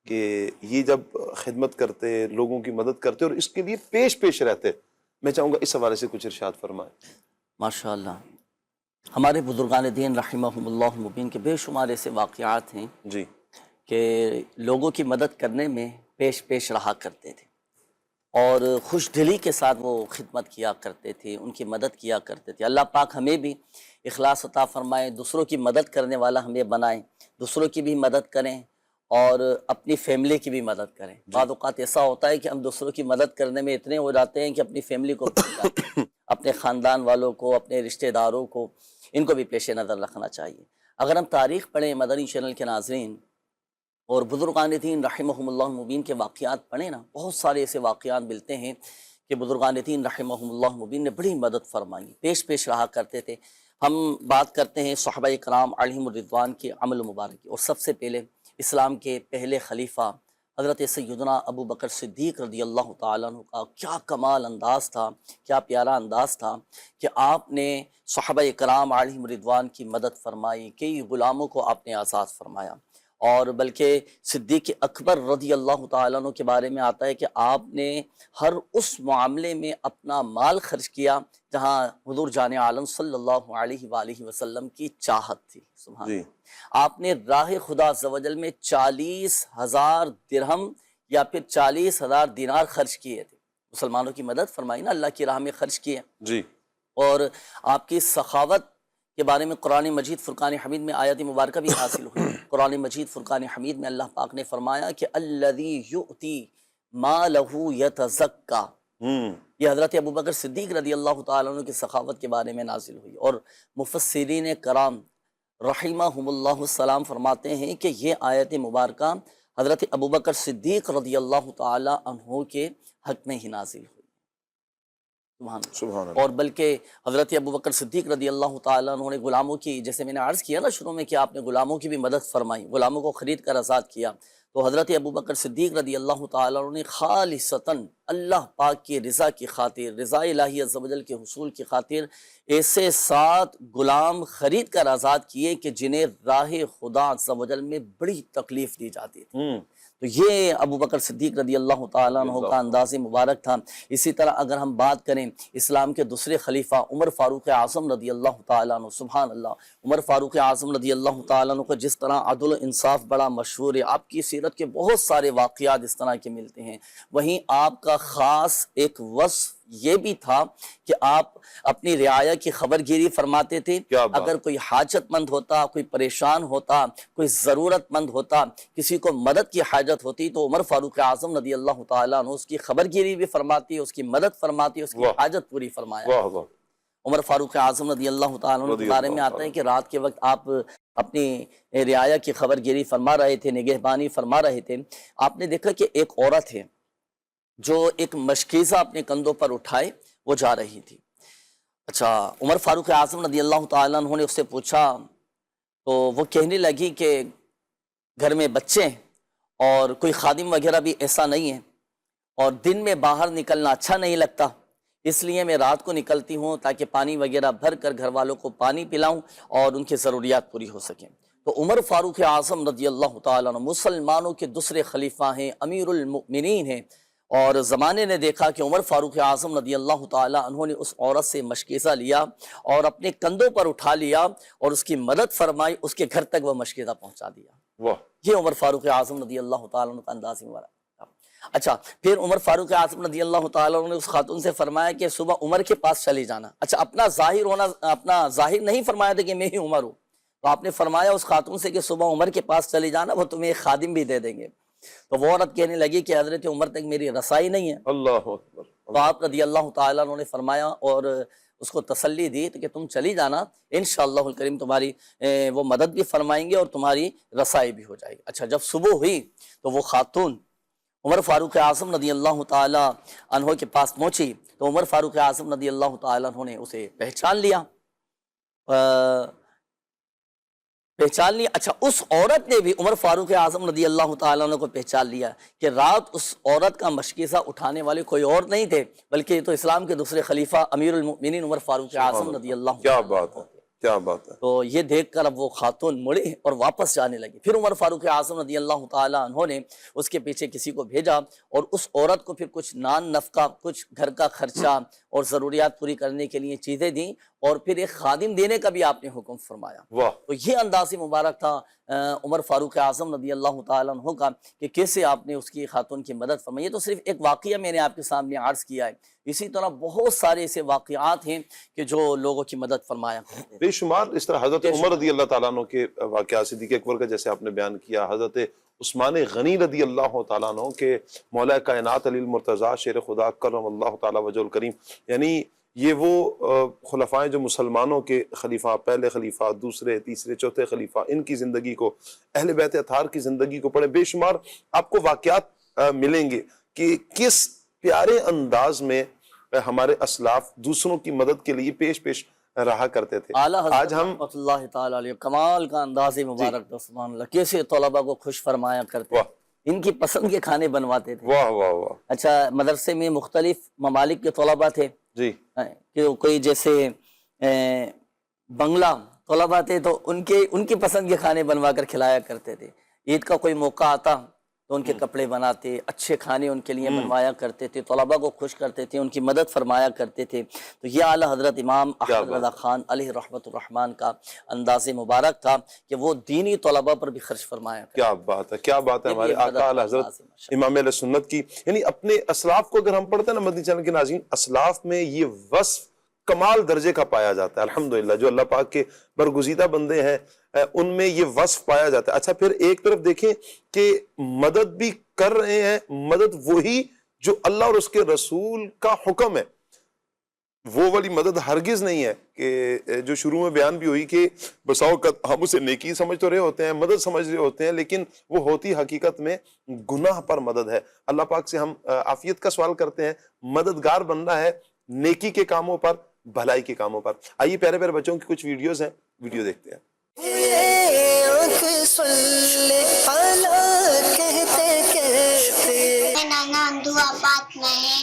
کہ یہ جب خدمت کرتے، لوگوں کی مدد کرتے اور اس کے لیے پیش رہتے، میں چاہوں گا اس حوالے سے کچھ ارشاد فرمائیں۔ ماشاء اللہ، ہمارے بزرگان دین رحمہم اللہ مبین کے بے شمار ایسے واقعات ہیں جی کہ لوگوں کی مدد کرنے میں پیش رہا کرتے تھے اور خوش دلی کے ساتھ وہ خدمت کیا کرتے تھے، ان کی مدد کیا کرتے تھے۔ اللہ پاک ہمیں بھی اخلاص عطا فرمائے، دوسروں کی مدد کرنے والا ہمیں بنائیں، دوسروں کی بھی مدد کریں اور اپنی فیملی کی بھی مدد کریں۔ بعض اوقات ایسا ہوتا ہے کہ ہم دوسروں کی مدد کرنے میں اتنے ہو جاتے ہیں کہ اپنی فیملی کو بھول جاتے ہیں، اپنے خاندان والوں کو، اپنے رشتہ داروں کو، ان کو بھی پیش نظر رکھنا چاہیے۔ اگر ہم تاریخ پڑھیں مدنی چینل کے ناظرین اور بزرگان دین رحمہم اللہ مبین کے واقعات پڑھیں نا، بہت سارے ایسے واقعات ملتے ہیں کہ بزرگان دین رحمہم اللہ مبین نے بڑی مدد فرمائی، پیش رہا کرتے تھے۔ ہم بات کرتے ہیں صحابہ کرام علیہم الرضوان کے عمل مبارک کی، اور سب سے پہلے اسلام کے پہلے خلیفہ حضرت سیدنا ابو بکر صدیق رضی اللہ تعالیٰ عنہ کا کیا کمال انداز تھا، کیا پیارا انداز تھا کہ آپ نے صحابہ کرام علیہم الرضوان کی مدد فرمائی، کئی غلاموں کو آپ نے آزاد فرمایا، اور بلکہ صدیق اکبر رضی اللہ تعالیٰ عنہ کے بارے میں آتا ہے کہ آپ نے ہر اس معاملے میں اپنا مال خرچ کیا جہاں حضور جان عالم صلی اللہ علیہ وآلہ وسلم کی چاہت تھی۔ سبحان جی اللہ۔ آپ نے راہ خدا عز و جل میں 40,000 درہم یا پھر 40,000 دینار خرچ کیے تھے، مسلمانوں کی مدد فرمائی نا، اللہ کی راہ میں خرچ کیے۔ جی اور آپ کی سخاوت کے بارے میں قرآن مجید فرقان حمید میں آیت مبارکہ بھی حاصل ہوئی۔ قرآن مجید فرقان حمید میں اللہ پاک نے فرمایا کہ الذی یؤتی مالہ یتزکیٰ، یہ حضرت ابوبکر صدیق رضی اللہ تعالیٰ عنہ کی سخاوت کے بارے میں نازل ہوئی۔ اور مفسرین کرام رحمہم اللہ السلام فرماتے ہیں کہ یہ آیت مبارکہ حضرت ابوبکر صدیق رضی اللہ تعالیٰ عنہ کے حق میں ہی نازل ہوئی۔ سبحان اللہ۔ اور بلکہ حضرت ابوبکر صدیق رضی اللہ تعالیٰ عنہ نے غلاموں کی، جیسے میں نے عرض کیا نا شروع میں کہ آپ نے غلاموں کی بھی مدد فرمائی، غلاموں کو خرید کر آزاد کیا، تو حضرت ابوبکر صدیق رضی اللہ تعالیٰ عنہ نے خالصتاً اللہ پاک کی رضا کی خاطر، رضا الہی عز و جل کے حصول کی خاطر ایسے 7 غلام خرید کر آزاد کیے کہ جنہیں راہ خدا عز و جل میں بڑی تکلیف دی جاتی تھی۔ تو یہ ابوبکر صدیق رضی اللہ تعالیٰ عنہ کا انداز مبارک تھا۔ اسی طرح اگر ہم بات کریں اسلام کے دوسرے خلیفہ عمر فاروق اعظم رضی اللہ تعالیٰ عنہ، سبحان اللہ، عمر فاروق اعظم رضی اللہ تعالیٰ عنہ کو جس طرح عدل و انصاف بڑا مشہور ہے، آپ کی سیرت کے بہت سارے واقعات اس طرح کے ملتے ہیں، وہیں آپ کا خاص ایک وصف یہ بھی تھا کہ آپ اپنی رعایا کی خبر گیری فرماتے تھے۔ اگر کوئی حاجت مند ہوتا، کوئی پریشان ہوتا، کوئی ضرورت مند ہوتا، کسی کو مدد کی حاجت ہوتی تو عمر فاروق اعظم رضی اللہ تعالیٰ عنہ اس کی خبر گیری بھی فرماتی، اس کی مدد فرماتی، اس کی حاجت پوری فرمایا۔ عمر فاروق اعظم رضی اللہ تعالیٰ عنہ کے بارے میں آتا ہے کہ رات کے وقت آپ اپنی رعایا کی خبر گیری فرما رہے تھے، نگہبانی فرما رہے تھے، آپ نے دیکھا کہ ایک عورت ہے جو ایک مشکیزہ اپنے کندھوں پر اٹھائے وہ جا رہی تھی۔ اچھا، عمر فاروق اعظم رضی اللہ تعالیٰ عنہ نے اس سے پوچھا تو وہ کہنے لگی کہ گھر میں بچے ہیں اور کوئی خادم وغیرہ بھی ایسا نہیں ہے، اور دن میں باہر نکلنا اچھا نہیں لگتا، اس لیے میں رات کو نکلتی ہوں تاکہ پانی وغیرہ بھر کر گھر والوں کو پانی پلاؤں اور ان کی ضروریات پوری ہو سکیں۔ تو عمر فاروق اعظم رضی اللہ تعالیٰ عنہ مسلمانوں کے دوسرے خلیفہ ہیں، امیر المؤمنین ہیں، اور زمانے نے دیکھا کہ عمر فاروق اعظم رضی اللہ تعالیٰ عنہ نے اس عورت سے مشکیزہ لیا اور اپنے کندھوں پر اٹھا لیا اور اس کی مدد فرمائی، اس کے گھر تک وہ مشکیزہ پہنچا دیا۔ یہ عمر فاروق اعظم رضی اللہ تعالیٰ عنہ کا انداز مبارک تھا۔ اچھا، پھر عمر فاروق اعظم رضی اللہ تعالیٰ عنہ نے اس خاتون سے فرمایا کہ صبح عمر کے پاس چلی جانا۔ اچھا، اپنا ظاہر نہیں فرمایا تھا کہ میں ہی عمر ہوں، تو آپ نے فرمایا اس خاتون سے کہ صبح عمر کے پاس چلی جانا، وہ تمہیں ایک خادم بھی دے دیں گے۔ تو وہ عورت کہنے لگی کہ حضرت عمر تک میری رسائی نہیں ہے۔ اللہ اکبر۔ تو آپ رضی اللہ تعالیٰ عنہ نے فرمایا اور اس کو تسلی دی کہ تم چلی جانا، انشاءاللہ الکریم تمہاری وہ مدد بھی فرمائیں گے اور تمہاری رسائی بھی ہو جائے گی۔ اچھا، جب صبح ہوئی تو وہ خاتون عمر فاروق اعظم رضی اللہ تعالیٰ عنہ کے پاس پہنچی تو عمر فاروق اعظم رضی اللہ تعالیٰ عنہ نے اسے پہچان لیا۔ اچھا، اس عورت نے بھی عمر فاروق اعظم رضی اللہ تعالیٰ عنہ کو پہچان لیا کہ رات اس عورت کا مشکیزہ اٹھانے والے کوئی اور نہیں تھے بلکہ یہ تو اسلام کے دوسرے خلیفہ امیر المؤمنین عمر فاروق اعظم رضی اللہ کیا تعالیٰ بات ہے، کیا بات ہے۔ تو یہ دیکھ کر اب وہ خاتون مڑی اور واپس جانے لگی۔ پھر عمر فاروق اعظم رضی اللہ تعالیٰ عنہ نے اس کے پیچھے کسی کو بھیجا اور اس عورت کو پھر کچھ نان نفقہ، کچھ گھر کا خرچہ اور ضروریات پوری کرنے کے لیے چیزیں دیں، اور پھر ایک خادم دینے کا بھی آپ نے حکم فرمایا۔ واہ، تو یہ انداز مبارک تھا عمر فاروق اعظم رضی اللہ تعالیٰ عنہ کا کہ کیسے آپ نے اس کی خاتون کی مدد فرمائی۔ یہ تو صرف ایک واقعہ میں نے آپ کے سامنے عرض کیا ہے، اسی طرح بہت سارے ایسے واقعات ہیں کہ جو لوگوں کی مدد فرمایا کرتے تھے۔ بے شمار اس طرح حضرت عمر رضی اللہ تعالیٰ عنہ کے واقعات، صدیق اکبر کا جیسے آپ نے بیان کیا، حضرت عثمان غنی رضی اللہ تعالیٰ عنہ کے مولا کائنات علی المرتضیٰ شیر خدا کرم اللہ تعالیٰ وجہ الکریم، یعنی یہ وہ خلفاء جو مسلمانوں کے خلیفہ، پہلے خلیفہ، دوسرے، تیسرے، چوتھے خلیفہ، ان کی زندگی کو، اہل بیت اطہار کی زندگی کو پڑھیں، بے شمار آپ کو واقعات ملیں گے کہ کس پیارے انداز میں ہمارے اسلاف دوسروں کی مدد کے لیے پیش رہا کرتے تھے۔ اعلیٰ آج حضرت ہم رحمۃ اللہ تعالیٰ علیہ کمال کا انداز مبارک تھا، سبحان اللہ، کیسے طلباء کو خوش فرمایا کرتے، واہ ان کی پسند کے کھانے بنواتے تھے۔ واہ واہ واہ، اچھا، مدرسے میں مختلف ممالک کے طلباء تھے، جی کہ کوئی جیسے بنگلہ طلباء تھے تو ان کی پسند کے کھانے بنوا کر کھلایا کرتے تھے۔ عید کا کوئی موقع آتا تو ان کے کپڑے بناتے، اچھے کھانے ان کے لیے بنوایا کرتے تھے، طلباء کو خوش کرتے تھے، ان کی مدد فرمایا کرتے تھے۔ تو یہ اعلیٰ حضرت امام احمد رضا خان علیہ رحمۃ الرحمن کا انداز مبارک تھا کہ وہ دینی طلباء پر بھی خرچ فرمایا کرتے۔ کیا بات ہے، کیا بات ہے ہمارے آقا اعلیٰ حضرت امام اہل سنت کی، یعنی اپنے اسلاف کو اگر ہم پڑھتے ہیں نا مدنی چینل کے ناظرین، اسلاف میں یہ وصف کمال درجے کا پایا جاتا ہے الحمدللہ۔ جو اللہ پاک کے برگزیدہ بندے ہیں ان میں یہ وصف پایا جاتا ہے۔ اچھا، پھر ایک طرف دیکھیں کہ مدد بھی کر رہے ہیں، مدد وہی جو اللہ اور اس کے رسول کا حکم ہے، وہ والی مدد ہرگز نہیں ہے کہ جو شروع میں بیان بھی ہوئی کہ بسا اوقات ہم اسے نیکی سمجھ تو رہے ہوتے ہیں، مدد سمجھ رہے ہوتے ہیں، لیکن وہ ہوتی حقیقت میں گناہ پر مدد ہے۔ اللہ پاک سے ہم عافیت کا سوال کرتے ہیں، مددگار بننا ہے نیکی کے کاموں پر، بھلائی کے کاموں پر۔ آئیے پیارے پیارے بچوں کی کچھ ویڈیوز ہیں، ویڈیو دیکھتے ہیں۔ میرا نام دعا فاطمہ ہے،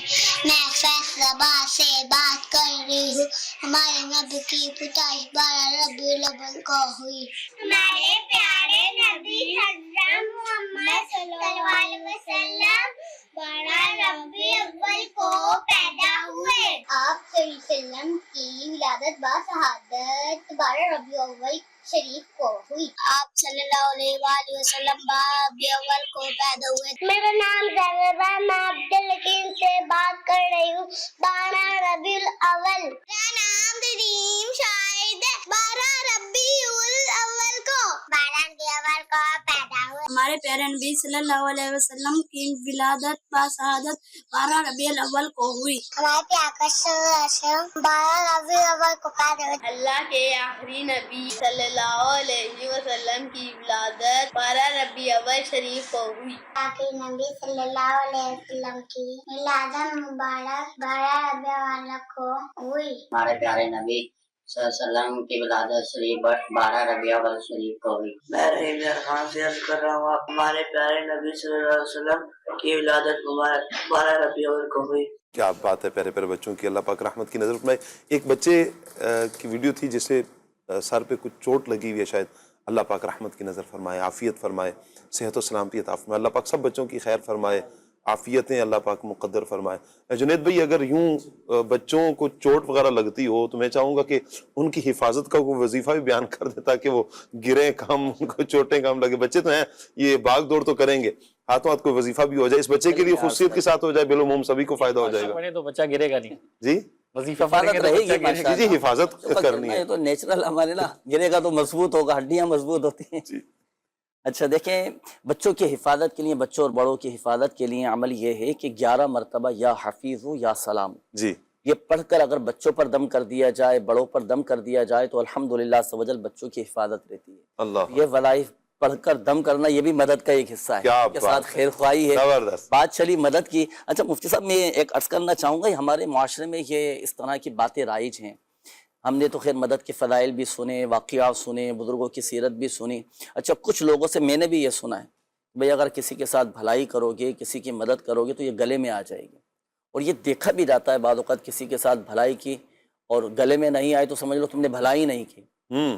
میں فیصل آباد سے بات کر رہی ہوں۔ ہمارے نبی کی پیدائش 12 ربیع الاول کو ہوئی۔ ہمارے پیارے نبی حضرت محمد صلی اللہ علیہ وسلم 12 ربیع الاول کو پیدا ہوئے۔ آپ صلی اللہ علیہ وسلم کی ولادت بشہادت 12 ربیع الاول شریف کو ہوئی۔ آپ صلی اللہ علیہ وآلہ وسلم 12 ربیع الاول کو پیدا ہوئے۔ میرا نام زینب ہے، میں عبدالحکیم سے بات کر رہی ہوں۔ 12 ربیع الاول۔ میرا نام دریم شاہد ہے، 12 ربیع الاول کو 12 ربیع الاول کو پیدا ہوئے۔ ہمارے پیارے نبی صلی اللہ علیہ وسلم کی ولادت بشہادت 12 ربیع الاول کو ہوئی۔ ہمارے پیارے صلی اللہ علیہ وسلم 12 ربیع الاول کو پیدا ہوئے۔ اللہ کے آخری نبی صلی اللہ علیہ وسلم کی ولادت 12 ربیع الاول شریف کو ہوئی۔ آخری نبی صلی اللہ علیہ وسلم کی ولادت مبارک 12 ربیع الاول کو ہوئی۔ ہمارے پیارے نبی صلی اللہ علیہ وسلم کی ولادت شریف 12 ربیع الاول شریف کو ہوئی۔ میں رحیم خان سے عرض کر رہا ہوں، ہمارے پیارے نبی صلی اللہ علیہ وسلم کی ولادت مبارک 12 ربیع الاول کو ہوئی۔ کیا بات ہے پیارے پیارے بچوں کی، اللہ پاک رحمت کی نظر فرمائے۔ ایک بچے کی ویڈیو تھی جسے سر پہ کچھ چوٹ لگی ہوئی ہے، شاید اللہ پاک رحمت کی نظر فرمائے، عافیت فرمائے، صحت و سلامتی عطا فرمائے، اللہ پاک سب بچوں کی خیر فرمائے، عافیتیں اللہ پاک مقدر فرمائے۔ جنید بھائی، اگر یوں بچوں کو چوٹ وغیرہ لگتی ہو تو میں چاہوں گا کہ ان کی حفاظت کا کوئی وظیفہ بھی بیان کر دے تاکہ وہ گریں کم، ان کو چوٹیں کم لگے۔ بچے تو ہیں، یہ بھاگ دوڑ تو کریں گے، ہاتھوں ہاتھ کوئی وظیفہ بھی ہو جائے اس بچے کے لیے، خصوصیت کے ساتھ ہو جائے، بالعموم سبھی کو فائدہ ہو جائے گا۔ تو بچہ گرے گا نہیں جی، وظیفہ حفاظت رہے گی ماشاء جی، اللہ۔ حفاظت کرنی ہے۔ یہ تو نیچرل ہمارے نا، گرے گا تو مضبوط ہوگا، ہڈیاں مضبوط ہوتی ہیں۔ جی۔ اچھا دیکھیں، بچوں کی حفاظت کے لیے، بچوں اور بڑوں کی حفاظت کے لیے عمل یہ ہے کہ 11 مرتبہ یا حفیظ یا سلام، جی، یہ پڑھ کر اگر بچوں پر دم کر دیا جائے، بڑوں پر دم کر دیا جائے تو الحمدللہ عز و جل بچوں کی حفاظت رہتی ہے۔ اللہ، یہ وظائف پڑھ کر دم کرنا یہ بھی مدد کا ایک حصہ ہے، کیا کے ساتھ خیر خواہی ہے، زبردست۔ بات چلی مدد کی۔ اچھا مفتی صاحب، میں ایک عرض کرنا چاہوں گا، ہمارے معاشرے میں یہ اس طرح کی باتیں رائج ہیں۔ ہم نے تو خیر مدد کے فضائل بھی سنے، واقعات سنے، بزرگوں کی سیرت بھی سنی۔ اچھا، کچھ لوگوں سے میں نے بھی یہ سنا ہے، بھئی اگر کسی کے ساتھ بھلائی کرو گے، کسی کی مدد کرو گے تو یہ گلے میں آ جائے گی، اور یہ دیکھا بھی جاتا ہے بعض اوقات، کسی کے ساتھ بھلائی کی اور گلے میں نہیں آئے تو سمجھ لو تم نے بھلائی نہیں کی۔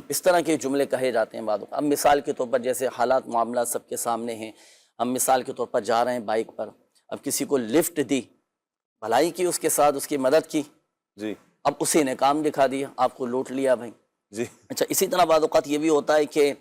اس طرح کے جملے کہے جاتے ہیں بعض اوقات۔ اب مثال کے طور پر جیسے حالات معاملات سب کے سامنے ہیں، ہم مثال کے طور پر جا رہے ہیں بائک پر، اب کسی کو لفٹ دی، بھلائی کی اس کے ساتھ، اس کی مدد کی، جی اب اسی نے کام دکھا دیا، آپ کو لوٹ لیا بھائی. جی اچھا اسی طرح بعض اوقات یہ بھی ہوتا ہے کہ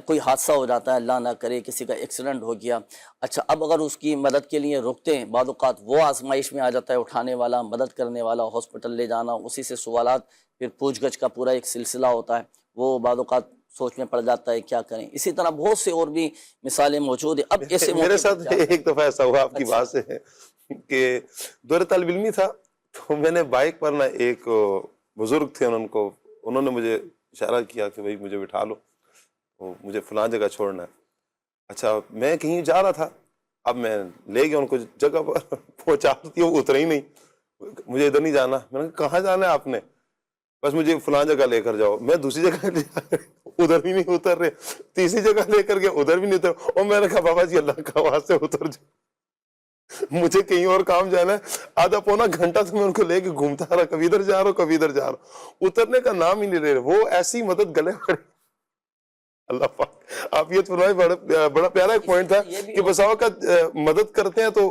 کوئی حادثہ ہو جاتا ہے، اللہ نہ کرے کسی کا ایکسیڈنٹ ہو گیا. اچھا اب اگر اس کی مدد کے لیے رکتے ہیں، بعض اوقات وہ آزمائش میں آ جاتا ہے، اٹھانے والا، مدد کرنے والا، ہاسپٹل لے جانا، اسی سے سوالات، پھر پوچھ گچھ کا پورا ایک سلسلہ ہوتا ہے، وہ بعض اوقات سوچ میں پڑ جاتا ہے کیا کریں. اسی طرح بہت سے اور بھی مثالیں موجود ہیں. اب ایسے میرے ساتھ ایک دفعہ ایسا ہوا آپ کی اچھا. بات سے کہ دور طالب علمی تھا، تو میں نے بائک پر نا ایک بزرگ تھے، انہوں نے مجھے اشارہ کیا کہ بھائی مجھے بٹھا لو، مجھے فلاں جگہ چھوڑنا ہے. اچھا میں کہیں جا رہا تھا، اب میں لے گیا ان کو جگہ پر پہنچا دی، وہ اترے ہی نہیں. مجھے ادھر نہیں جانا. میں نے کہا کہاں جانا ہے آپ نے؟ بس مجھے فلاں جگہ لے کر جاؤ. میں دوسری جگہ لے جا ادھر بھی نہیں اتر رہے، تیسری جگہ لے کر گیا ادھر بھی نہیں اتر. اور میں نے کہا بابا جی اللہ کا واسطے اتر جاؤ، مجھے کہیں اور کام جانا ہے. آدھا پونا گھنٹہ سے میں ان کو لے کے گھومتا رہا، کبھی ادھر جا رہا ہوں کبھی ادھر جا رہا ہوں، اترنے کا نام ہی نہیں لے رہے. وہ ایسی مدد گلے پڑے. اللہ پاک آپ یہ فرمائے، بڑا پیارا ایک پوائنٹ تھا کہ بسا اوقات مدد کرتے ہیں تو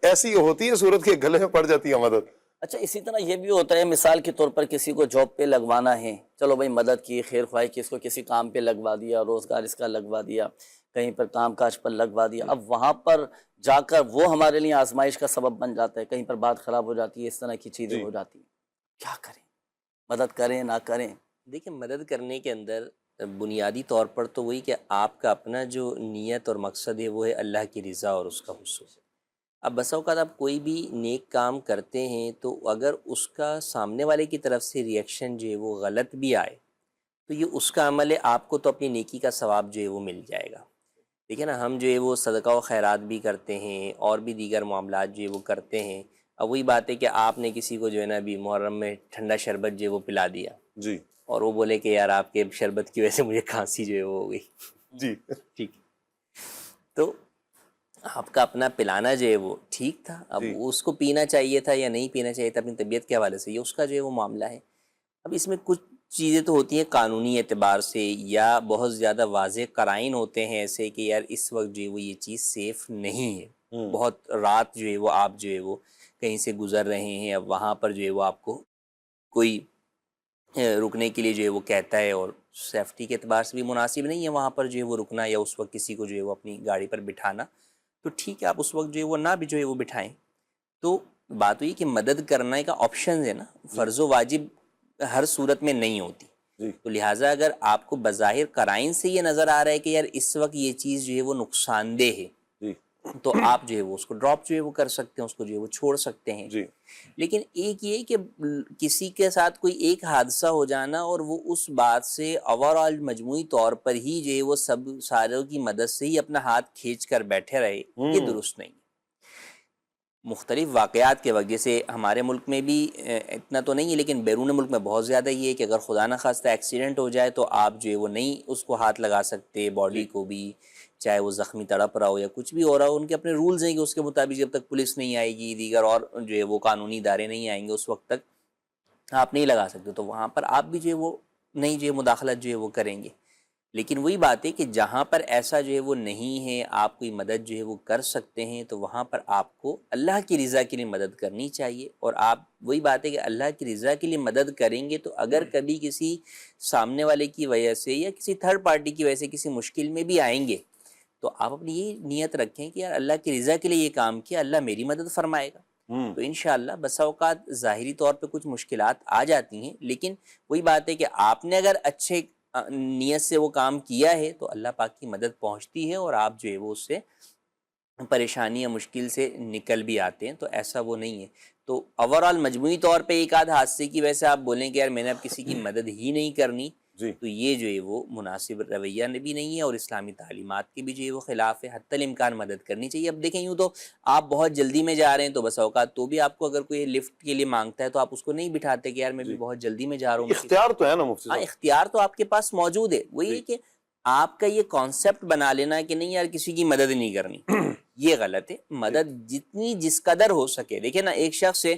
ایسی ہوتی ہے صورت کے گلے میں پڑ جاتی ہے مدد. اچھا اسی طرح یہ بھی ہوتا ہے، مثال کے طور پر کسی کو جاب پہ لگوانا ہے، چلو بھائی مدد کی، خیر خواہ کی، اس کو کسی کام پہ لگوا دیا، روزگار اس کا لگوا دیا، کہیں پر کام کاج پر لگوا دیا. اب وہاں پر جا کر وہ ہمارے لیے آزمائش کا سبب بن جاتا ہے، کہیں پر بات خراب ہو جاتی ہے، اس طرح کی چیزیں ہو جاتی ہیں. کیا کریں؟ مدد کریں نہ کریں؟ دیکھیں مدد کرنے کے اندر بنیادی طور پر تو وہی کہ آپ کا اپنا جو نیت اور مقصد ہے وہ ہے اللہ کی رضا اور اس کا حصول. اب بسا اوقات آپ کوئی بھی نیک کام کرتے ہیں تو اگر اس کا سامنے والے کی طرف سے ریئیکشن جو ہے وہ غلط بھی آئے تو یہ اس کا عمل ہے، آپ کو تو اپنی نیکی کا ثواب جو ہے وہ مل جائے گا. ٹھیک ہے نا. ہم جو ہے وہ صدقہ و خیرات بھی کرتے ہیں اور بھی دیگر معاملات جو ہے وہ کرتے ہیں. اب وہی بات ہے کہ آپ نے کسی کو جو ہے نا ابھی محرم میں ٹھنڈا شربت جو ہے وہ پلا دیا جی اور وہ بولے کہ یار آپ کے شربت کی وجہ سے مجھے کھانسی جو ہے وہ ہو گئی. جی ٹھیک، تو آپ کا اپنا پلانا جو ہے وہ ٹھیک تھا. اب اس کو پینا چاہیے تھا یا نہیں پینا چاہیے تھا اپنی طبیعت کے حوالے سے، یہ اس کا جو ہے وہ معاملہ ہے. اب اس میں کچھ چیزیں تو ہوتی ہیں قانونی اعتبار سے، یا بہت زیادہ واضح قرائن ہوتے ہیں ایسے کہ یار اس وقت جو ہے وہ یہ چیز سیف نہیں ہے. بہت رات جو ہے وہ آپ جو ہے وہ کہیں سے گزر رہے ہیں، اب وہاں پر جو ہے وہ آپ کو کوئی رکنے کے لیے جو ہے وہ کہتا ہے اور سیفٹی کے اعتبار سے بھی مناسب نہیں ہے وہاں پر جو ہے وہ رکنا یا اس وقت کسی کو جو ہے وہ اپنی گاڑی پر بٹھانا، تو ٹھیک ہے آپ اس وقت جو ہے وہ نہ بھی جو ہے وہ بٹھائیں. تو بات ہوئی کہ مدد کرنے کا آپشنز ہے نا، فرض و واجب ہر صورت میں نہیں ہوتی. تو لہٰذا اگر آپ کو بظاہر قرائن سے یہ نظر آ رہا ہے کہ یار اس وقت یہ چیز جو ہے وہ نقصان دہ ہے، تو آپ جو ہے وہ اس کو ڈراپ جو ہے وہ کر سکتے ہیں، اس کو جو ہے وہ چھوڑ سکتے ہیں. لیکن ایک یہ کہ کسی کے ساتھ کوئی ایک حادثہ ہو جانا اور وہ اس بات سے اوورآل مجموعی طور پر ہی جو ہے وہ سب ساروں کی مدد سے ہی اپنا ہاتھ کھینچ کر بیٹھے رہے، یہ درست نہیں. مختلف واقعات کے وجہ سے ہمارے ملک میں بھی اتنا تو نہیں ہے، لیکن بیرون ملک میں بہت زیادہ یہ ہے کہ اگر خدا نخواستہ ایکسیڈنٹ ہو جائے تو آپ جو ہے وہ نہیں اس کو ہاتھ لگا سکتے، باڈی کو بھی، چاہے وہ زخمی تڑپ رہا ہو یا کچھ بھی ہو رہا ہو. ان کے اپنے رولز ہیں کہ اس کے مطابق جب تک پولیس نہیں آئے گی، دیگر اور جو ہے وہ قانونی ادارے نہیں آئیں گے، اس وقت تک آپ نہیں لگا سکتے. تو وہاں پر آپ بھی جو ہے وہ نہیں جو ہے مداخلت جو ہے وہ کریں گے. لیکن وہی بات ہے کہ جہاں پر ایسا جو ہے وہ نہیں ہے، آپ کوئی مدد جو ہے وہ کر سکتے ہیں، تو وہاں پر آپ کو اللہ کی رضا کے لیے مدد کرنی چاہیے. اور آپ وہی بات ہے کہ اللہ کی رضا کے لیے مدد کریں گے تو اگر کبھی کسی سامنے والے کی وجہ سے یا کسی تھرڈ پارٹی کی وجہ سے کسی مشکل میں بھی آئیں گے تو آپ اپنی یہ نیت رکھیں کہ یار اللہ کی رضا کے لیے یہ کام کیا، اللہ میری مدد فرمائے گا. تو انشاءاللہ بسا اوقات ظاہری طور پہ کچھ مشکلات آ جاتی ہیں، لیکن وہی بات ہے کہ آپ نے اگر اچھے نیت سے وہ کام کیا ہے تو اللہ پاک کی مدد پہنچتی ہے اور آپ جو ہے وہ اس سے پریشانی یا مشکل سے نکل بھی آتے ہیں. تو ایسا وہ نہیں ہے. تو اوورآل مجموعی طور پہ ایک آدھ حادثے کی وجہ سے آپ بولیں کہ یار میں نے اب کسی کی مدد ہی نہیں کرنی، تو یہ جو ہے وہ مناسب رویہ بھی نہیں ہے اور اسلامی تعلیمات کے بھی جو ہے وہ خلاف ہے. حتی الامکان مدد کرنی چاہیے. اب دیکھیں یوں تو آپ بہت جلدی میں جا رہے ہیں تو بس اوقات تو بھی آپ کو اگر کوئی لفٹ کے لیے مانگتا ہے تو آپ اس کو نہیں بٹھاتے کہ یار میں بھی بہت جلدی میں جا رہا ہوں. اختیار تو ہے نا مفتی صاحب. ہاں اختیار تو آپ کے پاس موجود ہے. وہی ہے کہ آپ کا یہ کانسیپٹ بنا لینا کہ نہیں یار کسی کی مدد نہیں کرنی، یہ غلط ہے. مدد جتنی جس قدر ہو سکے. دیکھیں نا ایک شخص ہے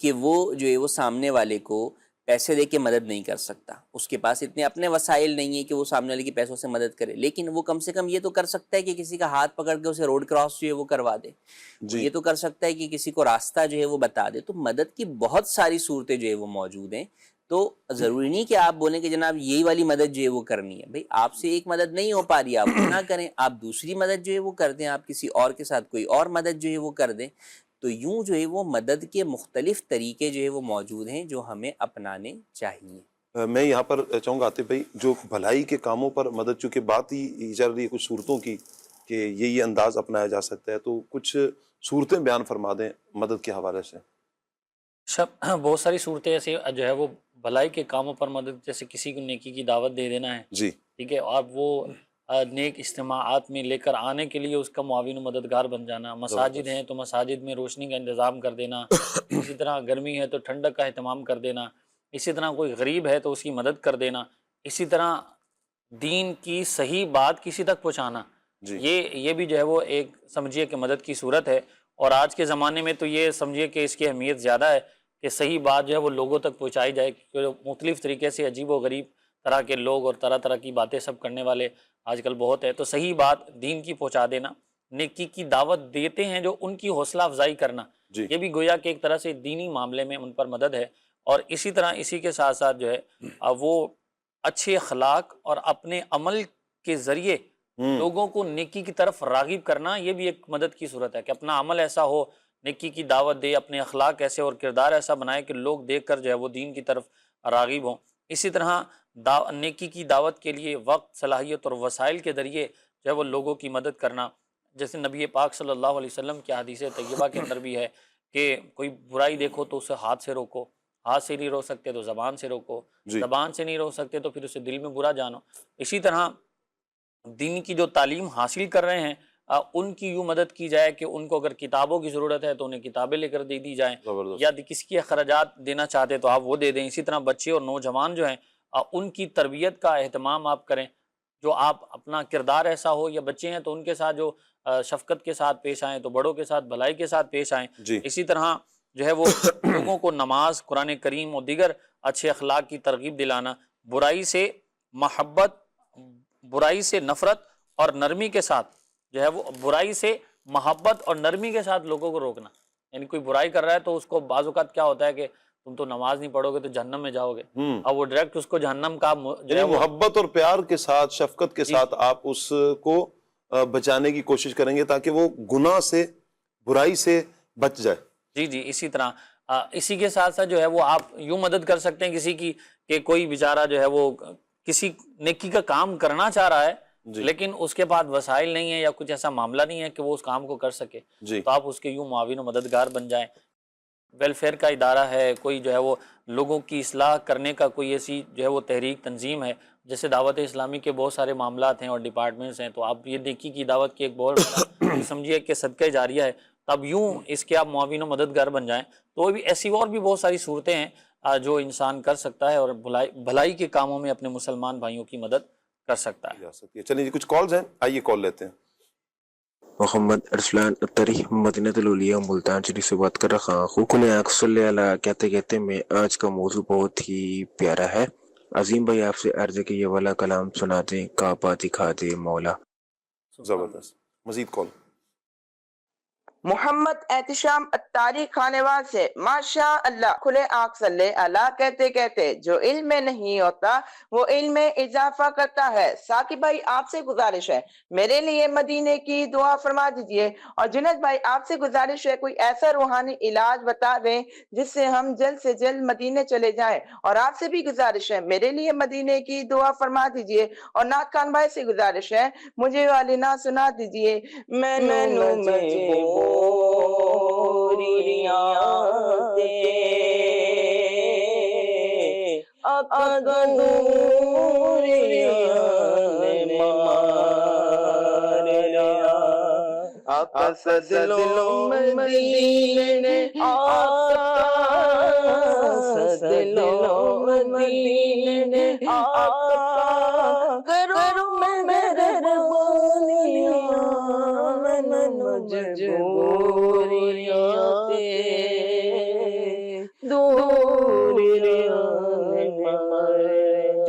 کہ وہ جو ہے وہ سامنے والے کو پیسے دے کے مدد نہیں کر سکتا، اس کے پاس اتنے اپنے وسائل نہیں ہیں کہ وہ سامنے والے کی پیسوں سے مدد کرے، لیکن وہ کم سے کم یہ تو کر سکتا ہے کہ کسی کا ہاتھ پکڑ کے اسے روڈ کراس جو ہے وہ کروا دے، یہ تو کر سکتا ہے کہ کسی کو راستہ جو ہے وہ بتا دے۔ تو مدد کی بہت ساری صورتیں جو ہے وہ موجود ہیں، تو ضروری نہیں کہ آپ بولیں کہ جناب یہی والی مدد جو ہے وہ کرنی ہے۔ بھئی آپ سے ایک مدد نہیں ہو پا رہی، آپ وہ نہ کریں، آپ دوسری مدد جو ہے وہ کر دیں، آپ کسی اور کے ساتھ کوئی اور مدد جو ہے وہ کر دیں۔ تو یوں جو ہے وہ مدد کے مختلف طریقے جو ہے وہ موجود ہیں جو ہمیں اپنانے چاہیے۔ میں یہاں پر چاہوں گا عاطف بھائی، جو بھلائی کے کاموں پر مدد، چونکہ بات ہی چل رہی ہے کچھ صورتوں کی کہ یہ انداز اپنایا جا سکتا ہے، تو کچھ صورتیں بیان فرما دیں مدد کے حوالے سے۔ بہت ساری صورتیں ایسی جو ہے وہ بھلائی کے کاموں پر مدد، جیسے کسی کو نیکی کی دعوت دے دینا ہے، جی ٹھیک ہے، اور وہ نیک اجتماعات میں لے کر آنے کے لیے اس کا معاون و مددگار بن جانا۔ مساجد ہیں تو مساجد میں روشنی کا انتظام کر دینا، اسی طرح گرمی ہے تو ٹھنڈک کا اہتمام کر دینا، اسی طرح کوئی غریب ہے تو اس کی مدد کر دینا، اسی طرح دین کی صحیح بات کسی تک پہنچانا، یہ بھی جو ہے وہ ایک سمجھیے کہ مدد کی صورت ہے۔ اور آج کے زمانے میں تو یہ سمجھیے کہ اس کی اہمیت زیادہ ہے کہ صحیح بات جو ہے وہ لوگوں تک پہنچائی جائے، کیونکہ مختلف طریقے سے عجیب و غریب طرح کے لوگ اور طرح طرح کی باتیں سب کرنے والے آج کل بہت ہے، تو صحیح بات دین کی پہنچا دینا، نیکی کی دعوت دیتے ہیں جو ان کی حوصلہ افزائی کرنا، یہ بھی گویا کہ ایک طرح سے دینی معاملے میں ان پر مدد ہے۔ اور اسی طرح اسی کے ساتھ ساتھ جو ہے وہ اچھے اخلاق اور اپنے عمل کے ذریعے لوگوں کو نیکی کی طرف راغب کرنا، یہ بھی ایک مدد کی صورت ہے کہ اپنا عمل ایسا ہو، نیکی کی دعوت دے، اپنے اخلاق ایسے اور کردار ایسا بنائے کہ لوگ دیکھ کر جو ہے وہ دین کی طرف راغب ہوں۔ اسی طرح نیکی کی دعوت کے لیے وقت، صلاحیت اور وسائل کے ذریعے جو ہے وہ لوگوں کی مدد کرنا، جیسے نبی پاک صلی اللہ علیہ وسلم کی حدیث طیبہ کے اندر بھی ہے کہ کوئی برائی دیکھو تو اسے ہاتھ سے روکو، ہاتھ سے نہیں روک سکتے تو زبان سے روکو، زبان سے نہیں روک سکتے تو پھر اسے دل میں برا جانو۔ اسی طرح دین کی جو تعلیم حاصل کر رہے ہیں ان کی یوں مدد کی جائے کہ ان کو اگر کتابوں کی ضرورت ہے تو انہیں کتابیں لے کر دے دی جائیں، یا کسی کے اخراجات دینا چاہتے تو آپ وہ دے دیں۔ اسی طرح بچے اور نوجوان جو ہیں ان کی تربیت کا اہتمام آپ کریں، جو آپ اپنا کردار ایسا ہو، یا بچے ہیں تو ان کے ساتھ جو شفقت کے ساتھ پیش آئیں، تو بڑوں کے ساتھ بھلائی کے ساتھ پیش آئیں۔ اسی طرح جو ہے وہ لوگوں کو نماز، قرآن کریم اور دیگر اچھے اخلاق کی ترغیب دلانا، برائی سے محبت، برائی سے نفرت اور نرمی کے ساتھ جو ہے وہ برائی سے محبت اور نرمی کے ساتھ لوگوں کو روکنا۔ یعنی کوئی برائی کر رہا ہے تو اس کو بعض اوقات کیا ہوتا ہے کہ تم تو نماز نہیں پڑھو گے تو جہنم میں جاؤ گے، اور وہ ڈائریکٹ اس کو جہنم کا جو ہے محبت اور پیار کے ساتھ، شفقت کے ساتھ آپ اس کو بچانے کی کوشش کریں گے تاکہ وہ گناہ سے، برائی سے بچ جائے۔ جی اسی طرح اسی کے ساتھ ساتھ جو ہے وہ آپ یوں مدد کر سکتے ہیں کسی کی کہ کوئی بیچارہ جو ہے وہ کسی نیکی کا کام کرنا چاہ رہا ہے لیکن اس کے پاس وسائل نہیں ہے یا کچھ ایسا معاملہ نہیں ہے کہ وہ اس کام کو کر سکے، تو آپ اس کے یوں معاون و مددگار بن جائیں۔ ویلفیئر کا ادارہ ہے، کوئی جو ہے وہ لوگوں کی اصلاح کرنے کا کوئی ایسی جو ہے وہ تحریک تنظیم ہے، جیسے دعوت اسلامی کے بہت سارے معاملات ہیں اور ڈپارٹمنٹس ہیں، تو آپ یہ نیکی کی دعوت کی ایک بہت بڑا سمجھیے کہ صدقہ جاریہ ہے، تب یوں اس کے آپ معاون و مددگار بن جائیں۔ تو وہ بھی ایسی اور بھی بہت ساری صورتیں ہیں جو انسان کر سکتا ہے اور بھلائی کے کاموں میں اپنے مسلمان بھائیوں کی مدد کر سکتا ہے۔ چلیے جی، کچھ کالز ہیں، آئیے کال لیتے ہیں۔ محمد ارسلان اتری مدینہ الاولیاء ملتان شریف سے بات کر رہا ہوں۔ کھلے آنکھ صلی اللہ کہتے کہتے میں آج کا موضوع بہت ہی پیارا ہے۔ عظیم بھائی آپ سے عرض ہے کہ یہ والا کلام سنا دیں، کعبہ دکھا دے مولا۔ زبردست، مزید کال۔ محمد احتشام اتاری خانوال سے ماشاء اللہ کھلے آنکھ صلی اللہ کہتے کہتے جو علم میں نہیں ہوتا وہ علم میں اضافہ کرتا ہے۔ ثاقب بھائی آپ سے گزارش ہے میرے لیے مدینے کی دعا فرما دیجئے، اور جنید بھائی آپ سے گزارش ہے کوئی ایسا روحانی علاج بتا دیں جس سے ہم جلد سے جلد مدینے چلے جائیں، اور آپ سے بھی گزارش ہے میرے لیے مدینے کی دعا فرما دیجئے، اور نعت خان بھائی سے گزارش ہے مجھے والی نعت سنا دیجئے۔ میں دلوں مدینے آقا، دلوں مدینے آقا، کرو میرے ربانیاں مجبوریاں دوریاں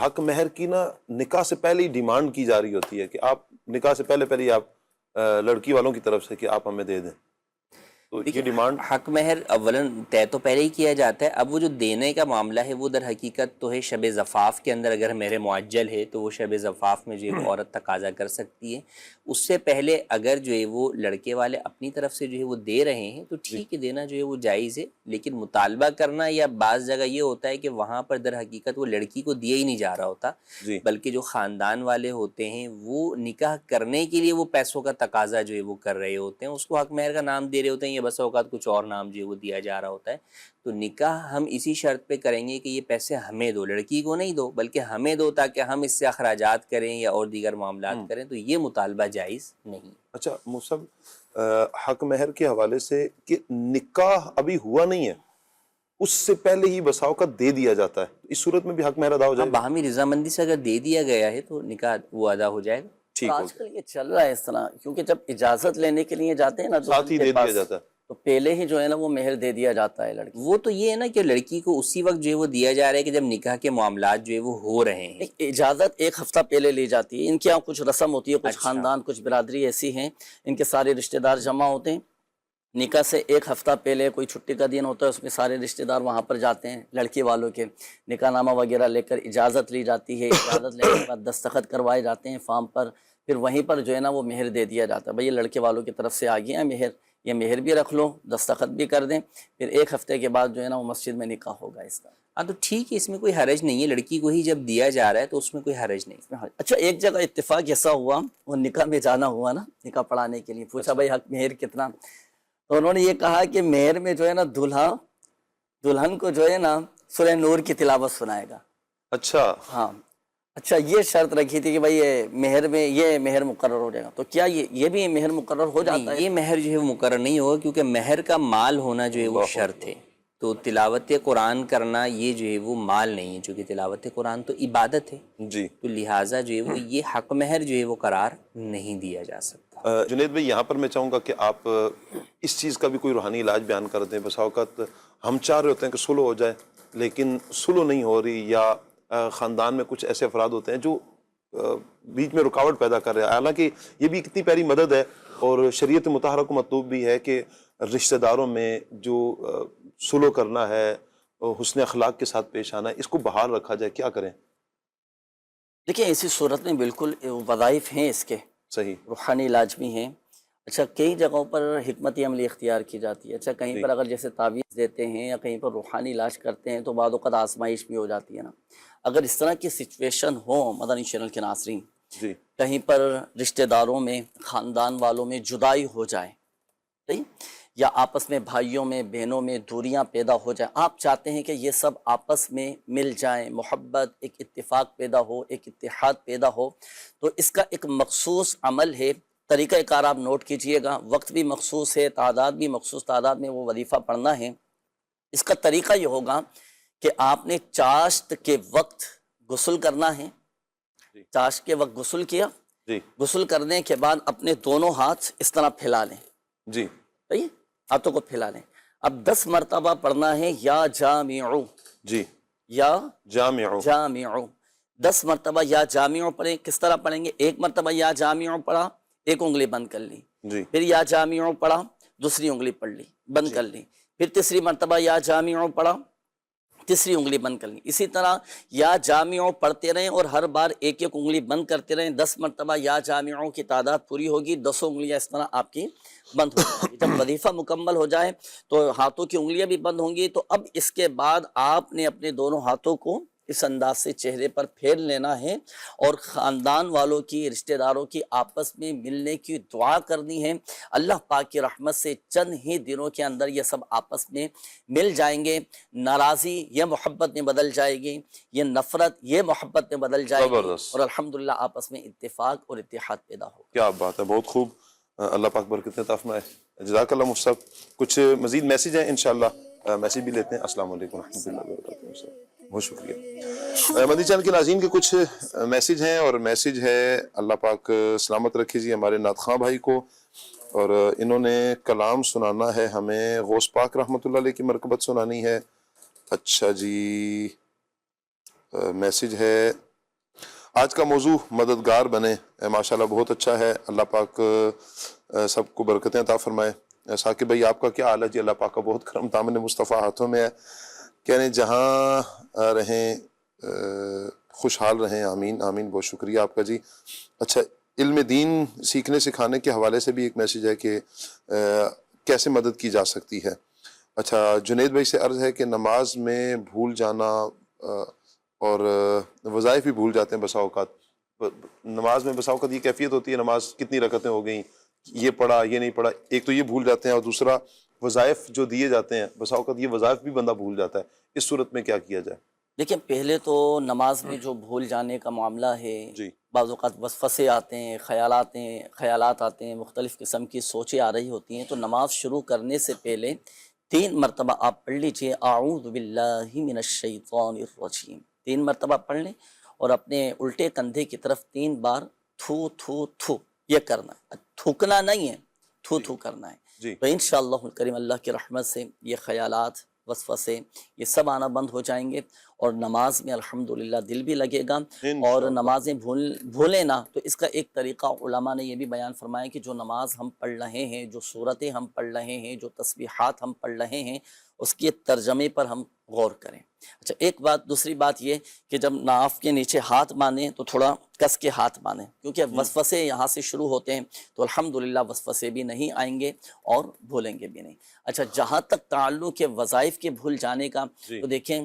حق مہر کی نا نکاح سے پہلے ہی ڈیمانڈ کی جا رہی ہوتی ہے کہ آپ نکاح سے پہلے ہی آپ لڑکی والوں کی طرف سے کہ آپ ہمیں دے دیں، تو یہ ڈیمانڈ حق مہر اولاً طے تو پہلے ہی کیا جاتا ہے. اب وہ جو دینے کا معاملہ ہے وہ در حقیقت تو ہے شب زفاف کے اندر. اگر مہر معجل ہے تو وہ شب زفاف میں جو ہے وہ عورت تقاضا کر سکتی ہے. اس سے پہلے اگر جو ہے وہ لڑکے والے اپنی طرف سے جو ہے وہ دے رہے ہیں تو ٹھیک ہے، دینا جو ہے وہ جائز ہے. لیکن مطالبہ کرنا یا بعض جگہ یہ ہوتا ہے کہ وہاں پر در حقیقت وہ لڑکی کو دیا ہی نہیں جا رہا ہوتا، بلکہ جو خاندان والے ہوتے ہیں وہ نکاح کرنے کے لیے وہ پیسوں کا تقاضا جو ہے وہ کر رہے ہوتے ہیں، اس کو حق مہر کا نام دے رہے ہوتے ہیں، یا بس اوقات کچھ اور نام جو ہے وہ دیا جا رہا ہوتا ہے. تو نکاح ہم اسی شرط پہ کریں گے کہ یہ پیسے ہمیں دو، لڑکی کو نہیں دو بلکہ ہمیں دو، تاکہ ہم اس سے اخراجات کریں یا اور دیگر معاملات کریں. تو یہ مطالبہ جائز نہیں. اچھا مصعب، حق مہر کے حوالے سے کہ نکاح ابھی ہوا نہیں ہے اس سے پہلے ہی بساؤ کا دے دیا جاتا ہے، اس صورت میں بھی حق مہر ادا ہو جائے گا؟ باہمی رضامندی سے اگر دے دیا گیا ہے تو نکاح وہ ادا ہو جائے گا. آج کل یہ چل رہا ہے اس طرح، کیونکہ جب اجازت لینے کے لیے جاتے ہیں نا تو ساتھ ہی دے دیا جاتا ہے، تو پہلے ہی جو ہے نا وہ مہر دے دیا جاتا ہے لڑکی. وہ تو یہ ہے نا کہ لڑکی کو اسی وقت جو ہے وہ دیا جا رہا ہے کہ جب نکاح کے معاملات جو ہے وہ ہو رہے ہیں. اجازت ایک ہفتہ پہلے لی جاتی ہے. ان کے یہاں کچھ رسم ہوتی ہے، کچھ خاندان کچھ برادری ایسی ہیں ان کے سارے رشتہ دار جمع ہوتے ہیں. نکاح سے ایک ہفتہ پہلے کوئی چھٹی کا دن ہوتا ہے، اس میں سارے رشتہ دار وہاں پر جاتے ہیں، لڑکی والوں کے نکاح نامہ وغیرہ لے کر اجازت لی جاتی ہے. اجازت لینے کے بعد دستخط کروائے جاتے ہیں فارم پر، پھر وہیں پر جو ہے نا وہ مہر دے دیا جاتا ہے. بھئی یہ لڑکے والوں کی طرف سے آ گیا ہے مہر، یہ مہر بھی رکھ لو، دستخط بھی کر دیں. پھر ایک ہفتے کے بعد جو ہے نا وہ مسجد میں نکاح ہوگا اس طرح. ہاں تو ٹھیک ہے، اس میں کوئی حرج نہیں ہے، لڑکی کو ہی جب دیا جا رہا ہے تو اس میں کوئی حرج نہیں. اچھا ایک جگہ اتفاق ایسا ہوا، وہ نکاح میں جانا ہوا نا، نکاح پڑھانے کے لیے پوچھا بھائی حق مہر کتنا، تو انہوں نے یہ کہا کہ مہر میں جو ہے نا دلہن کو جو ہے نا سورہ نور کی تلاوت سنائے گا. اچھا ہاں اچھا، یہ شرط رکھی تھی کہ بھائی یہ مہر میں یہ مہر مقرر ہو جائے گا. تو کیا یہ بھی مہر مقرر ہو جاتا ہے؟ یہ مہر جو ہے وہ مقرر نہیں ہوگا، کیونکہ مہر کا مال ہونا جو ہے وہ شرط ہے. تو تلاوت قرآن کرنا یہ جو ہے وہ مال نہیں ہے، چونکہ تلاوت قرآن تو عبادت ہے جی، تو لہٰذا جو ہے وہ یہ حق مہر جو ہے وہ قرار نہیں دیا جا سکتا. جنید بھائی یہاں پر میں چاہوں گا کہ آپ اس چیز کا بھی کوئی روحانی علاج بیان کر دیں. بس اوقات ہم چاہ رہے ہوتے ہیں کہ سلو ہو جائے لیکن سلو نہیں ہو رہی، یا خاندان میں کچھ ایسے افراد ہوتے ہیں جو بیچ میں رکاوٹ پیدا کر رہے ہیں. حالانکہ یہ بھی کتنی پیاری مدد ہے اور شریعت مطہرہ کو مطلوب بھی ہے کہ رشتہ داروں میں جو سلو کرنا ہے، حسن اخلاق کے ساتھ پیش آنا ہے، اس کو بحال رکھا جائے. کیا کریں؟ دیکھیں ایسی صورت میں بالکل وظائف ہیں اس کے، صحیح روحانی علاج بھی ہیں. اچھا کئی جگہوں پر حکمت عملی اختیار کی جاتی ہے. اچھا کہیں پر اگر جیسے تعویذ دیتے ہیں یا کہیں پر روحانی علاج کرتے ہیں تو بعض اوقات آزمائش بھی ہو جاتی ہے نا. اگر اس طرح کی سچویشن ہو مدنی چینل کے ناظرین، کہیں پر رشتہ داروں میں خاندان والوں میں جدائی ہو جائے، صحیح، یا آپس میں بھائیوں میں بہنوں میں دوریاں پیدا ہو جائیں، آپ چاہتے ہیں کہ یہ سب آپس میں مل جائیں، محبت، ایک اتفاق پیدا ہو، ایک اتحاد پیدا ہو، تو اس کا ایک مخصوص عمل ہے. طریقہ کار آپ نوٹ کیجئے گا، وقت بھی مخصوص ہے، تعداد بھی مخصوص تعداد میں وہ وظیفہ پڑھنا ہے. اس کا طریقہ یہ ہوگا کہ آپ نے چاشت کے وقت غسل کرنا ہے. چاشت کے وقت غسل کیا، غسل کرنے کے بعد اپنے دونوں ہاتھ اس طرح پھیلا لیں. جی صحیح، ہاتھوں کو پھیلا لیں. اب 10 مرتبہ پڑھنا ہے یا جامعو. جی، یا جامعو 10 مرتبہ یا جامعو پڑھیں. کس طرح پڑھیں گے؟ ایک مرتبہ یا جامعو پڑھا، ایک انگلی بند کر لی، پھر یا جامعو پڑھا، دوسری انگلی پڑھ لی، بند کر لی، پھر تیسری مرتبہ یا جامعو پڑھا، تیسری انگلی بند کر لی. اسی طرح یا جامعو پڑھتے رہیں اور ہر بار ایک ایک انگلی بند کرتے رہیں. 10 مرتبہ یا جامعو کی تعداد پوری ہوگی، 10 انگلیاں اس طرح آپ کی بند ہو جائیں گی. جب وظیفہ مکمل ہو جائے تو ہاتھوں کی انگلیاں بھی بند ہوں گی. تو اب اس کے بعد آپ نے اپنے دونوں ہاتھوں کو اس انداز سے چہرے پر پھیر لینا ہے اور خاندان والوں کی، رشتہ داروں کی آپس میں ملنے کی دعا کرنی ہے. اللہ پاک کی رحمت سے چند ہی دنوں کے اندر یہ سب آپس میں مل جائیں گے. ناراضی یہ محبت میں بدل جائے گی، یہ نفرت یہ محبت میں بدل جائے گی، اور الحمدللہ آپس میں اتفاق اور اتحاد پیدا ہوگا. کیا بات ہے، بہت خوب. اللہ پاک برکت عطا فرمائے. جزاک اللہ مصعب. کچھ مزید میسیج ہیں انشاءاللہ، میسیج بھی لیتے ہیں. السلام علیکم ورحمۃ اللہ وبرکاتہ. بہت شکریہ. مدنی چینل کے ناظرین کے کچھ میسیج ہیں، اور میسیج ہے اللہ پاک سلامت رکھے جی ہمارے نعت خواں بھائی کو، اور انہوں نے کلام سنانا ہے ہمیں، غوث پاک رحمۃ اللہ علیہ کی مرکبت سنانی ہے. اچھا جی، میسج ہے آج کا موضوع مددگار بنے. ماشاءاللہ بہت اچھا ہے. اللہ پاک سب کو برکتیں عطا فرمائے. ثاقب بھائی آپ کا کیا حال ہے جی؟ اللہ پاک کا بہت کرم دامن مصطفیٰ ہاتھوں میں ہے. کہہ رہے ہیں جہاں رہیں خوشحال رہیں. آمین آمین. بہت شکریہ آپ کا جی. اچھا علم دین سیکھنے سکھانے کے حوالے سے بھی ایک میسج ہے کہ کیسے مدد کی جا سکتی ہے. اچھا جنید بھائی سے عرض ہے کہ نماز میں بھول جانا اور وظائف بھی بھول جاتے ہیں بسا اوقات. نماز میں بسا اوقات یہ کیفیت ہوتی ہے نماز کتنی رکعتیں ہو گئیں، یہ پڑھا یہ نہیں پڑھا. ایک تو یہ بھول جاتے ہیں اور دوسرا وظائف جو دیے جاتے ہیں بسا اوقات یہ وظائف بھی بندہ بھول جاتا ہے. اس صورت میں کیا کیا جائے؟ دیکھیں پہلے تو نماز میں جو بھول جانے کا معاملہ ہے جی بعض اوقات وسوسے آتے ہیں، خیالات آتے ہیں، مختلف قسم کی سوچیں آ رہی ہوتی ہیں. تو نماز شروع کرنے سے پہلے 3 مرتبہ آپ پڑھ لیجئے اعوذ باللہ من الشیطان الرجیم. 3 مرتبہ پڑھ لیں اور اپنے الٹے کندھے کی طرف 3 بار تھو تھو تھو یہ کرنا ہے. تھوکنا نہیں ہے، تھو تھو کرنا ہے. جی تو انشاءاللہ الکریم اللہ کی رحمت سے یہ خیالات وسوسے یہ سب آنا بند ہو جائیں گے اور نماز میں الحمدللہ دل بھی لگے گا. اور نمازیں بھولیں نہ. تو اس کا ایک طریقہ علماء نے یہ بھی بیان فرمایا کہ جو نماز ہم پڑھ رہے ہیں، جو صورتیں ہم پڑھ رہے ہیں، جو تسبیحات ہم پڑھ رہے ہیں، اس کے ترجمے پر ہم غور کریں. اچھا ایک بات. دوسری بات یہ کہ جب ناف کے نیچے ہاتھ باندھیں تو تھوڑا کس کے ہاتھ باندھیں، کیونکہ وسوسے یہاں سے شروع ہوتے ہیں. تو الحمدللہ وسوسے بھی نہیں آئیں گے اور بھولیں گے بھی نہیں. اچھا جہاں تک تعلق ہے وظائف کے بھول جانے کا، تو دیکھیں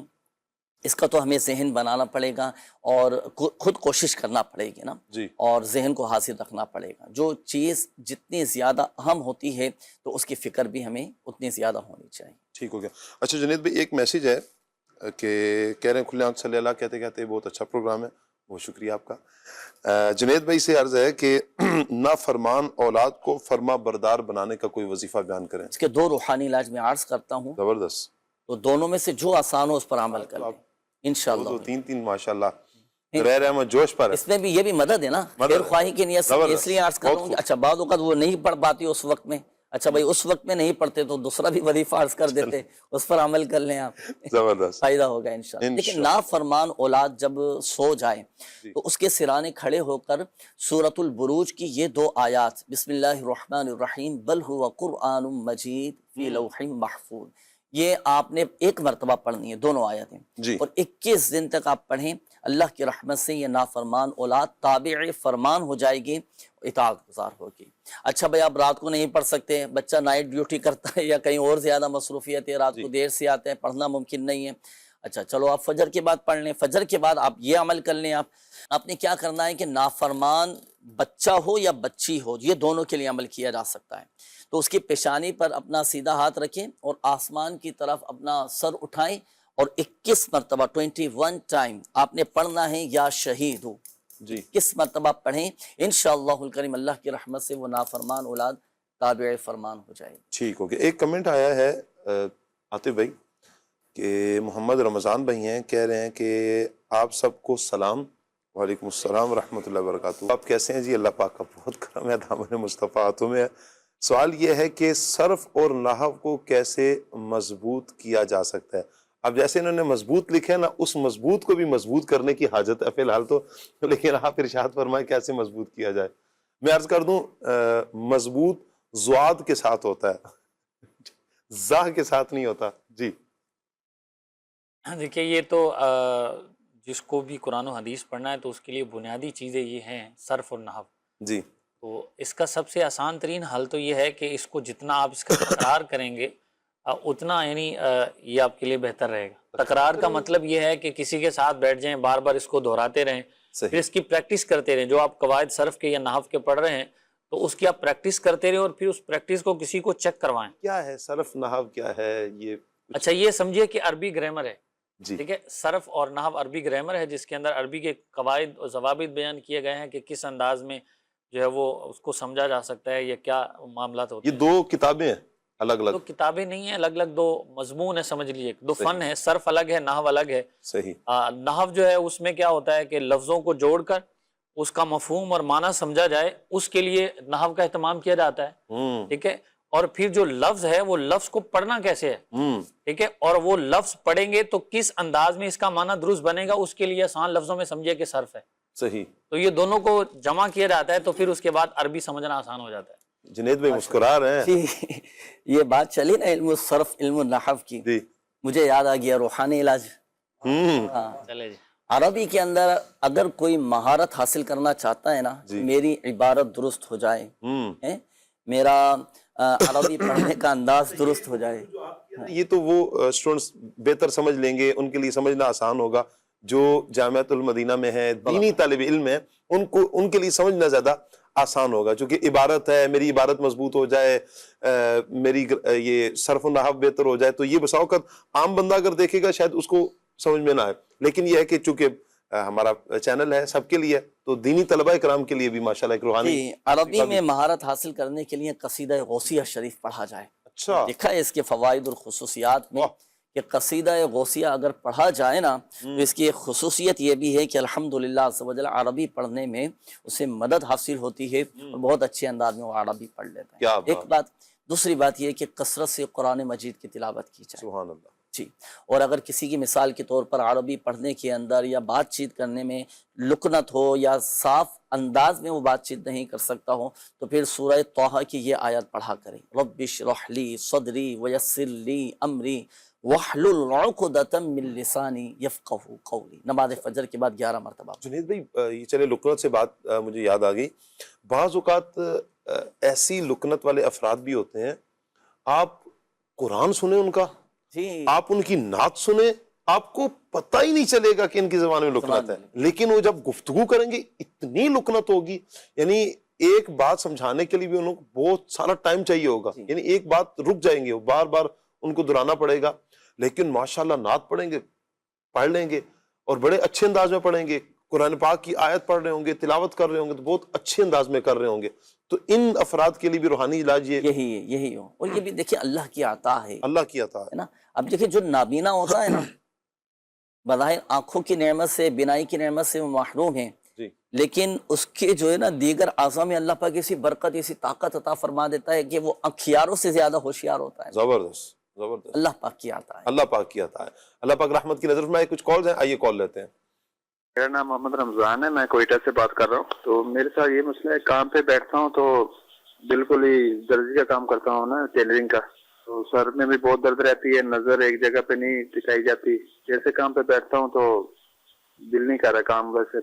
اس کا تو ہمیں ذہن بنانا پڑے گا اور خود کوشش کرنا پڑے گی نا. اور ذہن کو حاضر رکھنا پڑے گا. جو چیز جتنی زیادہ اہم ہوتی ہے تو اس کی فکر بھی ہمیں اتنی زیادہ ہونی چاہیے. ٹھیک ہو گیا. اچھا جنید بھائی ایک میسج ہے کہ کہہ رہے ہیں کھلے آنکھ صلی اللہ کہتے کہتے بہت اچھا پروگرام ہے. بہت شکریہ آپ کا. جنید بھائی سے عرض ہے کہ نافرمان اولاد کو فرما بردار بنانے کا کوئی وظیفہ بیان کریں. اس کے 2 روحانی علاج میں عرض کرتا ہوں. زبردست. تو دونوں میں سے جو آسان ہو اس پر عمل کر لیں انشاءاللہ. 2-3 ماشاءاللہ. رہ احمد جوش پر اس میں بھی یہ بھی مدد ہے نا، خیر خواہی کی نیت سے. اس لیے عرض کر رہا ہوں کہ اچھا بعض اوقات وہ نہیں پڑھ پاتی اس وقت میں. اچھا بھائی اس وقت میں نہیں پڑھتے تو دوسرا بھی وظیفہ عرض کر دیتے، اس پر عمل کر لیں آپ. زبردست. فائدہ ہوگا انشاءاللہ. لیکن نافرمان اولاد جب سو جائے تو اس کے سرانے کھڑے ہو کر سورۃ البروج کی یہ 2 آیات بسم اللہ الرحمن الرحیم بل هو قرآن مجید فی لوح محفوظ یہ آپ نے 1 مرتبہ پڑھنی ہے. دونوں آیتیں اور 21 دن تک آپ پڑھیں. اللہ کی رحمت سے یہ نافرمان اولاد تابع فرمان ہو جائے گی، اطاعت گزار ہوگی. اچھا بھائی آپ رات کو نہیں پڑھ سکتے، بچہ نائٹ ڈیوٹی کرتا ہے یا کہیں اور زیادہ مصروفیت ہے، رات کو دیر سے آتے ہیں، پڑھنا ممکن نہیں ہے. اچھا چلو آپ فجر کے بعد پڑھ لیں. فجر کے بعد آپ یہ عمل کر لیں. آپ نے کیا کرنا ہے کہ نافرمان بچہ ہو یا بچی ہو یہ دونوں کے لیے عمل کیا جا سکتا ہے. تو اس کی پیشانی پر اپنا سیدھا ہاتھ رکھیں اور آسمان کی طرف اپنا سر اٹھائیں اور 21 مرتبہ 21 ٹائم آپ نے پڑھنا ہے یا شہید ہو. 21 مرتبہ پڑھیں انشاءاللہ الکریم اللہ کی رحمت سے وہ نافرمان اولاد تابع فرمان ہو جائے. ٹھیک ہو گیا. ایک کمنٹ آیا ہے عاطف بھائی کہ محمد رمضان بھائی ہیں، کہہ رہے ہیں کہ آپ سب کو سلام. وعلیکم السلام ورحمۃ اللہ وبرکاتہ. آپ کیسے ہیں جی؟ اللہ پاک کا بہت کرم ہے، دامن مصطفیٰ ہاتھوں میں ہے. سوال یہ ہے کہ صرف اور نحو کو کیسے مضبوط کیا جا سکتا ہے؟ اب جیسے انہوں نے مضبوط لکھے نا، اس مضبوط کو بھی مضبوط کرنے کی حاجت ہے فی الحال تو، لیکن آپ ارشاد فرمائیں کیسے مضبوط کیا جائے. میں عرض کر دوں مضبوط زواد کے ساتھ ہوتا ہے، زا کے ساتھ نہیں ہوتا. جی دیکھیے یہ تو جس کو بھی قرآن و حدیث پڑھنا ہے تو اس کے لیے بنیادی چیزیں یہ ہیں صرف اور نحو. جی تو اس کا سب سے آسان ترین حل تو یہ ہے کہ اس کو جتنا آپ اس کا تکرار کریں گے اتنا یعنی یہ آپ کے لیے بہتر رہے گا. تکرار کا مطلب یہ ہے کہ کسی کے ساتھ بیٹھ جائیں، بار بار اس کو دہراتے رہیں، پھر اس کی پریکٹس کرتے رہیں. جو آپ قواعد صرف کے یا نحو کے پڑھ رہے ہیں تو اس کی آپ پریکٹس کرتے رہیں اور پھر اس پریکٹس کو کسی کو چیک کروائیں. کیا ہے صرف نحو کیا ہے یہ؟ اچھا یہ سمجھیے کہ عربی گرامر ہے. جی ٹھیک ہے. صرف اور نحو عربی گرامر ہے جس کے اندر عربی کے قواعد اور ضوابط بیان کیے گئے ہیں کہ کس انداز میں جو ہے وہ اس کو سمجھا جا سکتا ہے یا کیا معاملات ہوتے ہیں. یہ 2 کتابیں ہیں الگ الگ؟ 2 کتابیں نہیں ہیں، الگ الگ 2 مضمون ہیں، سمجھ لیجیے. 2 فن ہیں، صرف الگ ہے، نحو الگ ہے. صحیح. نحو جو ہے اس میں کیا ہوتا ہے کہ لفظوں کو جوڑ کر اس کا مفہوم اور معنی سمجھا جائے، اس کے لیے نحو کا اہتمام کیا جاتا ہے. ٹھیک ہے. اور پھر جو لفظ ہے وہ لفظ کو پڑھنا کیسے ہے، ٹھیک ہے، اور وہ لفظ پڑھیں گے تو کس انداز میں اس کا معنی درست بنے گا، اس کے لیے آسان لفظوں میں سمجھے کہ صرف ہے. صحیح. تو یہ دونوں کو جمع کیا جاتا ہے تو پھر اس کے بعد عربی سمجھنا آسان ہو جاتا ہے. جنید بھائی مسکرا رہے ہیں. یہ بات چلی نا علم الصرف علم النحو کی، مجھے یاد آ گیا روحانی علاج. چلے جی. عربی کے اندر اگر کوئی مہارت حاصل کرنا چاہتا ہے نا، میری عبارت درست ہو جائے، میرا عربی پڑھنے کا انداز درست ہو جائے، یہ تو وہ اسٹوڈنٹس بہتر سمجھ لیں گے، ان کے لیے سمجھنا آسان ہوگا. جو جامعۃ المدینہ میں ہے، دینی طالب علم ہے، ان کے لیے سمجھنا زیادہ آسان ہوگا، چونکہ عبارت ہے، میری عبارت مضبوط ہو جائے، میری یہ صرف و نحو بہتر ہو جائے، تو یہ بسا اوقات عام بندہ اگر دیکھے گا شاید اس کو سمجھ میں نہ آئے. لیکن یہ ہے کہ چونکہ ہمارا چینل ہے سب کے لیے، تو دینی طلباء کرام کے لیے بھی ماشاءاللہ ایک روحانی عربی میں مہارت حاصل کرنے کے لیے قصیدہ غوثیہ شریف پڑھا جائے. اچھا، دیکھا ہے اس کے فوائد اور خصوصیات میں کہ قصیدہ غوثیہ اگر پڑھا جائے نا تو اس کی ایک خصوصیت یہ بھی ہے کہ الحمدللہ عز و جل عربی پڑھنے میں اسے مدد حاصل ہوتی ہے اور بہت اچھے انداز میں وہ عربی پڑھ لیتا ہے. ایک بات. دوسری بات یہ کہ کثرت سے قرآن مجید کی تلاوت کی جائے. سبحان اللہ. جی. اور اگر کسی کی مثال کے طور پر عربی پڑھنے کے اندر یا بات چیت کرنے میں لکنت ہو یا صاف انداز میں وہ بات چیت نہیں کر سکتا ہو تو پھر سورہ طٰہٰ کی یہ آیت پڑھا کریں. رب اشرح لی صدری ویسر لی امری واحلل عقدۃ من لسانی یفقہوا قولی. نماز فجر کے بعد 11 مرتبہ. جنید بھائی یہ چلے لکنت سے بات مجھے یاد آ گئی. بعض اوقات ایسی لکنت والے افراد بھی ہوتے ہیں، آپ قرآن سنیں ان کا، آپ ان کی نعت سنیں، آپ کو پتہ ہی نہیں چلے گا کہ ان کی زبان میں لکنت ہے، لیکن وہ جب گفتگو کریں گے اتنی لکنت ہوگی، یعنی ایک بات سمجھانے کے لیے بھی انہوں کو بہت سارا ٹائم چاہیے ہوگا، یعنی ایک بات رک جائیں گے، بار بار ان کو دہرانا پڑے گا. لیکن ماشاءاللہ نعت پڑھیں گے، پڑھ لیں گے اور بڑے اچھے انداز میں پڑھیں گے، قرآن پاک کی آیت پڑھ رہے ہوں گے، تلاوت کر رہے ہوں گے تو بہت اچھے انداز میں کر رہے ہوں گے. تو ان افراد کے لیے بھی روحانی علاج یہی ہو. اور یہ بھی دیکھیں اللہ کی عطا ہے، اللہ کی عطا ہے نا. اب دیکھیں جو نابینا ہوتا ہے نا، بظاہر آنکھوں کی نعمت سے، بینائی کی نعمت سے وہ محروم ہیں، لیکن اس کے جو ہے نا دیگر اعضاء میں اللہ پاک ایسی برکت، ایسی طاقت عطا فرما دیتا ہے کہ وہ اخیاروں سے زیادہ ہوشیار ہوتا ہے. زبردست. اللہ پاک کی عطا ہے. اللہ پاک کی عطا ہے. اللہ پاک رحمت کی نظر میں. کچھ کالز ہیں، آئیے کال لیتے ہیں. میرا نام محمد رمضان ہے، میں کوئٹہ سے بات کر رہا ہوں. تو میرے ساتھ یہ مسئلہ ہے، کام پہ بیٹھتا ہوں تو بالکل ہی درزی کا کام کرتا ہوں نا، ٹیلرنگ کا، تو سر میں بھی بہت درد رہتی ہے، نظر ایک جگہ پہ نہیں ٹکائی جاتی. جیسے کام پہ بیٹھتا ہوں تو دل نہیں کر رہا کام، ویسے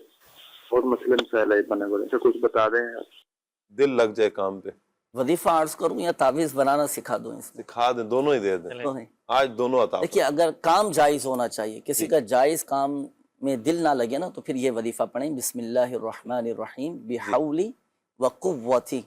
بہت مسئلہ مسائل ہے بنے بولے سے، کچھ بتا دیں. دل لگ جائے کام پہ. وظیفہ عرض کروں یا تعویذ بنانا سکھا دوں؟ سکھا دیں، دونوں ہی دے دیں. آج دونوں عطا. دیکھیے اگر کام جائز ہونا چاہیے، کسی کا جائز کام میں دل نہ لگے نا تو پھر یہ وظیفہ پڑھیں، بسم اللہ الرحمن الرحیم بحولی وقوتی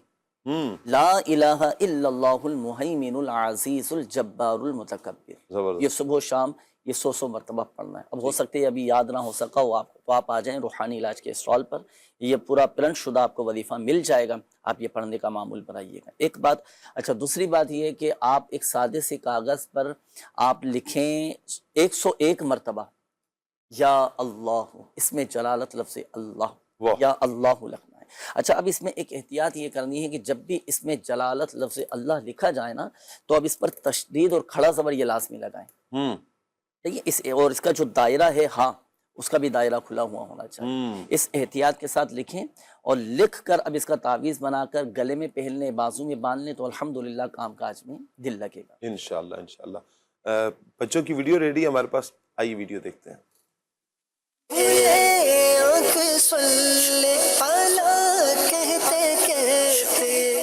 لا الہ الا اللہ المہیمن العزیز الجبار المتکبر. یہ صبح و شام یہ 100 مرتبہ پڑھنا ہے. اب ہو سکتے ہے ابھی یاد نہ ہو سکا ہو آپ تو آپ آ جائیں روحانی علاج کے اسٹال پر، یہ پورا پرنٹ شدہ آپ کو وظیفہ مل جائے گا، آپ یہ پڑھنے کا معمول بنائیے گا. ایک بات. اچھا دوسری بات یہ ہے کہ آپ ایک سادے سے کاغذ پر آپ لکھیں 101 مرتبہ یا اللہ، اس میں جلالت لفظ اللہ یا اللہ لکھنا ہے. اچھا اب اس میں ایک احتیاط یہ کرنی ہے کہ جب بھی اس میں جلالت لفظ اللہ لکھا جائے نا تو اب اس پر تشدید اور کھڑا زبر یہ لازمی لگائیں. ٹھیک ہے. اور اس کا جو دائرہ ہے ہاں اس کا بھی دائرہ کھلا ہوا ہونا چاہیے. اس احتیاط کے ساتھ لکھیں اور لکھ کر اب اس کا تعویذ بنا کر گلے میں پہننے، بازو میں باندھنے تو الحمدللہ کام کاج میں دل لگے گا انشاءاللہ. انشاءاللہ. بچوں کی ویڈیو ریڈی ہے ہمارے پاس، آئیے ویڈیو دیکھتے ہیں.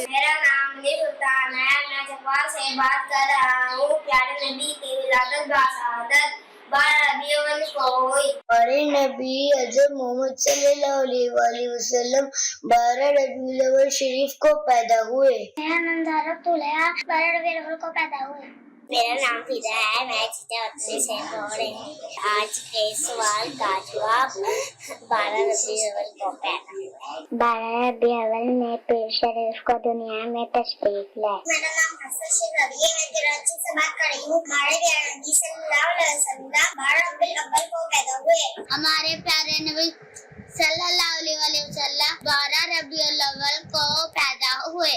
میرا نام سلطان ہے، میں جفا سے بات کر رہا ہوں. پیارے نبی کی ولادت باسعادت 12 ربیع الاول کو ہوئی. پیارے نبی حضرت محمد صلی اللہ علیہ وآلہ وسلم 12 ربیع الاول شریف کو پیدا ہوئے. میرا نام زہرا طلحہ 12 ربیع الاول کو پیدا ہوئے. میرا نام فضا ہے، میں چیتا اتنے سے پڑھ رہی ہوں. آج کے سوال کا جواب 12 ربیع الاول کو پیدا ہوئے. 12 ربیع الاول نے پیر شریف کو دنیا میں تشریف لائے. میرا نام حسن شیخ ربیع ہے، میں کراچی سے بات کر رہی ہوں. ہمارے پیارے نبی صلی اللہ علیہ وسلم 12 ربیع الاول کو پیدا ہوئے. ہمارے پیارے نبی صلی اللہ علیہ وسلم 12 ربیع الاول کو پیدا ہوئے.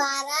12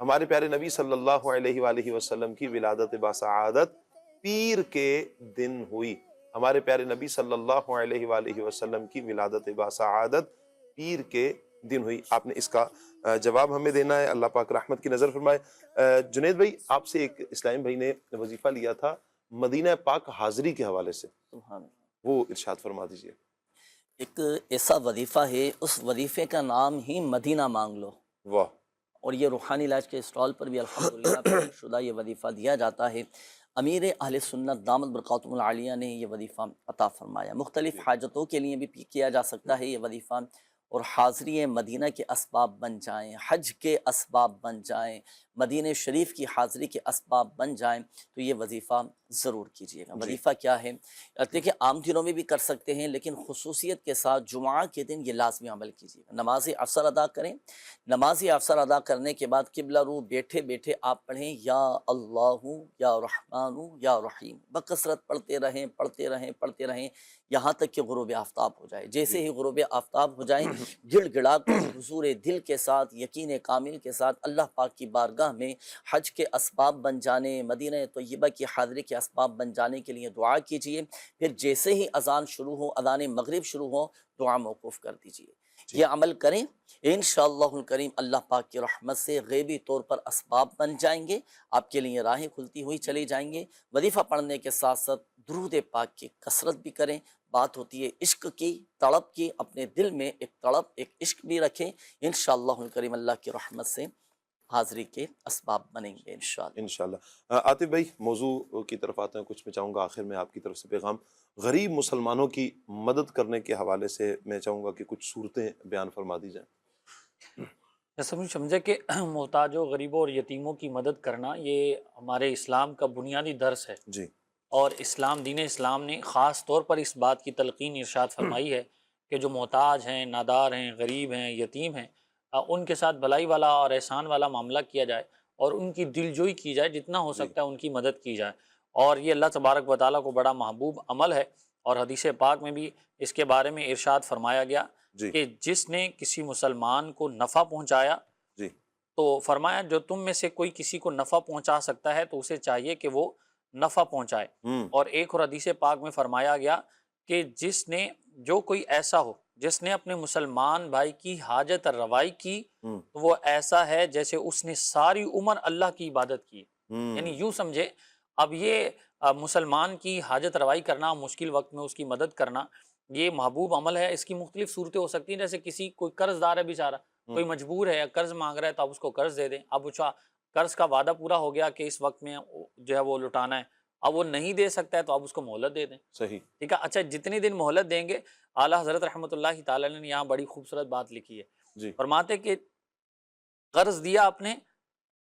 ہمارے پیارے نبی صلی اللہ علیہ وآلہ وسلم کی ولادت باسعادت پیر کے دن ہوئی. ہمارے پیارے نبی صلی اللہ علیہ وآلہ وسلم کی ولادت باسعادت پیر کے دن ہوئی. آپ نے اس کا جواب ہمیں دینا ہے. اللہ پاک رحمت کی نظر فرمائے. جنید بھائی، آپ سے ایک اسلام بھائی نے وظیفہ لیا تھا مدینہ پاک حاضری کے حوالے سے، وہ ارشاد فرما دیجئے. ایک ایسا وظیفہ ہے، اس وظیفے کا نام ہی مدینہ مانگ لو. واہ. اور یہ روحانی علاج کے اسٹال پر بھی الحمدللہ پیش شدہ یہ وظیفہ دیا جاتا ہے. امیر اہل سنت دامت برکاتہم العالیہ نے یہ وظیفہ عطا فرمایا. مختلف حاجتوں کے لیے بھی کیا جا سکتا ہے یہ وظیفہ، اور حاضری مدینہ کے اسباب بن جائیں، حج کے اسباب بن جائیں، مدینہ شریف کی حاضری کے اسباب بن جائیں تو یہ وظیفہ ضرور کیجیے گا. وظیفہ کیا ہے؟ دیکھیں عام دنوں میں بھی کر سکتے ہیں، لیکن خصوصیت کے ساتھ جمعہ کے دن یہ لازمی عمل کیجیے گا. نماز عصر ادا کریں. نماز عصر ادا کرنے کے بعد قبلہ رو بیٹھے بیٹھے آپ پڑھیں یا اللہ یا رحمان یا رحیم. بکثرت پڑھتے رہیں پڑھتے رہیں پڑھتے رہیں یہاں تک کہ غروب آفتاب ہو جائے. جیسے ہی غروب آفتاب ہو جائیں گڑ گڑا کر حضور دل کے ساتھ، یقین کامل کے ساتھ اللہ پاک کی بارگاہ میں حج کے اسباب بن جانے، مدینہ طیبہ کی حاضری کے اسباب بن جانے کے لیے دعا کیجئے. پھر جیسے ہی اذان شروع ہو، اذان مغرب شروع ہو، دعا موقوف کر دیجئے. یہ عمل کریں انشاءاللہ الکریم اللہ پاک کی رحمت سے غیبی طور پر اسباب بن جائیں گے، آپ کے لیے راہیں کھلتی ہوئی چلی جائیں گے. وظیفہ پڑھنے کے ساتھ ساتھ درود پاک کی کثرت بھی کریں. بات ہوتی ہے عشق کی، طلب کی، اپنے دل میں ایک طلب ایک عشق بھی رکھیں. انشاءاللہ الکریم اللہ کی رحمت سے حاضری کے اسباب بنیں گے انشاءاللہ. عاطف بھائی موضوع کی طرف آتے ہیں. کچھ میں چاہوں گا آخر میں آپ کی طرف سے پیغام غریب مسلمانوں کی مدد کرنے کے حوالے سے میں چاہوں گا کہ کچھ صورتیں بیان فرما دی جائیں. جیسا مجھے سمجھے کہ محتاجوں، غریبوں اور یتیموں کی مدد کرنا یہ ہمارے اسلام کا بنیادی درس ہے. جی. اور دین اسلام نے خاص طور پر اس بات کی تلقین ارشاد فرمائی ہے کہ جو محتاج ہیں، نادار ہیں، غریب ہیں، یتیم ہیں، ان کے ساتھ بھلائی والا اور احسان والا معاملہ کیا جائے اور ان کی دلجوئی کی جائے، جتنا ہو سکتا ہے ان کی مدد کی جائے. اور یہ اللہ تبارک و تعالیٰ کو بڑا محبوب عمل ہے. اور حدیث پاک میں بھی اس کے بارے میں ارشاد فرمایا گیا کہ جس نے کسی مسلمان کو نفع پہنچایا تو فرمایا جو تم میں سے کوئی کسی کو نفع پہنچا سکتا ہے تو اسے چاہیے کہ وہ نفع پہنچائے. اور ایک اور حدیث پاک میں فرمایا گیا کہ جو کوئی ایسا ہو جس نے اپنے مسلمان بھائی کی حاجت روائی کی تو وہ ایسا ہے جیسے اس نے ساری عمر اللہ کی عبادت کی. یعنی یوں سمجھے اب یہ مسلمان کی حاجت روائی کرنا، مشکل وقت میں اس کی مدد کرنا، یہ محبوب عمل ہے. اس کی مختلف صورتیں ہو سکتی ہیں، جیسے کوئی قرض دار ہے بیچارہ، کوئی مجبور ہے، قرض مانگ رہا ہے تو آپ اس کو قرض دے دیں. اب قرض کا وعدہ پورا ہو گیا کہ اس وقت میں جو ہے وہ لٹانا ہے، اب وہ نہیں دے سکتا ہے تو آپ اس کو مہلت دے دیں. صحیح. ٹھیک ہے. اچھا جتنی دن مہلت دیں گے، اعلیٰ حضرت رحمۃ اللہ تعالی نے یہاں بڑی خوبصورت بات لکھی ہے. فرماتے کہ قرض دیا آپ نے،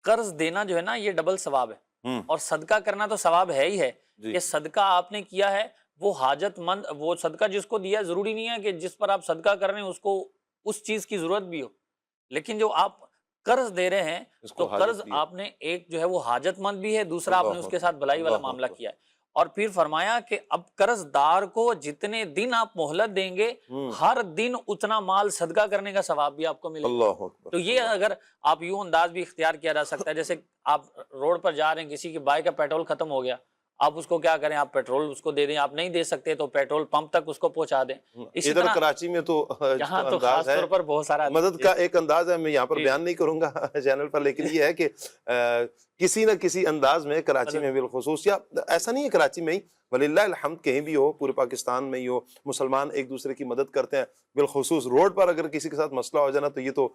قرض دینا جو ہے نا یہ ڈبل ثواب ہے، اور صدقہ کرنا تو ثواب ہے ہی ہے. کہ صدقہ آپ نے کیا ہے، وہ حاجت مند، وہ صدقہ جس کو دیا ضروری نہیں ہے کہ جس پر آپ صدقہ کر رہے ہیں اس کو اس چیز کی ضرورت بھی ہو، لیکن جو آپ قرض دے رہے ہیں تو قرض آپ نے ایک جو ہے وہ حاجت مند بھی ہے، دوسرا آپ نے اس کے ساتھ بھلائی والا معاملہ کیا ہے. اور پھر فرمایا کہ اب قرض دار کو جتنے دن آپ مہلت دیں گے ہر دن اتنا مال صدقہ کرنے کا ثواب بھی آپ کو ملے گا. تو یہ اگر آپ یوں انداز بھی اختیار کیا جا سکتا ہے، جیسے آپ روڈ پر جا رہے ہیں، کسی کی بائک کا پیٹرول ختم ہو گیا، آپ اس کو کیا کریں، آپ پیٹرول اس کو دے دیں. آپ نہیں دے سکتے تو پیٹرول پمپ تک اس کو پہنچا دیں. ادھر کراچی میں تو یہاں تو خاص طور پر بہت سارا مدد کا ایک انداز ہے، میں یہاں پر بیان نہیں کروں گا چینل پر، لیکن یہ ہے کہ کسی نہ کسی انداز میں کراچی میں بالخصوص، یا ایسا نہیں ہے کراچی میں ہی، وللہ الحمد کہیں بھی ہو، پورے پاکستان میں ہی ہو، مسلمان ایک دوسرے کی مدد کرتے ہیں. بالخصوص روڈ پر اگر کسی کے ساتھ مسئلہ ہو جانا تو یہ تو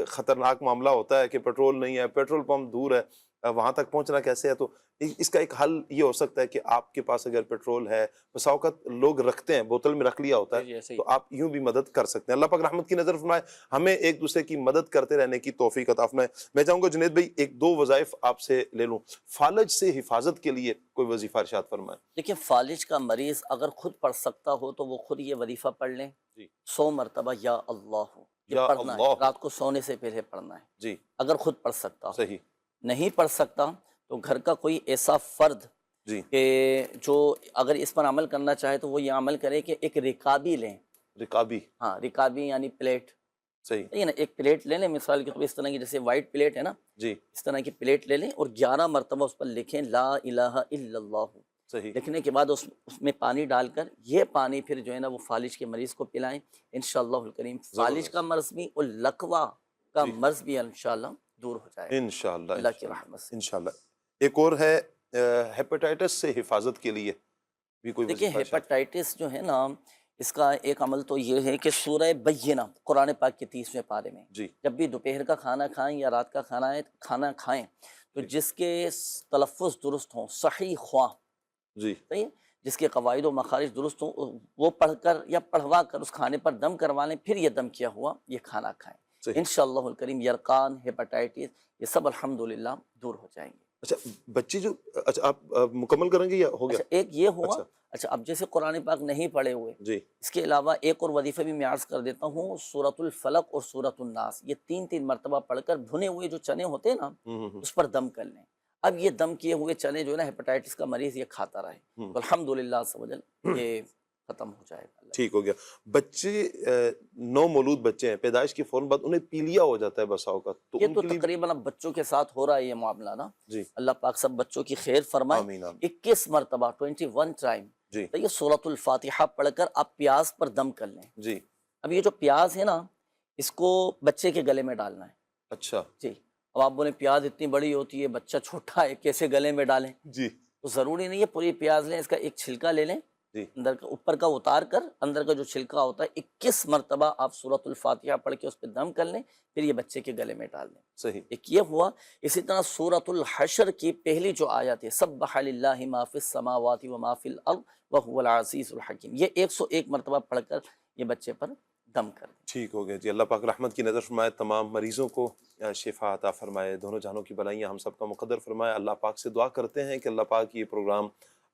خطرناک معاملہ ہوتا ہے کہ پیٹرول نہیں ہے، پیٹرول پمپ دور ہے، وہاں تک پہنچنا کیسے ہے. تو اس کا ایک حل یہ ہو سکتا ہے کہ آپ کے پاس اگر پیٹرول ہے، بس اوقات لوگ رکھتے ہیں، بوتل میں رکھ لیا ہوتا ہے، تو آپ یوں بھی مدد کر سکتے ہیں. اللہ پاک رحمت کی نظر فرمائے، ہمیں ایک دوسرے کی مدد کرتے رہنے کی توفیق عطا فرمائے. میں چاہوں گا جنید بھائی ایک دو وظائف آپ سے لے لوں، فالج سے حفاظت کے لیے کوئی وظیفہ ارشاد فرمائے. دیکھیں فالج کا مریض اگر خود پڑھ سکتا ہو تو وہ خود یہ وظیفہ پڑھ لیں 100 مرتبہ یا اللہ، یہ پڑھنا ہے، رات کو سونے سے پہلے پڑھنا ہے. جی اگر خود پڑھ سکتا ہو. صحیح. نہیں پڑھ سکتا تو گھر کا کوئی ایسا فرد کہ جو اگر اس پر عمل کرنا چاہے تو وہ یہ عمل کرے کہ ایک رکابی لیں. رکابی؟ ہاں، رکابی یعنی پلیٹ صحیح ہے نا. ایک پلیٹ لے لیں مثال کے طور پر، اس طرح کی جیسے وائٹ پلیٹ ہے نا، جی اس طرح کی پلیٹ لے لیں اور 11 مرتبہ اس پر لکھیں لا الہ الا اللہ. صحیح لکھنے کے بعد اس میں پانی ڈال کر یہ پانی پھر جو ہے نا وہ فالج کے مریض کو پلائیں انشاءاللہ الکریم. فالج کا مرض بھی اور لقوہ کا مرض بھی انشاءاللہ دور ہو جائے گا انشاءاللہ اللہ کی رحمت سے. انشاءاللہ. ایک اور ہے ہیپاٹائٹس سے حفاظت کے لیے بھی کوئی دیکھیں وظیفہ شامل؟ ہیپاٹائٹس جو ہے نا، اس کا ایک عمل تو یہ ہے کہ سورہ بینہ قرآن پاک کے 30ویں پارے میں جی جب بھی دوپہر کا کھانا کھائیں یا رات کا کھانا کھائیں تو جس کے تلفظ درست ہوں، صحیح خواہ، جی صحیح ہے، جس کے قواعد و مخارج درست ہوں، وہ پڑھ کر یا پڑھوا کر اس کھانے پر دم کروا لیں، پھر یہ دم کیا ہوا یہ کھانا کھائیں. صحیح. انشاءاللہ الکریم یرقان، ہیپاٹائٹس یہ سب الحمدللہ دور ہو جائیں گے. اچھا بچے جو، اچھا آپ مکمل کریں گے یا ہو گیا؟ اچھا ایک یہ ہوا. اچھا اب جیسے قرآن پاک نہیں پڑھے ہوئے، جی اس کے علاوہ ایک اور وظیفہ بھی میں عرض کر دیتا ہوں، سورۃ الفلق اور سورۃ الناس، یہ 3 مرتبہ پڑھ کر بھنے ہوئے جو چنے ہوتے ہیں نا اس پر دم کر لیں. اب یہ دم کیے ہوئے چنے جو ہے نا ہیپاٹائٹس کا مریض یہ کھاتا رہے تو الحمدللہ عز و جل یہ ختم ہو جائے گا. ٹھیک ہو گیا. بچے نو مولود بچے ہیں، پیدائش کے فوراً بعد انہیں پیلیا ہو جاتا ہے بسا اوقات، تو یہ ان تو کے لیے تقریباً اب بچوں کے ساتھ ہو رہا ہے یہ معاملہ نا. جی اللہ پاک سب بچوں کی خیر فرمائے. آمین آمین. 21 مرتبہ 21 ٹائم جی تو یہ سورۃ الفاتحہ پڑھ کر آپ پیاز پر دم کر لیں. جی اب یہ جو پیاز ہے نا اس کو بچے کے گلے میں ڈالنا ہے. اچھا جی اب آپ بولیں پیاز اتنی بڑی ہوتی ہے، بچہ چھوٹا ہے، کیسے گلے میں ڈالیں؟ جی تو ضروری نہیں ہے پوری پیاز لیں، اس کا ایک چھلکا لے لیں، جی اندر کا اوپر کا اتار کر اندر کا جو چھلکا ہوتا ہے 21 مرتبہ آپ سورۃ الفاتحہ پڑھ کے اس پہ دم کر لیں، پھر یہ بچے کے گلے میں ڈال دیں. صحیح. ایک یہ ہوا. اسی طرح سورۃ الحشر کی پہلی جو آیت ہے سبح للہ ما فی السماوات و ما فی الارض وهو العزیز الحکیم، یہ 101 مرتبہ پڑھ کر یہ بچے پر دم کر دیں. ٹھیک ہو گیا جی. اللہ پاک رحمت کی نظر فرمائے، تمام مریضوں کو شفا عطا فرمائے، دونوں جہانوں کی بلائیاں ہم سب کا مقدر فرمائے. اللہ پاک سے دعا کرتے ہیں کہ اللہ پاک یہ پروگرام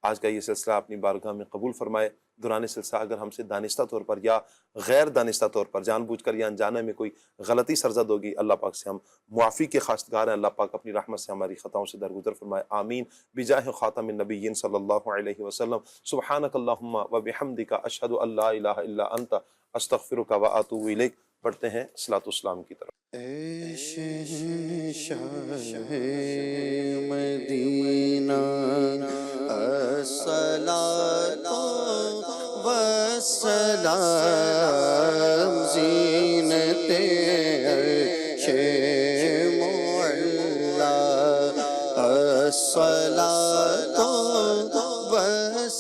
آج کا یہ سلسلہ اپنی بارگاہ میں قبول فرمائے. دوران سلسلہ اگر ہم سے دانستہ طور پر یا غیر دانستہ طور پر جان بوجھ کر یا انجانے میں کوئی غلطی سرزد ہوگی، اللہ پاک سے ہم معافی کے خواستگار ہیں. اللہ پاک اپنی رحمت سے ہماری خطاؤں سے درگزر فرمائے. آمین بجاہ خاتم النبیین صلی اللہ علیہ وسلم. سبحانک اللہم و بحمدک اشہد ان لا الہ الا انت استغفرک و اتوب الیک. پڑھتے ہیں صلاۃ والسلام کی طرف. اے شہنشاہ مدینہ الصلاۃ والسلام زینت عرش معلی الصلاۃ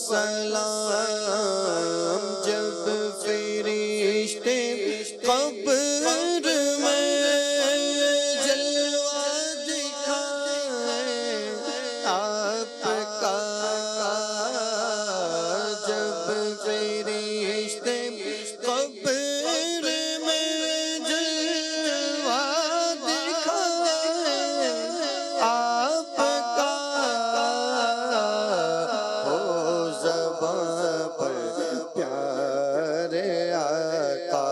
والسلام جب فرشتے قبر میں جلوہ دکھائے آپ کا، جب فرشتے قبر میں جلوہ دکھائے آپ کا، ہو زباں پر پیارے آقا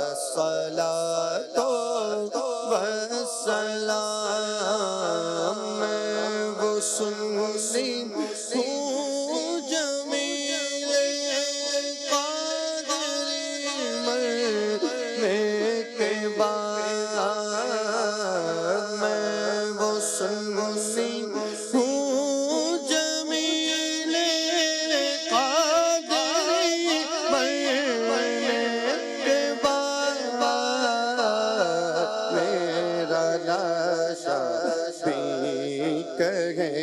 الصلاۃ والسلام. میں وہ سنی ہوں جمیل قادری مرنے کے بعد، میں وہ سنی ہوں جمیل قادری مرنے کے بعد، میرا لاشا بھی کہے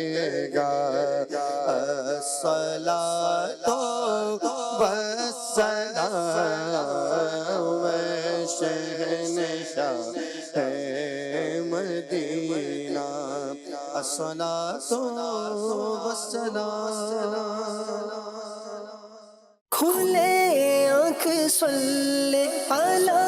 گا الصلاۃ والسلام. میں شہنشاہ ہے مدینہ الصلاۃ والسلام. کھلے آنکھ سن لے اعلیٰ